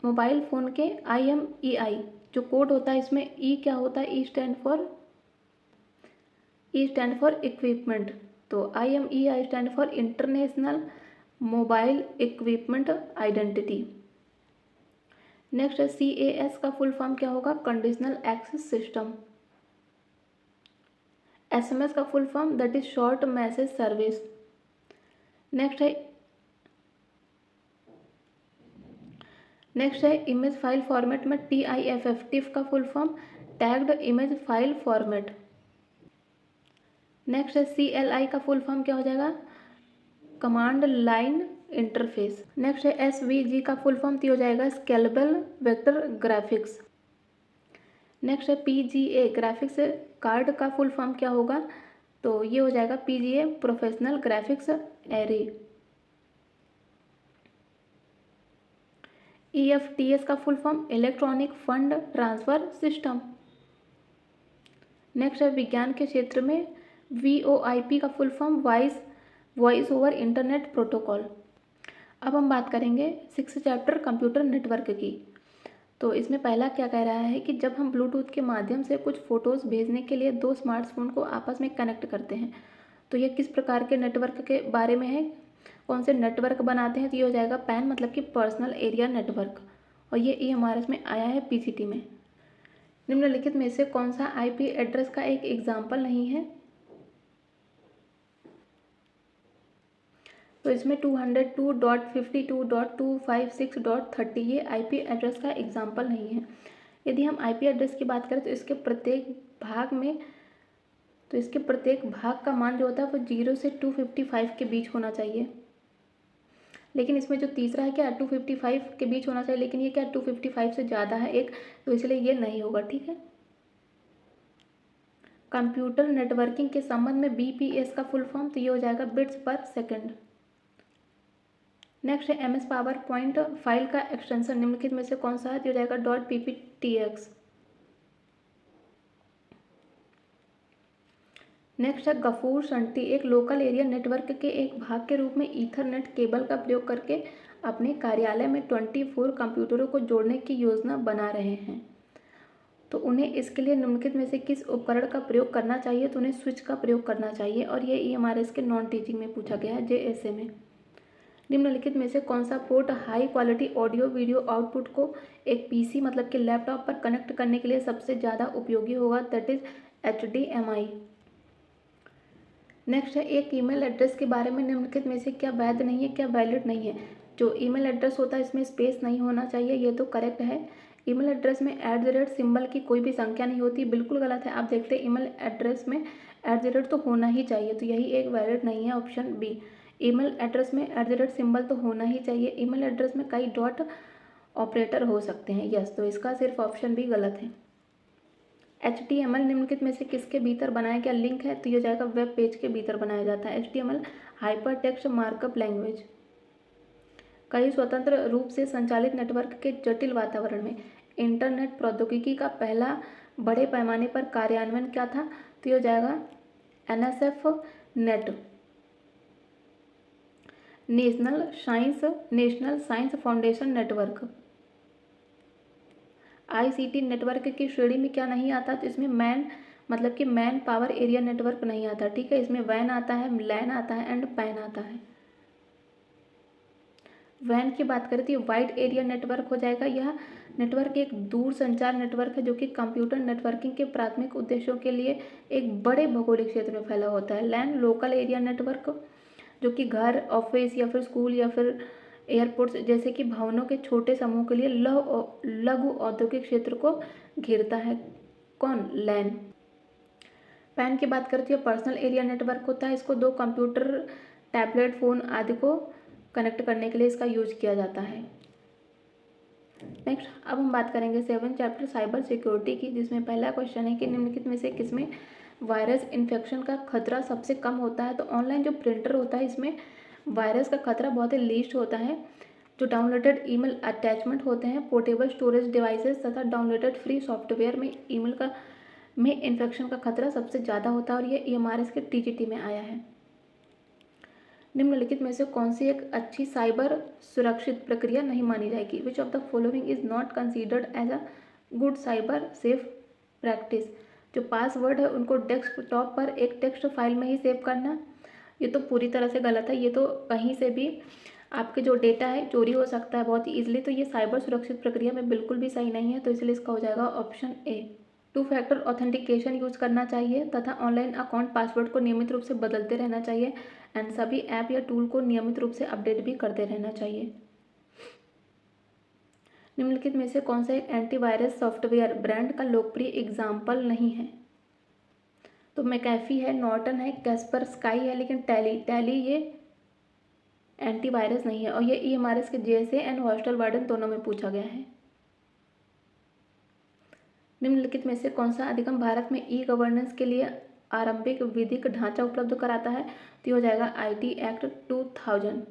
Mobile phone के IMEI जो कोड होता है, इसमें E क्या होता है, E स्टैंड फॉर इक्विपमेंट, तो IMEI stand for international mobile equipment identity. Next है CAS का फुल फॉर्म क्या होगा, कंडीशनल एक्सेस सिस्टम। SMS का full form that is short message service. Next है इमेज फाइल फॉर्मेट में TIFF का full form tagged image file format. Next है CLI का फुल फॉर्म क्या हो जाएगा, कमांड लाइन इंटरफेस। नेक्स्ट है SVG का फुल फॉर्म हो जाएगा स्केलेबल वेक्टर ग्राफिक्स। नेक्स्ट है PGA ग्राफिक्स कार्ड का फुल फॉर्म क्या होगा, तो ये हो जाएगा PGA professional graphics array. EFTS का full form electronic fund transfer system. Next है विज्ञान के क्षेत्र में VoIP का full form voice over internet protocol. अब हम बात करेंगे 6th चैप्टर कंप्यूटर नेटवर्क की। तो इसमें पहला क्या कह रहा है कि जब हम ब्लूटूथ के माध्यम से कुछ फ़ोटोज़ भेजने के लिए दो स्मार्टफोन को आपस में कनेक्ट करते हैं, तो ये किस प्रकार के नेटवर्क के बारे में है, कौन से नेटवर्क बनाते हैं, तो ये हो जाएगा पैन मतलब कि पर्सनल एरिया नेटवर्क। और ये हमारे इसमें आया है PCT में। निम्नलिखित में से कौन सा IP एड्रेस का एक एग्जाम्पल नहीं है, तो इसमें 202.52.256.30 ये IP एड्रेस का एग्जाम्पल नहीं है। यदि हम IP एड्रेस की बात करें तो इसके प्रत्येक भाग में तो इसके प्रत्येक भाग का मान जो होता है वो 0 से 255 के बीच होना चाहिए। लेकिन इसमें जो तीसरा है क्या 255 के बीच होना चाहिए, लेकिन ये क्या 255 से ज़्यादा है एक, तो इसलिए ये नहीं होगा। ठीक है। कंप्यूटर नेटवर्किंग के संबंध में बीपीएस का फुल फॉर्म, तो ये हो जाएगा बिट्स पर सेकंड। नेक्स्ट है एमएस पावर पॉइंट फाइल का एक्सटेंशन निम्नलिखित में से कौन सा है, तो हो जाएगा .pptx। नेक्स्ट है गफूर शंटी एक लोकल एरिया नेटवर्क के एक भाग के रूप में ईथरनेट केबल का प्रयोग करके अपने कार्यालय में 24 कंप्यूटरों को जोड़ने की योजना बना रहे हैं। तो उन्हें इसके लिए निम्नलिखित में से किस उपकरण का प्रयोग करना चाहिए, तो उन्हें स्विच का प्रयोग करना चाहिए, और ये ईएमआरएस के नॉन टीचिंग में पूछा गया है, जेएसए में। निम्नलिखित में से कौन सा port high quality audio video output को एक पीसी मतलब कि लैपटॉप पर कनेक्ट करने के लिए सबसे ज़्यादा उपयोगी होगा, दैट इज HDMI। नेक्स्ट है एक ईमेल एड्रेस के बारे में निम्नलिखित में से क्या वैध नहीं है, क्या वैलिड नहीं है। जो ईमेल एड्रेस होता है इसमें स्पेस नहीं होना चाहिए, ये तो करेक्ट है। ईमेल एड्रेस में @ सिंबल की कोई भी संख्या नहीं होती, बिल्कुल गलत है। आप देखते हैं ईमेल एड्रेस में @ तो होना ही चाहिए, तो यही एक वैलिड नहीं है, ऑप्शन बी। ईमेल एड्रेस में @ सिंबल तो होना ही चाहिए। ईमेल एड्रेस में कई डॉट ऑपरेटर हो सकते हैं, यस, तो इसका सिर्फ ऑप्शन बी गलत है। HTML निम्नलिखित में से किसके भीतर बनाया गया लिंक है, तो ये जाएगा वेब पेज के भीतर बनाया जाता है। HTML hyper text markup language. कई स्वतंत्र रूप से संचालित नेटवर्क के जटिल वातावरण में इंटरनेट प्रौद्योगिकी का पहला बड़े पैमाने पर कार्यान्वयन क्या था, तो ये जाएगा NSF net, national science foundation network. ICT network की श्रेणी में क्या नहीं आता, तो इसमें मतलब कि मैन पावर एरिया नेटवर्क नहीं आता। ठीक है, इसमें वैन आता है, लैन आता है एंड पैन आता है। वैन की बात करें तो ये वाइड एरिया नेटवर्क हो जाएगा। यह नेटवर्क एक दूर संचार नेटवर्क है जो कि कंप्यूटर नेटवर्किंग के प्राथमिक उद्देश्यों के लिए एक बड़े भौगोलिक क्षेत्र में फैला होता है। लैन लोकल एरिया नेटवर्क जो कि घर, ऑफिस या फिर स्कूल या फिर एयरपोर्ट्स जैसे कि भवनों के छोटे समूह के लिए लघु औद्योगिक क्षेत्र को घेरता है। कौन, लैन। पैन की बात करती है पर्सनल एरिया नेटवर्क होता है। इसको दो कंप्यूटर, टैबलेट, फ़ोन आदि को कनेक्ट करने के लिए इसका यूज किया जाता है। नेक्स्ट अब हम बात करेंगे 7 चैप्टर साइबर सिक्योरिटी की, जिसमें पहला क्वेश्चन है कि निम्नलिखित में से किसमें वायरस इन्फेक्शन का खतरा सबसे कम होता है। तो ऑनलाइन जो प्रिंटर होता है इसमें वायरस का खतरा बहुत ही लीस्ट होता है। जो डाउनलोडेड ईमेल अटैचमेंट होते हैं, पोर्टेबल स्टोरेज डिवाइसेस तथा डाउनलोडेड फ्री सॉफ्टवेयर में ईमेल में इन्फेक्शन का खतरा सबसे ज़्यादा होता है, और ये EMRS के TGT में आया है। निम्नलिखित में से कौन सी एक अच्छी साइबर सुरक्षित प्रक्रिया नहीं मानी जाएगी। Which of the following is not considered as a good cyber safe practice. जो पासवर्ड है उनको डेस्कटॉप पर एक टेक्स्ट फाइल में ही सेव करना, ये तो पूरी तरह से गलत है। ये तो कहीं से भी आपके जो डेटा है चोरी हो सकता है बहुत ही ईजिली, तो ये साइबर सुरक्षित प्रक्रिया में बिल्कुल भी सही नहीं है, तो इसलिए इसका हो जाएगा option A. 2 factor authentication use करना चाहिए तथा ऑनलाइन अकाउंट पासवर्ड को नियमित रूप से बदलते रहना चाहिए एंड सभी ऐप या टूल को नियमित रूप से अपडेट भी करते रहना चाहिए। निम्नलिखित में से कौन सा एक एंटीवायरस सॉफ्टवेयर ब्रांड का लोकप्रिय एग्जाम्पल नहीं है। तो मैकेफी है, नॉर्टन है, कैस्परस्काई है, लेकिन टैली ये एंटीवायरस नहीं है, और ये EMRS के JSA एंड हॉस्टल वार्डन दोनों में पूछा गया है। निम्नलिखित में से कौन सा अधिगम भारत में ई-गवर्नेंस के लिए आरंभिक विधिक ढांचा उपलब्ध कराता है, तो हो जाएगा IT एक्ट 2000।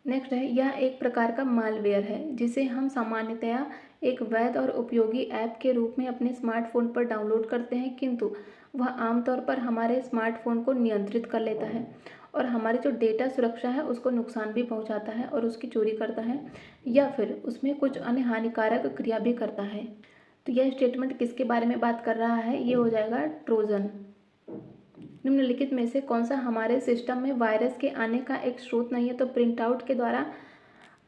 नेक्स्ट है, यह एक प्रकार का मालवेयर है जिसे हम सामान्यतया एक वैध और उपयोगी ऐप के रूप में अपने स्मार्टफोन पर डाउनलोड करते हैं, किंतु वह आमतौर पर हमारे स्मार्टफोन को नियंत्रित कर लेता है और हमारी जो डेटा सुरक्षा है उसको नुकसान भी पहुंचाता है और उसकी चोरी करता है या फिर उसमें कुछ अन्य हानिकारक क्रिया भी करता है। तो यह स्टेटमेंट किसके बारे में बात कर रहा है, ये हो जाएगा ट्रोजन। निम्नलिखित में से कौन सा हमारे सिस्टम में वायरस के आने का एक स्रोत नहीं है। तो प्रिंट आउट के द्वारा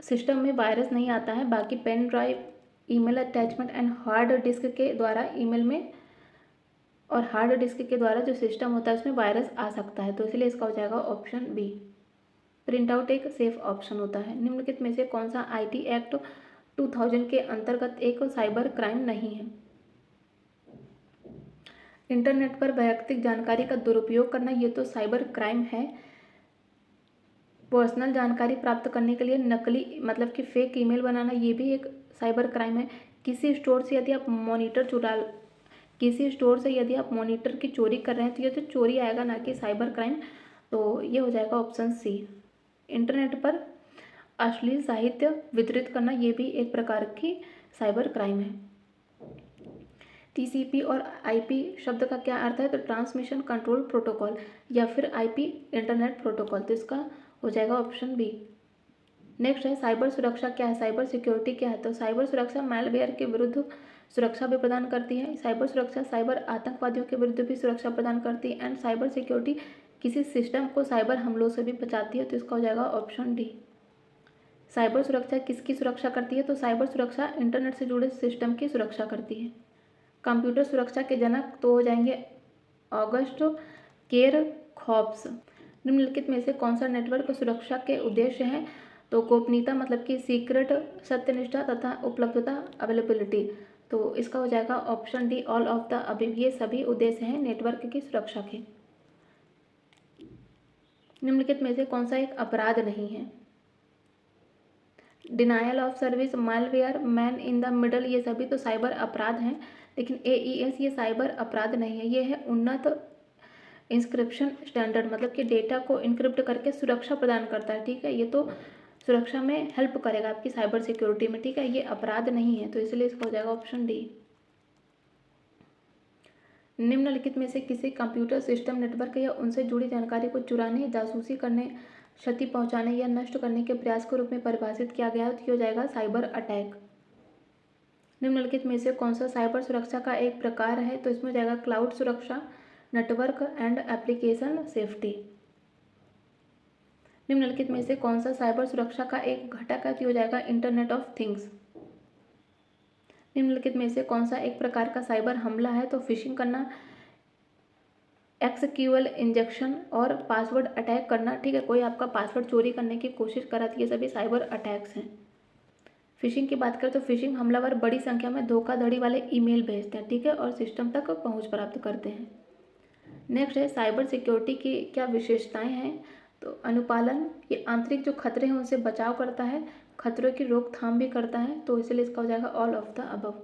सिस्टम में वायरस नहीं आता है, बाकी pen drive, email attachment and hard disk के द्वारा ईमेल में और हार्ड डिस्क के द्वारा जो सिस्टम होता है उसमें वायरस आ सकता है, तो इसलिए इसका हो जाएगा ऑप्शन बी। प्रिंट आउट एक सेफ ऑप्शन होता है। निम्नलिखित में से कौन सा IT एक्ट 2000 के अंतर्गत एक साइबर क्राइम नहीं है। इंटरनेट पर वैयक्तिक जानकारी का दुरुपयोग करना, ये तो साइबर क्राइम है। पर्सनल जानकारी प्राप्त करने के लिए नकली मतलब कि फेक ईमेल बनाना, ये भी एक साइबर क्राइम है। किसी स्टोर से यदि आप मॉनिटर की चोरी कर रहे हैं तो ये तो चोरी आएगा, ना कि साइबर क्राइम। तो ये हो जाएगा ऑप्शन सी। इंटरनेट पर अश्लील साहित्य वितरित करना, ये भी एक प्रकार की साइबर क्राइम है। टीसीपी और आईपी शब्द का क्या अर्थ है? तो ट्रांसमिशन कंट्रोल प्रोटोकॉल या फिर आईपी इंटरनेट प्रोटोकॉल। तो इसका हो जाएगा ऑप्शन बी। नेक्स्ट है साइबर सुरक्षा क्या है? साइबर सिक्योरिटी क्या है? तो साइबर सुरक्षा मैलवेयर के विरुद्ध सुरक्षा भी प्रदान करती है। साइबर सुरक्षा साइबर आतंकवादियों के विरुद्ध भी सुरक्षा प्रदान करती है। एंड साइबर सिक्योरिटी किसी सिस्टम को साइबर हमलों से भी बचाती है। तो इसका हो जाएगा ऑप्शन डी। साइबर सुरक्षा किसकी सुरक्षा करती है? तो साइबर सुरक्षा इंटरनेट से जुड़े सिस्टम की सुरक्षा करती है। कंप्यूटर सुरक्षा के जनक तो हो जाएंगे ऑगस्ट केरखॉफ्स। निम्नलिखित में से कौन सा नेटवर्क सुरक्षा के उद्देश्य है? तो गोपनीयता मतलब कि सीक्रेट, सत्यनिष्ठा तथा उपलब्धता अवेलेबिलिटी। तो इसका हो जाएगा option D all of the above. ये सभी उद्देश्य हैं नेटवर्क की सुरक्षा के। निम्नलिखित में से कौन सा एक अपराध नहीं है? Denial of service, malware, man in the middle, ये सभी तो साइबर अपराध हैं, लेकिन AES ये साइबर अपराध नहीं है। ये है उन्नत इंस्क्रिप्शन स्टैंडर्ड, मतलब कि डेटा को इनक्रिप्ट करके सुरक्षा प्रदान करता है। ठीक है, ये तो सुरक्षा में हेल्प करेगा आपकी साइबर सिक्योरिटी में। ठीक है, ये अपराध नहीं है, तो इसलिए इसका हो जाएगा ऑप्शन डी। निम्नलिखित में से किसी कंप्यूटर सिस्टम, नेटवर्क या उनसे जुड़ी जानकारी को चुराने, जासूसी करने, क्षति पहुंचाने या नष्ट करने के प्रयास के रूप में परिभाषित किया गया है। तो ये हो जाएगा साइबर अटैक। निम्नलिखित में से कौन सा साइबर सुरक्षा का एक प्रकार है? तो इसमें हो जाएगा क्लाउड सुरक्षा, नेटवर्क एंड एप्लीकेशन सेफ्टी। निम्नलिखित में से कौन सा साइबर सुरक्षा का एक घटक है? तो हो जाएगा इंटरनेट ऑफ थिंग्स। निम्नलिखित में से कौन सा एक प्रकार का साइबर हमला है? तो फिशिंग करना, एक्सक्यूएल इंजेक्शन और पासवर्ड अटैक करना। ठीक है, कोई आपका पासवर्ड चोरी करने की कोशिश करा थी, ये सभी साइबर अटैक्स हैं। फिशिंग की बात करें तो फिशिंग हमलावर बड़ी संख्या में धोखाधड़ी वाले ईमेल भेजते हैं, ठीक है, और सिस्टम तक पहुंच प्राप्त करते हैं। नेक्स्ट है साइबर सिक्योरिटी की क्या विशेषताएं हैं? तो अनुपालन, ये आंतरिक जो खतरे हैं उनसे बचाव करता है, खतरों की रोकथाम भी करता है। तो इसलिए इसका हो जाएगा ऑल ऑफ द अबव।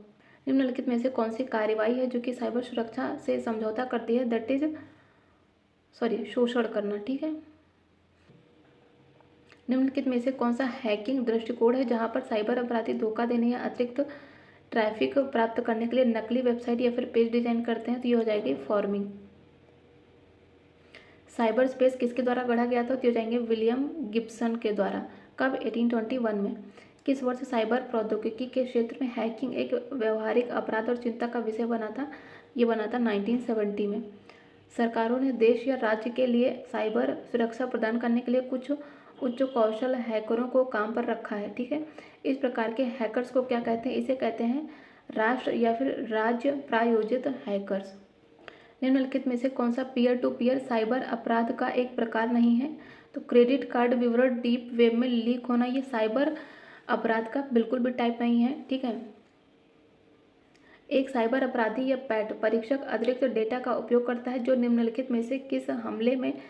निम्नलिखित में से कौन सी कार्रवाई है जो कि साइबर सुरक्षा से समझौता करती है? दैट इज शोषण करना। ठीक है, निम्नलिखित में से कौन सा हैकिंग दृष्टिकोण है जहां पर साइबर अपराधी धोखा देने या अतिरिक्त ट्रैफिक प्राप्त करने के लिए नकली वेबसाइट या फिर पेज डिजाइन करते हैं? तो ये हो जाएगी फॉर्मिंग। साइबर स्पेस किसके द्वारा गढ़ा गया था? तो हो जाएंगे विलियम गिब्सन के द्वारा। कब? 1821 में। किस वर्ष साइबर प्रौद्योगिकी के क्षेत्र में हैकिंग एक व्यवहारिक अपराध और चिंता का विषय बना था? ये बना था 1970 में। सरकारों ने देश या राज्य के लिए साइबर सुरक्षा प्रदान करने के लिए कुछ उच्च कौशल हैकरों को काम पर रखा है। ठीक है, इस प्रकार के हैकर्स को क्या कहते हैं? इसे कहते हैं राष्ट्र या फिर राज्य प्रायोजित हैकर्स। निम्नलिखित में से कौन सा पीयर टू पीयर साइबर अपराध का एक प्रकार नहीं है? तो क्रेडिट कार्ड विवरण डीप वेब में लीक होना, ये साइबर अपराध का बिल्कुल भी टाइप नहीं है। ठीक है, एक साइबर अपराधी या पैट परीक्षक अतिरिक्त डेटा का उपयोग करता है जो निम्नलिखित में से किस हमले में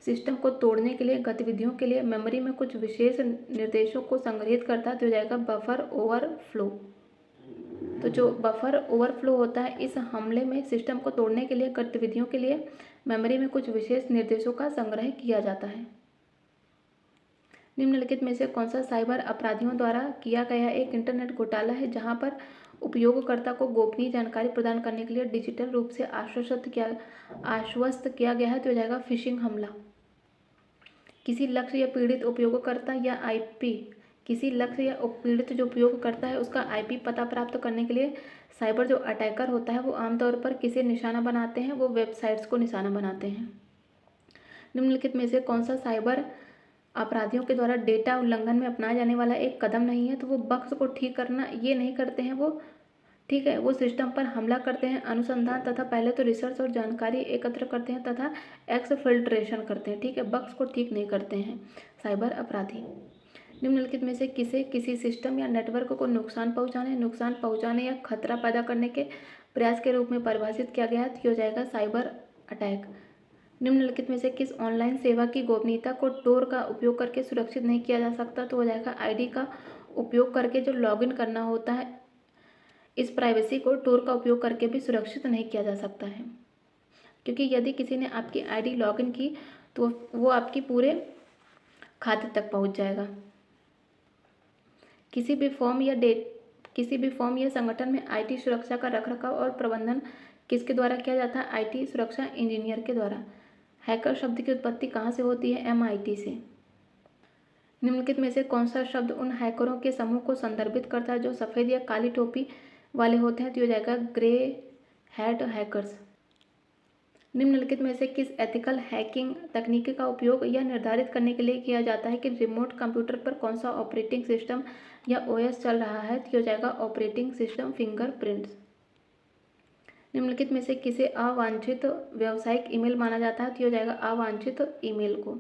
सिस्टम को तोड़ने के लिए गतिविधियों के लिए मेमोरी में कुछ विशेष निर्देशों को संग्रहित करता है? तो हो जाएगा बफर ओवरफ्लो। तो जो बफर ओवरफ्लो होता है, इस हमले में सिस्टम को तोड़ने के लिए गतिविधियों के लिए मेमोरी में कुछ विशेष निर्देशों का संग्रह किया जाता है। निम्नलिखित में से कौन सा साइबर अपराधियों द्वारा किया गया एक इंटरनेट घोटाला है जहां पर उपयोगकर्ता को गोपनीय जानकारी प्रदान करने के लिए डिजिटल रूप से आश्वस्त किया गया है? तो हो जाएगा फिशिंग हमला। किसी लक्ष्य या पीड़ित उपयोगकर्ता या आईपी किसी लक्ष्य या पीड़ित जो उपयोग करता है उसका आईपी पता प्राप्त करने के लिए साइबर जो अटैकर होता है वो आमतौर पर किसे निशाना बनाते हैं? वो वेबसाइट्स को निशाना बनाते हैं। निम्नलिखित में से कौन सा साइबर अपराधियों के द्वारा डेटा उल्लंघन में अपनाया जाने वाला एक कदम नहीं है? तो वो बग्स को ठीक करना ये नहीं करते हैं वो। ठीक है, वो सिस्टम पर हमला करते हैं, अनुसंधान तथा पहले तो रिसर्च और जानकारी एकत्र करते हैं तथा एक्सफिल्ट्रेशन करते हैं। ठीक है, बग्स को ठीक नहीं करते हैं साइबर अपराधी। निम्नलिखित में से किसे किसी सिस्टम या नेटवर्क को नुकसान पहुंचाने या खतरा पैदा करने के प्रयास के रूप में परिभाषित किया गया है? तो हो जाएगा साइबर अटैक। निम्नलिखित में से किस ऑनलाइन सेवा की गोपनीयता को टोर का उपयोग करके सुरक्षित नहीं किया जा सकता? तो हो जाएगा आईडी का उपयोग करके जो लॉगिन करना होता है, इस प्राइवेसी को टोर का उपयोग करके भी सुरक्षित नहीं किया जा सकता है, क्योंकि यदि किसी ने आपकी आईडी लॉगिन की तो वो आपकी पूरे खाते तक पहुंच जाएगा। किसी भी फॉर्म या संगठन में आईटी सुरक्षा का रखरखाव और प्रबंधन किसके द्वारा किया जाता है? आईटी सुरक्षा इंजीनियर के द्वारा। हैकर शब्द की उत्पत्ति कहाँ से होती है? MIT से। निम्नलिखित में से कौन सा शब्द उन हैकरों के समूह को संदर्भित करता है जो सफ़ेद या काली टोपी वाले होते हैं? तो हो जाएगा ग्रे हैट हैकर्स। निम्नलिखित में से किस एथिकल हैकिंग तकनीक का उपयोग यह निर्धारित करने के लिए किया जाता है कि रिमोट कंप्यूटर पर कौन सा ऑपरेटिंग सिस्टम या OS चल रहा है? तो हो जाएगा ऑपरेटिंग सिस्टम फिंगरप्रिंट्स। निम्नलिखित में से किसे अवांछित व्यावसायिक ईमेल माना जाता है? तो हो जाएगा अवांछित ईमेल को।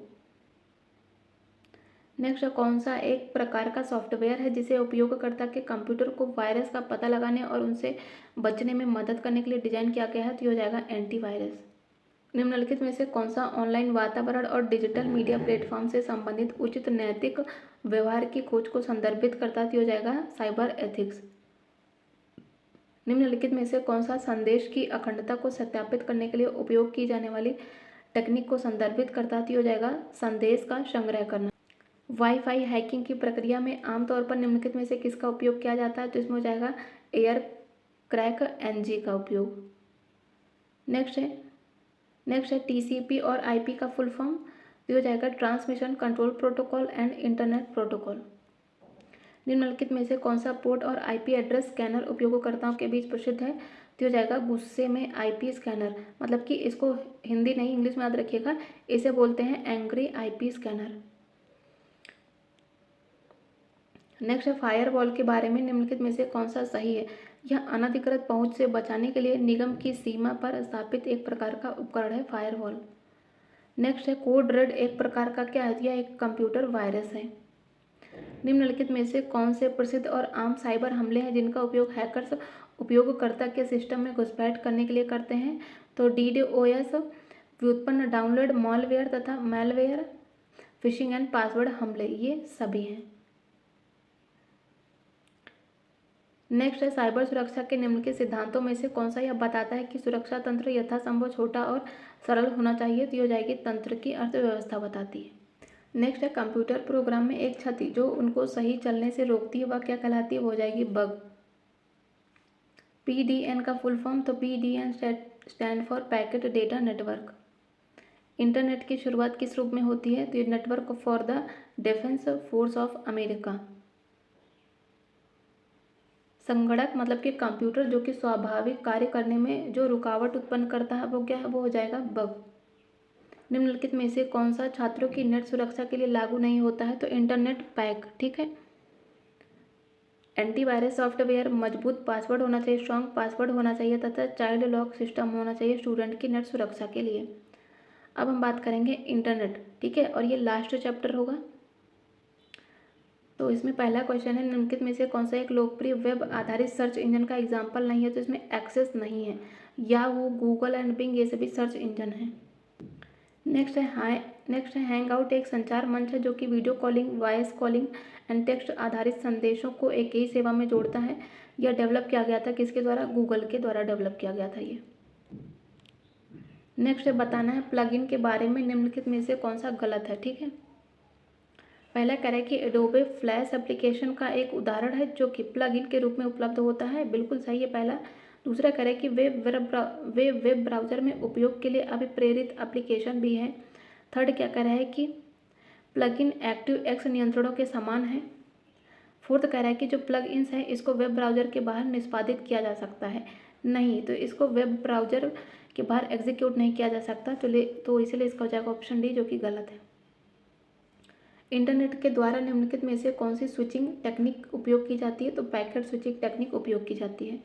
नेक्स्ट, कौन सा एक प्रकार का सॉफ्टवेयर है जिसे उपयोगकर्ता के कंप्यूटर को वायरस का पता लगाने और उनसे बचने में मदद करने के लिए डिजाइन किया गया है? तो हो जाएगा एंटीवायरस। निम्नलिखित में से कौन सा ऑनलाइन वातावरण और डिजिटल मीडिया प्लेटफॉर्म से संबंधित उचित नैतिक व्यवहार की खोज को संदर्भित करता है? तो हो जाएगा साइबर एथिक्स। निम्नलिखित में से कौन सा संदेश की अखंडता को सत्यापित करने के लिए उपयोग की जाने वाली तकनीक को संदर्भित करता है? तो हो जाएगा संदेश का संग्रह करना। वाईफाई हैकिंग की प्रक्रिया में आमतौर पर निम्नलिखित में से किसका उपयोग किया जाता है? तो इसमें हो जाएगा एयर क्रैक NG का उपयोग। नेक्स्ट है TCP और IP का फुल फॉर्म। तो हो जाएगा transmission control protocol and internet protocol. निम्नलिखित में से कौन सा पोर्ट और IP एड्रेस स्कैनर उपयोगकर्ताओं के बीच प्रसिद्ध है? तो हो जाएगा गुस्से में IP स्कैनर, मतलब कि इसको हिंदी नहीं इंग्लिश में याद रखिएगा, इसे बोलते हैं एंग्री IP स्कैनर। नेक्स्ट है फायरवॉल के बारे में निम्नलिखित में से कौन सा सही है? यह अनधिकृत पहुंच से बचाने के लिए निगम की सीमा पर स्थापित एक प्रकार का उपकरण है फायरवॉल। नेक्स्ट है कोड रेड एक प्रकार का क्या है? यह एक कंप्यूटर वायरस है। निम्नलिखित में से कौन से प्रसिद्ध और आम साइबर हमले हैं जिनका उपयोग हैकर्स उपयोगकर्ता के सिस्टम में घुसपैठ करने के लिए करते हैं? तो DDoS, व्युत्पन्न डाउनलोड मॉलवेयर तथा मैलवेयर, फिशिंग एंड पासवर्ड हमले, ये सभी हैं। नेक्स्ट है साइबर सुरक्षा के निम्नलिखित सिद्धांतों में से कौन सा यह बताता है कि सुरक्षा तंत्र यथासंभव छोटा और सरल होना चाहिए? तो हो जाएगी तंत्र की अर्थव्यवस्था बताती है। नेक्स्ट है कंप्यूटर प्रोग्राम में एक क्षति जो उनको सही चलने से रोकती है वह क्या कहलाती है? वो हो जाएगी बग। PDN का फुल फॉर्म, तो PDN stand for packet data network. Internet की शुरुआत किस रूप में होती है? तो ये network for the defence force of America. संगणक मतलब कि कंप्यूटर जो कि स्वाभाविक कार्य करने में जो रुकावट उत्पन्न करता है वो क्या है? वो हो जाएगा बग। निम्नलिखित में से कौन सा छात्रों की नेट सुरक्षा के लिए लागू नहीं होता है? तो इंटरनेट पैक, ठीक है। एंटीवायरस सॉफ्टवेयर, मजबूत पासवर्ड होना चाहिए, स्ट्रॉन्ग पासवर्ड होना चाहिए तथा चाइल्ड लॉक सिस्टम होना चाहिए स्टूडेंट की नेट सुरक्षा के लिए। अब हम बात करेंगे इंटरनेट, ठीक है, और ये लास्ट चैप्टर होगा। तो इसमें पहला क्वेश्चन है निम्नलिखित में से कौन सा एक लोकप्रिय वेब आधारित सर्च इंजन का एग्जाम्पल नहीं है? तो इसमें एक्सेस नहीं है। याहू, गूगल एंड बिंग ये सभी सर्च इंजन हैं। नेक्स्ट है हैंग आउट एक संचार मंच है जो कि video calling, voice calling and text आधारित संदेशों को एक ही सेवा में जोड़ता है। यह डेवलप किया गया था किसके द्वारा? गूगल के द्वारा डेवलप किया गया था ये। नेक्स्ट है बताना है प्लगइन के बारे में निम्नलिखित में से कौन सा गलत है, ठीक है। पहला कह रहा है कि एडोबे फ्लैश एप्लीकेशन का एक उदाहरण है जो कि प्लगइन के रूप में उपलब्ध होता है, बिल्कुल सही है पहला। दूसरा कह रहा है कि वे वेब ब्राउज़र में उपयोग के लिए अभिप्रेरित एप्लीकेशन भी है। थर्ड क्या कह रहा है कि प्लगइन ActiveX नियंत्रणों के समान है। फोर्थ कह रहा है कि जो प्लग इन्स है इसको वेब ब्राउज़र के बाहर निष्पादित किया जा सकता है, नहीं, तो इसको वेब ब्राउज़र के बाहर एग्जीक्यूट नहीं किया जा सकता, तो इसलिए इसका हो जाएगा ऑप्शन डी जो कि गलत है। इंटरनेट के द्वारा निम्नलिखित में से कौन सी स्विचिंग टेक्निक उपयोग की जाती है? तो पैकेट स्विचिंग टेक्निक उपयोग की जाती है।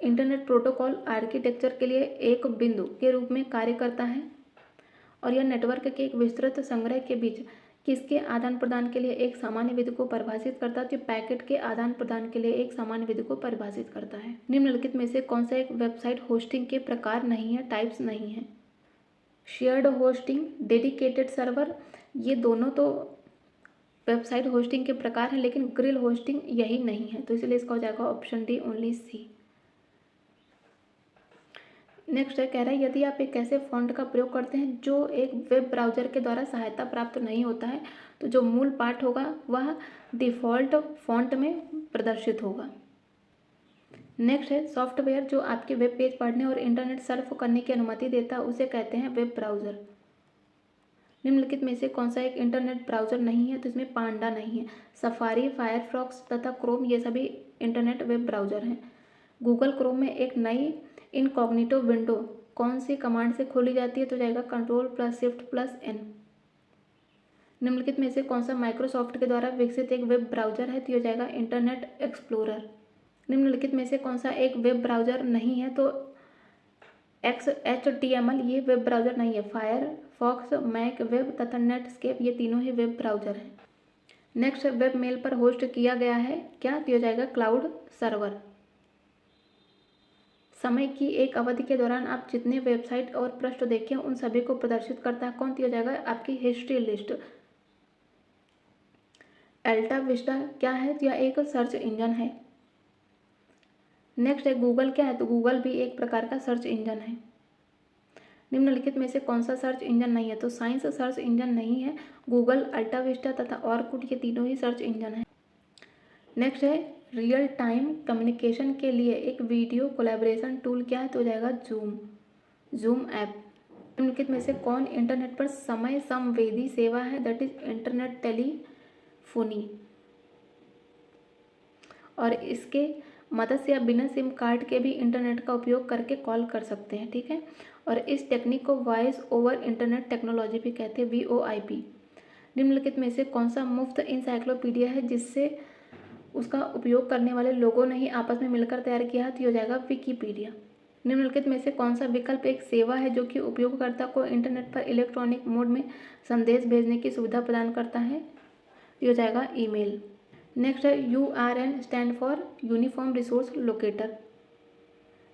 इंटरनेट प्रोटोकॉल आर्किटेक्चर के लिए एक बिंदु के रूप में कार्य करता है और यह नेटवर्क के एक विस्तृत संग्रह के बीच किसके आदान प्रदान के लिए एक सामान्य विधि को परिभाषित करता है? तो पैकेट के आदान प्रदान के लिए एक सामान्य विधि को परिभाषित करता है। निम्नलिखित में से कौन सा एक वेबसाइट होस्टिंग के प्रकार नहीं है, टाइप्स नहीं है? शेयर्ड होस्टिंग, डेडिकेटेड सर्वर, ये दोनों तो वेबसाइट होस्टिंग के प्रकार हैं, लेकिन ग्रिल होस्टिंग यही नहीं है, तो इसलिए इसका हो जाएगा ऑप्शन डी, ओनली सी। नेक्स्ट है, कह रहा है यदि आप एक ऐसे फॉन्ट का प्रयोग करते हैं जो एक वेब ब्राउज़र के द्वारा सहायता प्राप्त नहीं होता है, तो जो मूल पाठ होगा वह डिफ़ॉल्ट फॉन्ट में प्रदर्शित होगा। नेक्स्ट है, सॉफ्टवेयर जो आपके वेब पेज पढ़ने और इंटरनेट सर्फ करने की अनुमति देता है उसे कहते हैं वेब ब्राउज़र। निम्नलिखित में से कौन सा एक इंटरनेट ब्राउज़र नहीं है? तो इसमें पांडा नहीं है। सफारी, फायरफॉक्स तथा क्रोम ये सभी इंटरनेट वेब ब्राउज़र हैं। गूगल क्रोम में एक नई इनकॉग्निटो विंडो कौन सी कमांड से खोली जाती है? तो जाएगा Ctrl+Shift+N। निम्नलिखित में से कौन सा माइक्रोसॉफ्ट के द्वारा विकसित एक वेब ब्राउज़र है? तो यह जाएगा इंटरनेट एक्सप्लोरर। निम्नलिखित में से कौन सा एक वेब ब्राउज़र नहीं है? तो HTML ये वेब ब्राउज़र नहीं है। फायरफॉक्स, मैक वेब तथा नेटस्केप ये तीनों ही वेब ब्राउज़र हैं। नेक्स्ट, वेब मेल पर होस्ट किया गया है क्या? तो यह जाएगा क्लाउड सर्वर। समय की एक अवधि के दौरान आप जितने वेबसाइट और पृष्ठ देखें उन सभी को प्रदर्शित करता है कौन? तो यह जाएगा आपकी हिस्ट्री लिस्ट। अल्टा विस्टा क्या है? तो यह एक सर्च इंजन है। नेक्स्ट है, गूगल क्या है? तो गूगल भी एक प्रकार का सर्च इंजन है। निम्नलिखित में से कौन सा सर्च इंजन नहीं है? तो साइंस सर्च इंजन नहीं है। गूगल, अल्टा विस्टा तथा ऑरकुट ये तीनों ही सर्च इंजन है। नेक्स्ट है, रियल टाइम कम्युनिकेशन के लिए एक वीडियो कोलैबोरेशन टूल क्या है? तो जाएगा जूम ऐप। निम्नलिखित में से कौन इंटरनेट पर समय संवेदी सेवा है? That is internet telephony. और इसके मदद से आप बिना सिम कार्ड के भी इंटरनेट का उपयोग करके कॉल कर सकते हैं, ठीक है। और इस टेक्निक को वॉइस ओवर इंटरनेट टेक्नोलॉजी भी कहते हैं, VoIP। निम्नलिखित में से कौन सा मुफ्त इंसाइक्लोपीडिया है जिससे उसका उपयोग करने वाले लोगों ने ही आपस में मिलकर तैयार किया है? तो यह हो जाएगा विकिपीडिया। निम्नलिखित में से कौन सा विकल्प एक सेवा है जो कि उपयोगकर्ता को इंटरनेट पर इलेक्ट्रॉनिक मोड में संदेश भेजने की सुविधा प्रदान करता है? यह हो जाएगा ईमेल। नेक्स्ट है, URL stand for uniform resource locator.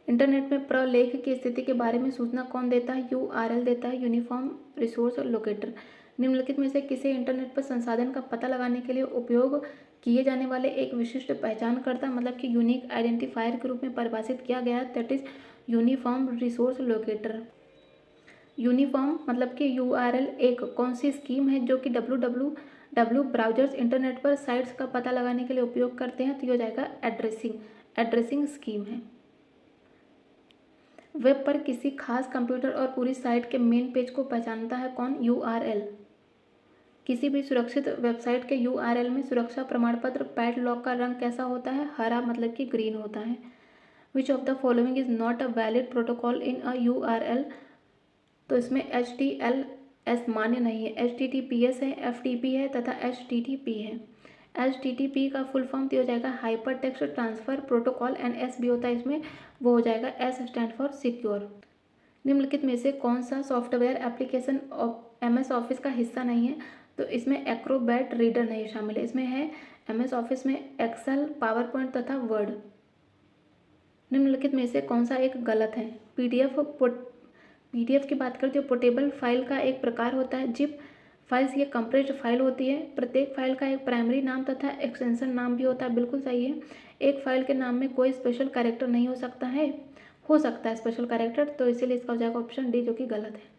Internet में प्रलेख की स्थिति के बारे में सूचना कौन देता है? URL देता है, यूनिफॉर्म रिसोर्स लोकेटर। निम्नलिखित में से किसे इंटरनेट पर संसाधन का पता लगाने के लिए उपयोग किए जाने वाले एक विशिष्ट पहचानकर्ता मतलब कि यूनिक आइडेंटिफायर के रूप में परिभाषित किया गया है? That is uniform resource locator. Uniform मतलब कि URL एक कौन सी स्कीम है जो कि www ब्राउजर्स इंटरनेट पर साइट्स का पता लगाने के लिए उपयोग करते हैं? तो ये हो जाएगा एड्रेसिंग स्कीम है। वेब पर किसी खास कंप्यूटर और पूरी साइट के मेन पेज को पहचानता है कौन? URL। किसी भी सुरक्षित वेबसाइट के URL में सुरक्षा प्रमाण पत्र पैडलॉक का रंग कैसा होता है? हरा मतलब कि ग्रीन होता है। विच of the following is not a valid protocol in a URL? तो इसमें HTLS मान्य नहीं है। HTTPS है, FTP है तथा HTTP है। HTTP का फुल फॉर्म तो हो जाएगा hyper text transfer protocol, and S भी होता है इसमें, वो हो जाएगा S स्टैंड फॉर सिक्योर। निम्नलिखित में से कौन सा सॉफ्टवेयर एप्लीकेशन MS ऑफिस का हिस्सा नहीं है? तो इसमें एक्रोबैट रीडर नहीं शामिल है। इसमें है MS ऑफिस में एक्सेल, पावर पॉइंट तथा वर्ड। निम्नलिखित में से कौन सा एक गलत है? PDF की बात करते हो, पोर्टेबल फाइल का एक प्रकार होता है। जिप फाइल्स ये कंप्रेस्ड फाइल होती है। प्रत्येक फाइल का एक प्राइमरी नाम तथा एक्सटेंशन नाम भी होता है, बिल्कुल सही है। एक फाइल के नाम में कोई स्पेशल कैरेक्टर नहीं हो सकता है, हो सकता है स्पेशल कैरेक्टर, तो इसीलिए इसका हो जाएगा ऑप्शन डी जो कि गलत है।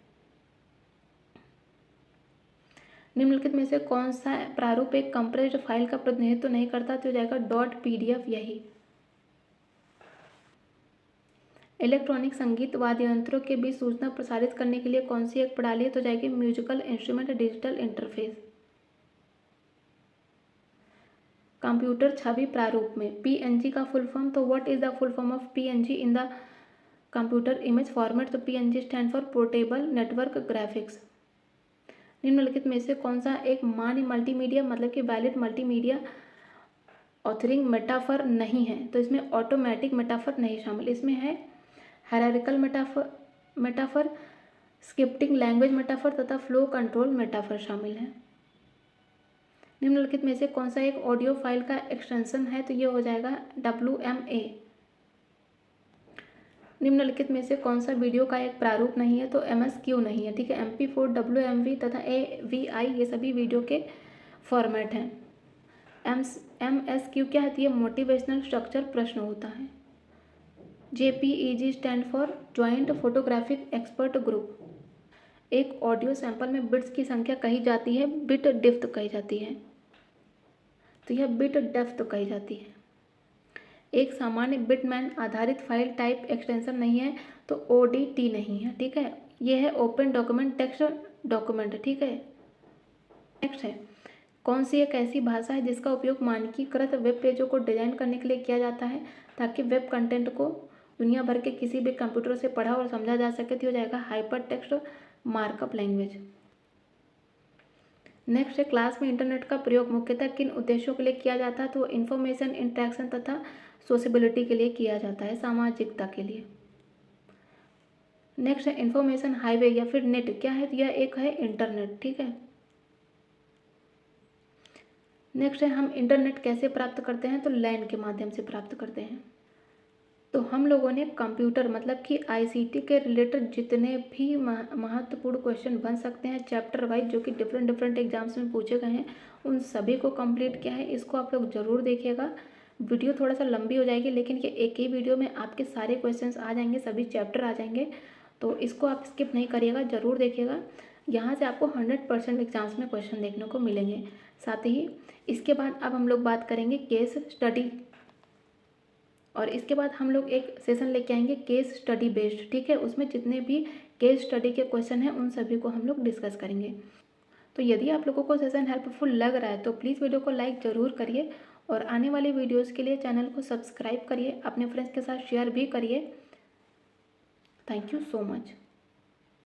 निम्नलिखित में से कौन सा प्रारूप एक कंप्रेस्ड फाइल का प्रतिनिधित्व नहीं करता? तो हो जाएगा .pdf यही। इलेक्ट्रॉनिक संगीत वाद्य यंत्रों के बीच सूचना प्रसारित करने के लिए कौन सी एक प्रणाली है? तो जाएगी musical instrument digital interface. Computer छवि प्रारूप में PNG का फुल फॉर्म, तो what is the full form of PNG in the computer image format? तो PNG stand for portable network graphics. निम्नलिखित में से कौन सा एक मान्य मल्टीमीडिया मतलब कि वैलिड मल्टीमीडिया ऑथरिंग मेटाफर नहीं है? तो इसमें ऑटोमेटिक मेटाफर नहीं शामिल। इसमें है hierarchical metaphor, scripting language metaphor तथा फ्लो कंट्रोल मेटाफर शामिल है। निम्नलिखित में से कौन सा एक ऑडियो फाइल का एक्सटेंशन है? तो ये हो जाएगा WMA। निम्नलिखित में से कौन सा वीडियो का एक प्रारूप नहीं है? तो MSQ नहीं है, ठीक है। MP4, WMV तथा AVI ये सभी वीडियो के फॉर्मेट हैं। MSQ क्या होती है? मोटिवेशनल स्ट्रक्चर प्रश्न होता है। JPEG stand for joint photographic expert group. एक ऑडियो सैंपल में बिट्स की संख्या कही जाती है, बिट डेप्थ कही जाती है, तो यह बिट डेप्थ कही जाती है। एक सामान्य बिटमैन आधारित फाइल टाइप एक्सटेंशन नहीं है, तो ODT नहीं है, ठीक है। यह है ओपन डॉक्यूमेंट टेक्स्ट डॉक्यूमेंट, ठीक है। नेक्स्ट है, कौन सी एक ऐसी भाषा है जिसका उपयोग मानकीकृत वेब पेजों को डिजाइन करने के लिए किया जाता है ताकि वेब कंटेंट को दुनिया भर के किसी भी कंप्यूटर से पढ़ा और समझा जा सके? तो हो जाएगा hyper text markup language. Next है, क्लास में इंटरनेट का प्रयोग मुख्यतः किन उद्देश्यों के लिए किया जाता है? तो इन्फॉर्मेशन, इंटरेक्शन तथा सोशेबिलिटी के लिए किया जाता है, सामाजिकता के लिए। नेक्स्ट है, इंफॉर्मेशन हाईवे या फिर नेट क्या है? यह एक है इंटरनेट, ठीक है। नेक्स्ट है, हम इंटरनेट कैसे प्राप्त करते हैं? तो लैन के माध्यम से प्राप्त करते हैं। तो हम लोगों ने कंप्यूटर मतलब कि ICT के रिलेटेड जितने भी महत्वपूर्ण क्वेश्चन बन सकते हैं चैप्टर वाइज, जो कि डिफरेंट एग्जाम्स में पूछे गए हैं, उन सभी को कंप्लीट किया है। इसको आप लोग ज़रूर देखिएगा। वीडियो थोड़ा सा लंबी हो जाएगी, लेकिन ये एक ही वीडियो में आपके सारे क्वेश्चंस आ जाएंगे, सभी चैप्टर आ जाएंगे, तो इसको आप स्किप नहीं करिएगा, ज़रूर देखिएगा। यहाँ से आपको 100% एग्जाम्स में क्वेश्चन देखने को मिलेंगे। साथ ही इसके बाद अब हम लोग बात करेंगे केस स्टडी, और इसके बाद हम लोग एक सेशन लेके आएंगे केस स्टडी बेस्ड, ठीक है। उसमें जितने भी केस स्टडी के क्वेश्चन हैं उन सभी को हम लोग डिस्कस करेंगे। तो यदि आप लोगों को सेशन हेल्पफुल लग रहा है तो प्लीज़ वीडियो को लाइक ज़रूर करिए, और आने वाली वीडियोज़ के लिए चैनल को सब्सक्राइब करिए, अपने फ्रेंड्स के साथ शेयर भी करिए। Thank you so much.